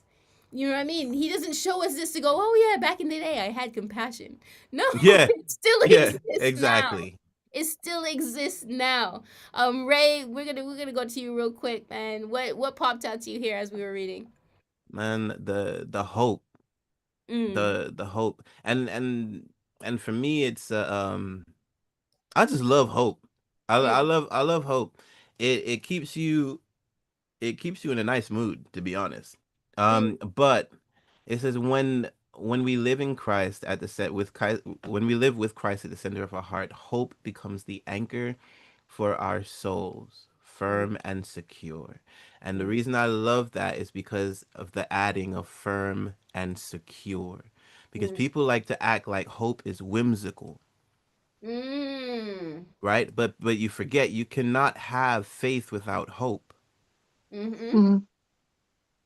[SPEAKER 1] You know what I mean? He doesn't show us this to go, oh yeah, back in the day I had compassion. No,
[SPEAKER 3] Yeah.
[SPEAKER 1] it still
[SPEAKER 3] Yeah.
[SPEAKER 1] exists now.
[SPEAKER 3] Exactly.
[SPEAKER 1] It still exists now. Ray, we're gonna go to you real quick, man. What popped out to you here as we were reading?
[SPEAKER 3] Man, the hope. The hope. And for me it's I just love hope. I love hope. It keeps you in a nice mood, to be honest. But it says when we live in Christ at the set with Christ, when we live with Christ at the center of our heart, hope becomes the anchor for our souls, firm and secure. And the reason I love that is because of the adding of firm and secure. Because people like to act like hope is whimsical. Right? But you forget you cannot have faith without hope.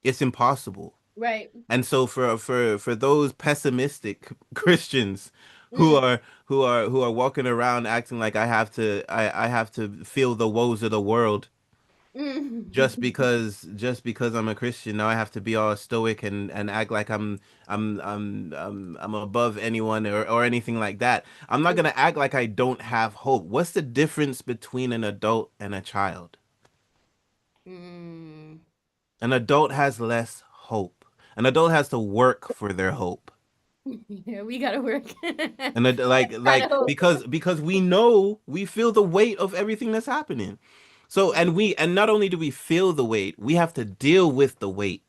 [SPEAKER 3] It's impossible.
[SPEAKER 1] Right.
[SPEAKER 3] And so for those pessimistic Christians who are walking around acting like I have to feel the woes of the world just because I'm a Christian, now I have to be all stoic and act like I'm above anyone or anything like that. I'm not gonna act like I don't have hope. What's the difference between an adult and a child? An adult has less hope. An adult has to work for their hope.
[SPEAKER 1] Yeah, we gotta work.
[SPEAKER 3] And because we feel the weight of everything that's happening. So and not only do we feel the weight, we have to deal with the weight.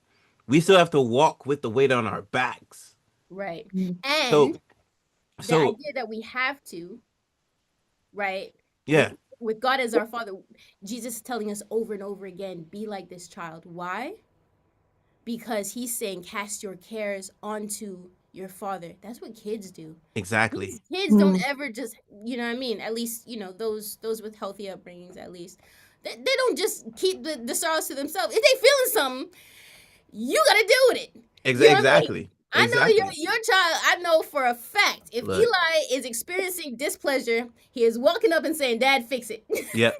[SPEAKER 3] We still have to walk with the weight on our backs.
[SPEAKER 1] Right.
[SPEAKER 2] Mm.
[SPEAKER 1] And
[SPEAKER 3] So
[SPEAKER 1] the
[SPEAKER 3] so
[SPEAKER 1] idea that we have to, right? With
[SPEAKER 3] yeah,
[SPEAKER 1] with God as our Father, Jesus is telling us over and over again, be like this child. Why? Because he's saying, cast your cares onto your Father. That's what kids do.
[SPEAKER 3] exactly.
[SPEAKER 1] Kids don't
[SPEAKER 2] Mm.
[SPEAKER 1] ever just, you know what I mean? At least, those with healthy upbringings, at least. They don't just keep the sorrows to themselves. If they feeling something, you gotta deal with it. You know what I mean?
[SPEAKER 3] Exactly.
[SPEAKER 1] I know your
[SPEAKER 3] Exactly.
[SPEAKER 1] your child. I know for a fact if
[SPEAKER 3] Look.
[SPEAKER 1] Eli is experiencing displeasure, he is walking up and saying, "Dad, fix it."
[SPEAKER 3] Yep.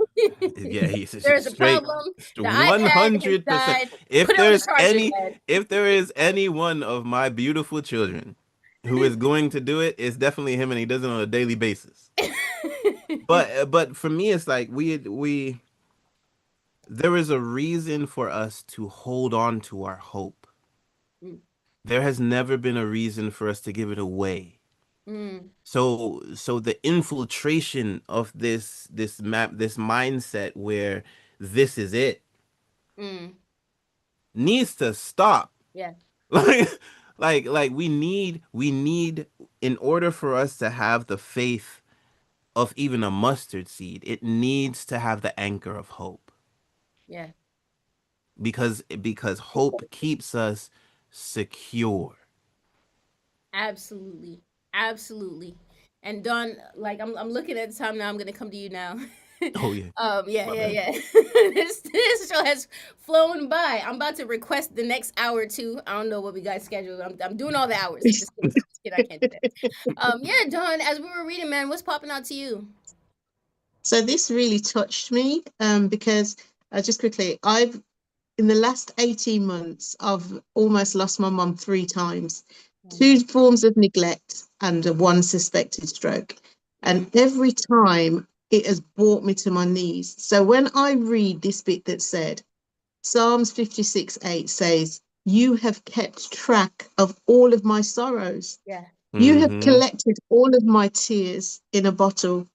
[SPEAKER 3] Yeah, he's
[SPEAKER 1] There's a
[SPEAKER 3] straight
[SPEAKER 1] problem. The iPad has
[SPEAKER 3] 100%.
[SPEAKER 1] died. Put it on the charger, Dad.
[SPEAKER 3] If there is any one of my beautiful children who is going to do it, it's definitely him, and he does it on a daily basis. But for me, it's like we there is a reason for us to hold on to our hope.
[SPEAKER 1] Mm,
[SPEAKER 3] There has never been a reason for us to give it away.
[SPEAKER 1] mm,
[SPEAKER 3] So the infiltration of this mindset where this is it
[SPEAKER 1] mm.
[SPEAKER 3] needs to stop.
[SPEAKER 1] Yeah,
[SPEAKER 3] Like we need in order for us to have the faith of even a mustard seed, it needs to have the anchor of hope.
[SPEAKER 1] yeah.
[SPEAKER 3] Because hope keeps us secure.
[SPEAKER 1] Absolutely. Absolutely. And Don, like I'm looking at the time now, I'm gonna come to you now.
[SPEAKER 3] Oh yeah,
[SPEAKER 1] Yeah,
[SPEAKER 3] my
[SPEAKER 1] yeah,
[SPEAKER 3] bad.
[SPEAKER 1] yeah. This show has flown by. I'm about to request the next hour or two. I don't know what we got scheduled. I'm doing all the hours. Just kidding. Just kidding. I can't do that. Yeah, Don, as we were reading, man, what's popping out to you?
[SPEAKER 2] So this really touched me because just quickly, I've in the last 18 months, I've almost lost my mum 3 times,
[SPEAKER 1] Oh
[SPEAKER 2] two
[SPEAKER 1] man.
[SPEAKER 2] forms of neglect and one suspected stroke.
[SPEAKER 1] Mm,
[SPEAKER 2] And every time it has brought me to my knees. So when I read this bit that said, Psalms 56:8 says, you have kept track of all of my sorrows.
[SPEAKER 1] yeah,
[SPEAKER 2] You have
[SPEAKER 3] Mm-hmm.
[SPEAKER 2] collected all of my tears in a bottle.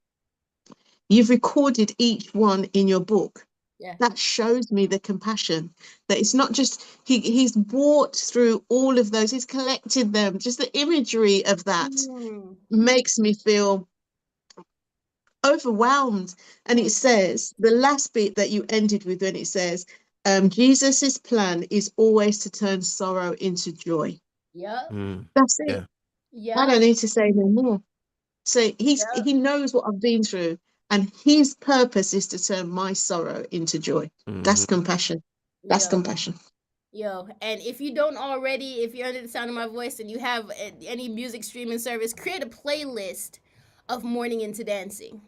[SPEAKER 2] You've recorded each one in your book.
[SPEAKER 1] yeah.
[SPEAKER 2] That shows me the compassion, that it's not just he's walked through all of those, he's collected them. Just the imagery of that
[SPEAKER 1] Mm,
[SPEAKER 2] makes me feel overwhelmed. And it
[SPEAKER 1] mm,
[SPEAKER 2] says the last bit that you ended with, when it says Jesus's plan is always to turn sorrow into joy.
[SPEAKER 1] yep,
[SPEAKER 3] Mm.
[SPEAKER 2] That's it.
[SPEAKER 3] Yeah.
[SPEAKER 2] I
[SPEAKER 1] yep,
[SPEAKER 2] don't need to say no more. So
[SPEAKER 1] yep,
[SPEAKER 2] he knows what I've been through, and his purpose is to turn my sorrow into joy. That's
[SPEAKER 3] Mm-hmm.
[SPEAKER 2] compassion. That's
[SPEAKER 1] yep.
[SPEAKER 2] compassion.
[SPEAKER 1] Yo, and if you don't already, if you're under the sound of my voice and you have any music streaming service, create a playlist of Morning into Dancing.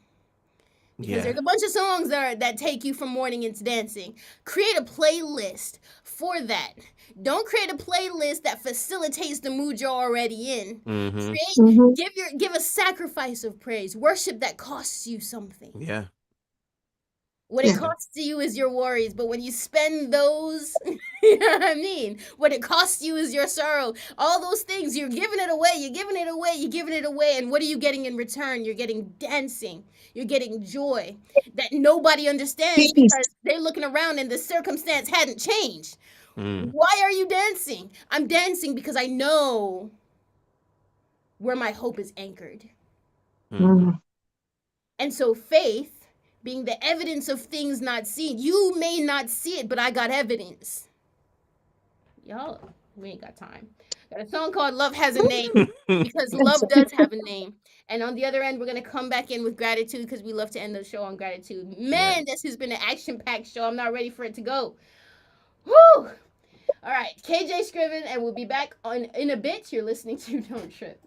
[SPEAKER 1] Because
[SPEAKER 3] Yeah.
[SPEAKER 1] there's a bunch of songs that take you from morning into dancing. Create a playlist for that. Don't create a playlist that facilitates the mood you're already in.
[SPEAKER 3] Mm-hmm.
[SPEAKER 2] Mhm.
[SPEAKER 1] Give a sacrifice of praise. Worship that costs you something.
[SPEAKER 3] Yeah.
[SPEAKER 1] What it
[SPEAKER 2] Yeah.
[SPEAKER 3] Yeah.
[SPEAKER 1] costs you is your worries, but when you spend those, you know what I mean? What it costs you is your sorrow. All those things, you're giving it away, you're giving it away, you're giving it away. And what are you getting in return? You're getting dancing, you're getting joy that nobody understands
[SPEAKER 2] Peace.
[SPEAKER 1] because they're looking around and the circumstance hadn't changed.
[SPEAKER 3] Mm.
[SPEAKER 1] Why are you dancing? I'm dancing because I know where my hope is anchored.
[SPEAKER 3] Mm-hmm.
[SPEAKER 2] Mm.
[SPEAKER 1] And so faith, being the evidence of things not seen, you may not see it, but I got evidence. Y'all, we ain't got time. Got a song called Love Has a Name because love does have a name. And on the other end, we're going to come back in with gratitude because we love to end the show on gratitude.
[SPEAKER 3] Yeah.
[SPEAKER 1] Man, this has been an action packed show. I'm not ready for it to go. Whew. All right, KJ Scriven, and we'll be back in a bit. You're listening to Don't Trip.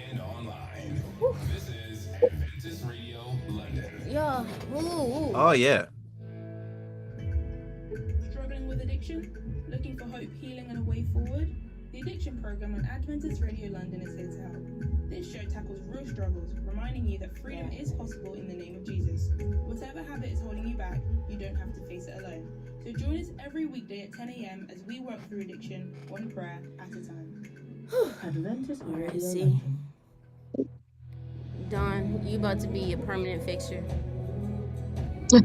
[SPEAKER 4] And online. This is Adventist Radio London.
[SPEAKER 1] Yeah. Ooh.
[SPEAKER 3] Oh yeah.
[SPEAKER 5] Struggling with addiction? Looking for hope, healing, and a way forward? The Addiction Program on Adventist Radio London is here to help. This show tackles real struggles, reminding you that freedom is possible in the name of Jesus. Whatever habit is holding you back, you don't have to face it alone. So join us every weekday at 10 a.m. as we work through addiction, one prayer at a time.
[SPEAKER 1] Adventist Radio London. Dawn, you about to be a permanent fixture. You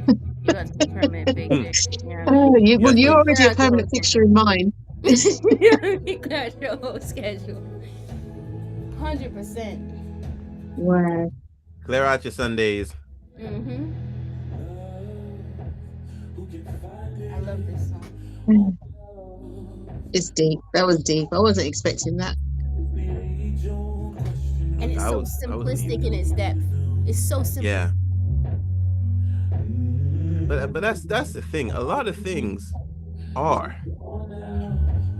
[SPEAKER 1] about to be a permanent fixture. You know what I mean?
[SPEAKER 2] Well,
[SPEAKER 3] Yes,
[SPEAKER 2] you're
[SPEAKER 3] please.
[SPEAKER 2] already a permanent fixture in mine.
[SPEAKER 1] You got your whole schedule. 100%.
[SPEAKER 2] Wow.
[SPEAKER 3] Clear out your Sundays.
[SPEAKER 1] Mm-hmm. I love this song.
[SPEAKER 2] It's deep. That was deep. I wasn't expecting that.
[SPEAKER 1] And it's so
[SPEAKER 3] I was
[SPEAKER 1] simplistic in its depth. It's so simple.
[SPEAKER 3] Yeah. But that's the thing. A lot of things are.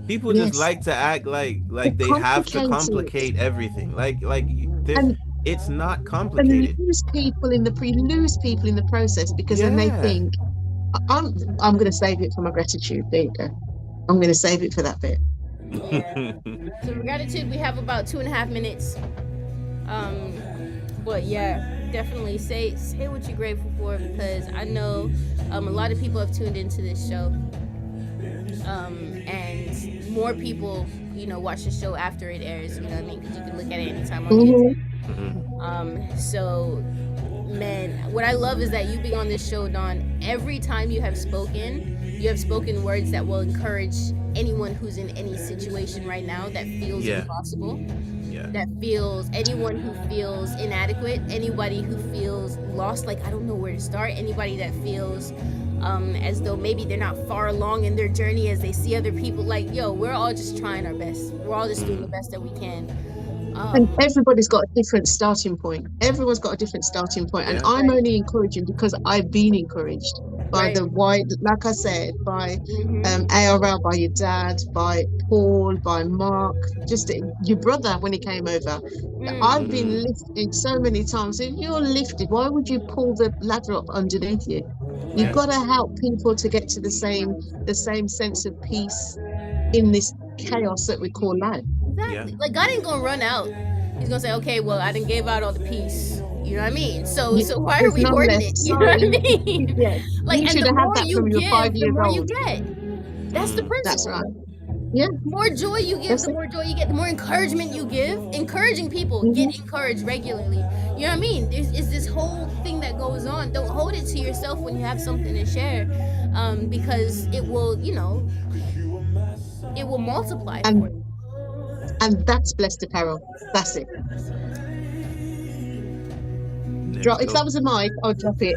[SPEAKER 3] People just
[SPEAKER 2] Yes.
[SPEAKER 3] like to act like
[SPEAKER 2] They
[SPEAKER 3] they have to
[SPEAKER 2] complicate it.
[SPEAKER 3] complicate everything.
[SPEAKER 2] And
[SPEAKER 3] It's not
[SPEAKER 2] and
[SPEAKER 3] complicated.
[SPEAKER 2] lose people in the process because then they
[SPEAKER 3] Yeah.
[SPEAKER 2] think I'm going to save it for my gratitude. There you go. I'm going to save it for that bit.
[SPEAKER 1] Yeah. So for gratitude, we have about 2.5 minutes. But yeah, definitely say what you're grateful for, because I know a lot of people have tuned into this show. And more people, watch the show after it airs. You know what I mean? Because you can look at it anytime on YouTube. So, man, what I love is that you being on this show, Dawn, every time you have spoken words that will encourage anyone who's in any situation right now that feels
[SPEAKER 3] Yeah.
[SPEAKER 1] impossible,
[SPEAKER 3] Yeah.
[SPEAKER 1] that feels, anyone who feels inadequate, anybody who feels lost, like I don't know where to start, anybody that feels as though maybe they're not far along in their journey as they see other people, like, yo, we're all just trying our best. We're all just doing the best that we can.
[SPEAKER 2] And everybody's got a different starting point. Everyone's got a different starting point. And
[SPEAKER 3] Yeah.
[SPEAKER 2] I'm
[SPEAKER 1] Right.
[SPEAKER 2] only encouraging because I've been encouraged by
[SPEAKER 1] Right.
[SPEAKER 2] the wide, like I said, by
[SPEAKER 1] Mm-hmm.
[SPEAKER 2] ARL, by your dad, by Paul, by Mark, just your brother when he came over. I've been lifted so many times. If you're lifted, why would you pull the ladder up underneath you? You've
[SPEAKER 3] Yeah.
[SPEAKER 2] got to help people to get to the same sense of peace in this chaos that we call life.
[SPEAKER 1] Exactly. Like God ain't gonna run out. He's gonna say, okay, well, I didn't give out all the peace. You know what I mean? So why are
[SPEAKER 2] There's
[SPEAKER 1] we
[SPEAKER 2] none
[SPEAKER 1] hoarding
[SPEAKER 2] left.
[SPEAKER 1] it? You know what I
[SPEAKER 2] Sorry.
[SPEAKER 1] mean?
[SPEAKER 2] Yeah.
[SPEAKER 1] Like,
[SPEAKER 2] You
[SPEAKER 1] and
[SPEAKER 2] should
[SPEAKER 1] the
[SPEAKER 2] have had
[SPEAKER 1] more
[SPEAKER 2] that
[SPEAKER 1] you
[SPEAKER 2] from your
[SPEAKER 1] give, the
[SPEAKER 2] 5 years
[SPEAKER 1] more you
[SPEAKER 2] old.
[SPEAKER 1] get. That's the
[SPEAKER 2] That's
[SPEAKER 1] principle.
[SPEAKER 2] right. Yeah.
[SPEAKER 1] The more joy you give,
[SPEAKER 2] That's
[SPEAKER 1] the
[SPEAKER 2] it.
[SPEAKER 1] more joy you get. The more encouragement you give, encouraging people
[SPEAKER 2] Mhm.
[SPEAKER 1] get encouraged regularly. You know what I mean? It's this whole thing that goes on. Don't hold it to yourself when you have something to share, because it will, it will multiply for
[SPEAKER 2] And
[SPEAKER 1] you.
[SPEAKER 2] and that's blessed apparel. That's it.
[SPEAKER 3] Let's
[SPEAKER 2] Drop. If
[SPEAKER 3] go.
[SPEAKER 2] that was a mic, I'd drop it.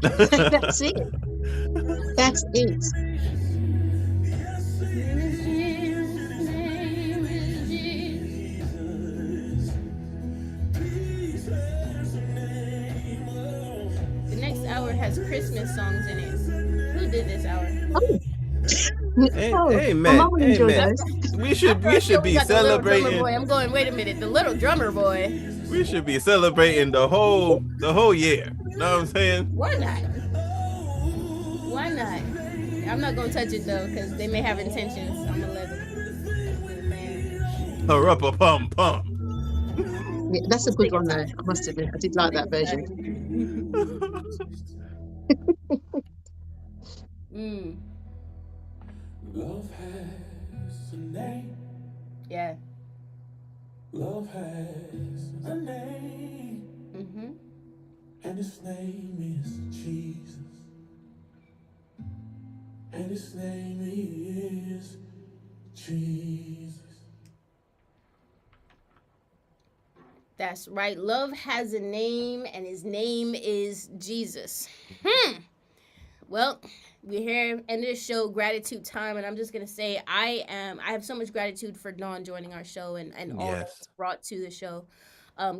[SPEAKER 2] That's it. That's it.
[SPEAKER 1] The next hour has Christmas songs in it. Who did this hour?
[SPEAKER 2] Oh, my
[SPEAKER 3] Man.
[SPEAKER 2] mum will
[SPEAKER 3] Hey,
[SPEAKER 2] enjoy
[SPEAKER 3] man.
[SPEAKER 2] those.
[SPEAKER 3] We should
[SPEAKER 1] We
[SPEAKER 3] be
[SPEAKER 1] got the little drummer boy.
[SPEAKER 3] celebrating.
[SPEAKER 1] I'm going, wait a minute. The little drummer boy.
[SPEAKER 3] We should be celebrating the whole year. Know what I'm saying?
[SPEAKER 1] Why not? Why not? I'm not gonna touch it though, because they may have intentions. I'm gonna let them.
[SPEAKER 3] Hurrah, pum pum.
[SPEAKER 2] Yeah, that's a
[SPEAKER 1] Just
[SPEAKER 2] good
[SPEAKER 1] take your
[SPEAKER 2] one though.
[SPEAKER 1] time.
[SPEAKER 2] I must admit, I did like that version.
[SPEAKER 4] Love has a name.
[SPEAKER 1] Yeah.
[SPEAKER 4] Love has a name. And his name is Jesus. And his name is Jesus.
[SPEAKER 1] That's right. Love has a name, and his name is Jesus. Well, we're here end of the show, gratitude time, and I'm just gonna say I have so much gratitude for Dawn joining our show and all
[SPEAKER 3] Yes.
[SPEAKER 1] that's brought to the show.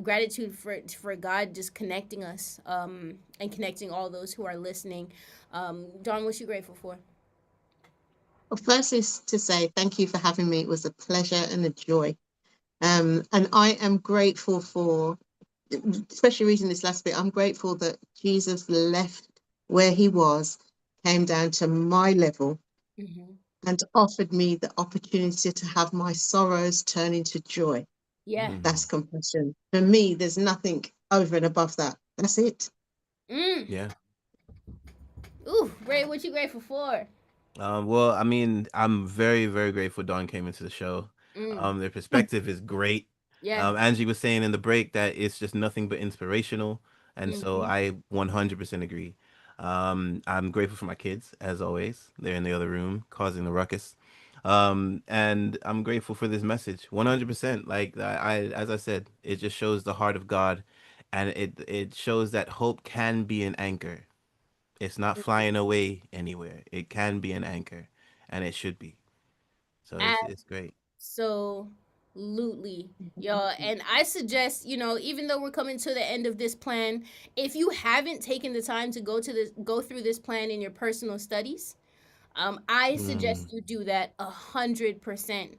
[SPEAKER 1] Gratitude for God just connecting us, and connecting all those who are listening. Dawn, what's you grateful for?
[SPEAKER 2] Well, first is to say thank you for having me. It was a pleasure and a joy. And I am grateful for, especially reading this last bit, I'm grateful that Jesus left where he was, came down to my level, and offered me the opportunity to have my sorrows turn into joy.
[SPEAKER 1] Yeah.
[SPEAKER 2] That's compassion. For me, there's nothing over and above that. That's it.
[SPEAKER 3] Yeah.
[SPEAKER 1] Ooh, Ray, what you grateful for?
[SPEAKER 3] Well, I mean, I'm very, very grateful Dawn came into the show. Their perspective is great.
[SPEAKER 1] Yeah.
[SPEAKER 3] Angie was saying in the break that it's just nothing but inspirational, and so
[SPEAKER 1] Mhm.
[SPEAKER 3] I 100% agree. I'm grateful for my kids as always. They're in the other room causing the ruckus. And I'm grateful for this message 100%. Like as I said, it just shows the heart of God, and it shows that hope can be an anchor. It's not flying away anywhere. It can be an anchor, and it should be. So it's great.
[SPEAKER 1] Absolutely, y'all. And I suggest, even though we're coming to the end of this plan, if you haven't taken the time to go through this plan in your personal studies, I
[SPEAKER 3] Mm.
[SPEAKER 1] suggest you do that 100%,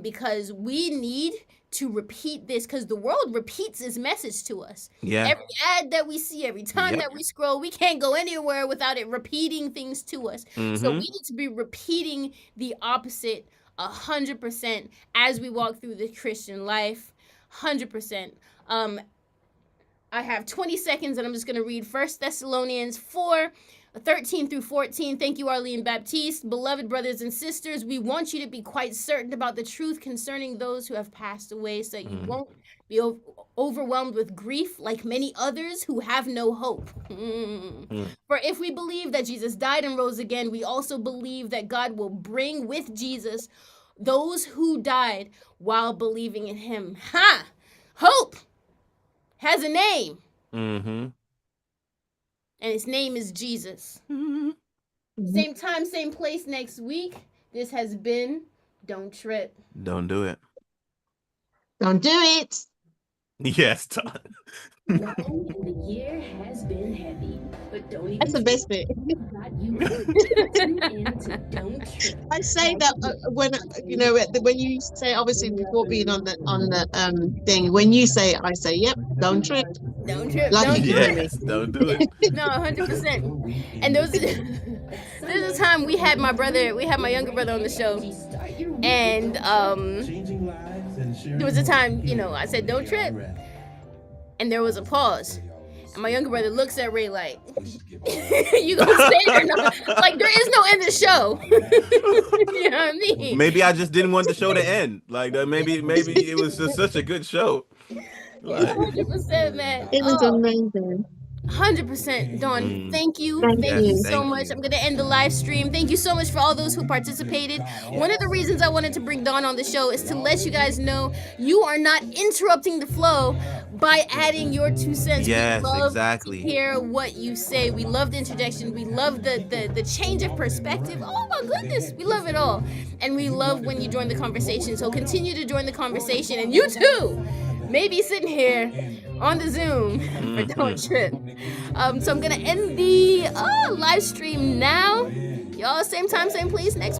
[SPEAKER 1] because we need to repeat this because the world repeats this message to us.
[SPEAKER 3] Yeah.
[SPEAKER 1] Every ad that we see, every time
[SPEAKER 3] Yep.
[SPEAKER 1] that we scroll, we can't go anywhere without it repeating things to us. So we
[SPEAKER 3] Mm-hmm.
[SPEAKER 1] need to be repeating the opposite 100% as we walk through the Christian life. 100%. I have 20 seconds and I'm just going to read 1 Thessalonians 4:13 through 14. Thank you, Arlene Baptiste. Beloved brothers and sisters, we want you to be quite certain about the truth concerning those who have passed away, so that you
[SPEAKER 3] Mm.
[SPEAKER 1] won't be overwhelmed with grief like many others who have no hope.
[SPEAKER 3] Mm.
[SPEAKER 1] For if we believe that Jesus died and rose again, we also believe that God will bring with Jesus those who died while believing in him. Ha! Hope has a name,
[SPEAKER 3] Mm-hmm.
[SPEAKER 1] and his name is Jesus.
[SPEAKER 3] Mm-hmm.
[SPEAKER 1] Same time, same place next week. This has been Don't Trip.
[SPEAKER 3] Don't do it.
[SPEAKER 2] Don't do it.
[SPEAKER 3] Yes, Todd.
[SPEAKER 6] Well, the year has been heavy, but don't even
[SPEAKER 2] That's the best bit.
[SPEAKER 6] We've got you covered. Tune in to Don't Trip.
[SPEAKER 2] I say that when when you say, obviously before being on the thing, when you say it, I say, yep, don't trip.
[SPEAKER 1] Don't trip.
[SPEAKER 2] Like
[SPEAKER 1] Don't
[SPEAKER 2] you
[SPEAKER 1] do
[SPEAKER 2] told
[SPEAKER 1] it.
[SPEAKER 2] me.
[SPEAKER 3] Yes, don't do it.
[SPEAKER 1] No, 100%. And there's a time we had my younger brother on the show, and there was a time, I said don't trip, and there was a pause, and my younger brother looks at Ray like, you gonna say it or not? Like, there is no end to the show. You know what I mean?
[SPEAKER 3] Maybe I just didn't want the show to end. Like that. Maybe it was just such a good show.
[SPEAKER 1] It's 100%, man.
[SPEAKER 2] It was amazing.
[SPEAKER 1] 100%, Dawn. Thank you.
[SPEAKER 2] Thank
[SPEAKER 1] Thank
[SPEAKER 2] you.
[SPEAKER 1] you so
[SPEAKER 3] Thank
[SPEAKER 1] much.
[SPEAKER 3] you.
[SPEAKER 1] I'm going to end the live stream. Thank you so much for all those who participated. One of the reasons I wanted to bring Dawn on the show is to let you guys know you are not interrupting the flow by adding your 2 cents.
[SPEAKER 3] Yes,
[SPEAKER 1] we love
[SPEAKER 3] exactly.
[SPEAKER 1] to hear what you say. We love the interjection. We love the change of perspective. Oh my goodness. We love it all. And we love when you join the conversation. So continue to join the conversation. And you too may be sitting here on the Zoom for Don't Trip. So I'm gonna end the live stream now. Y'all, same time, same place next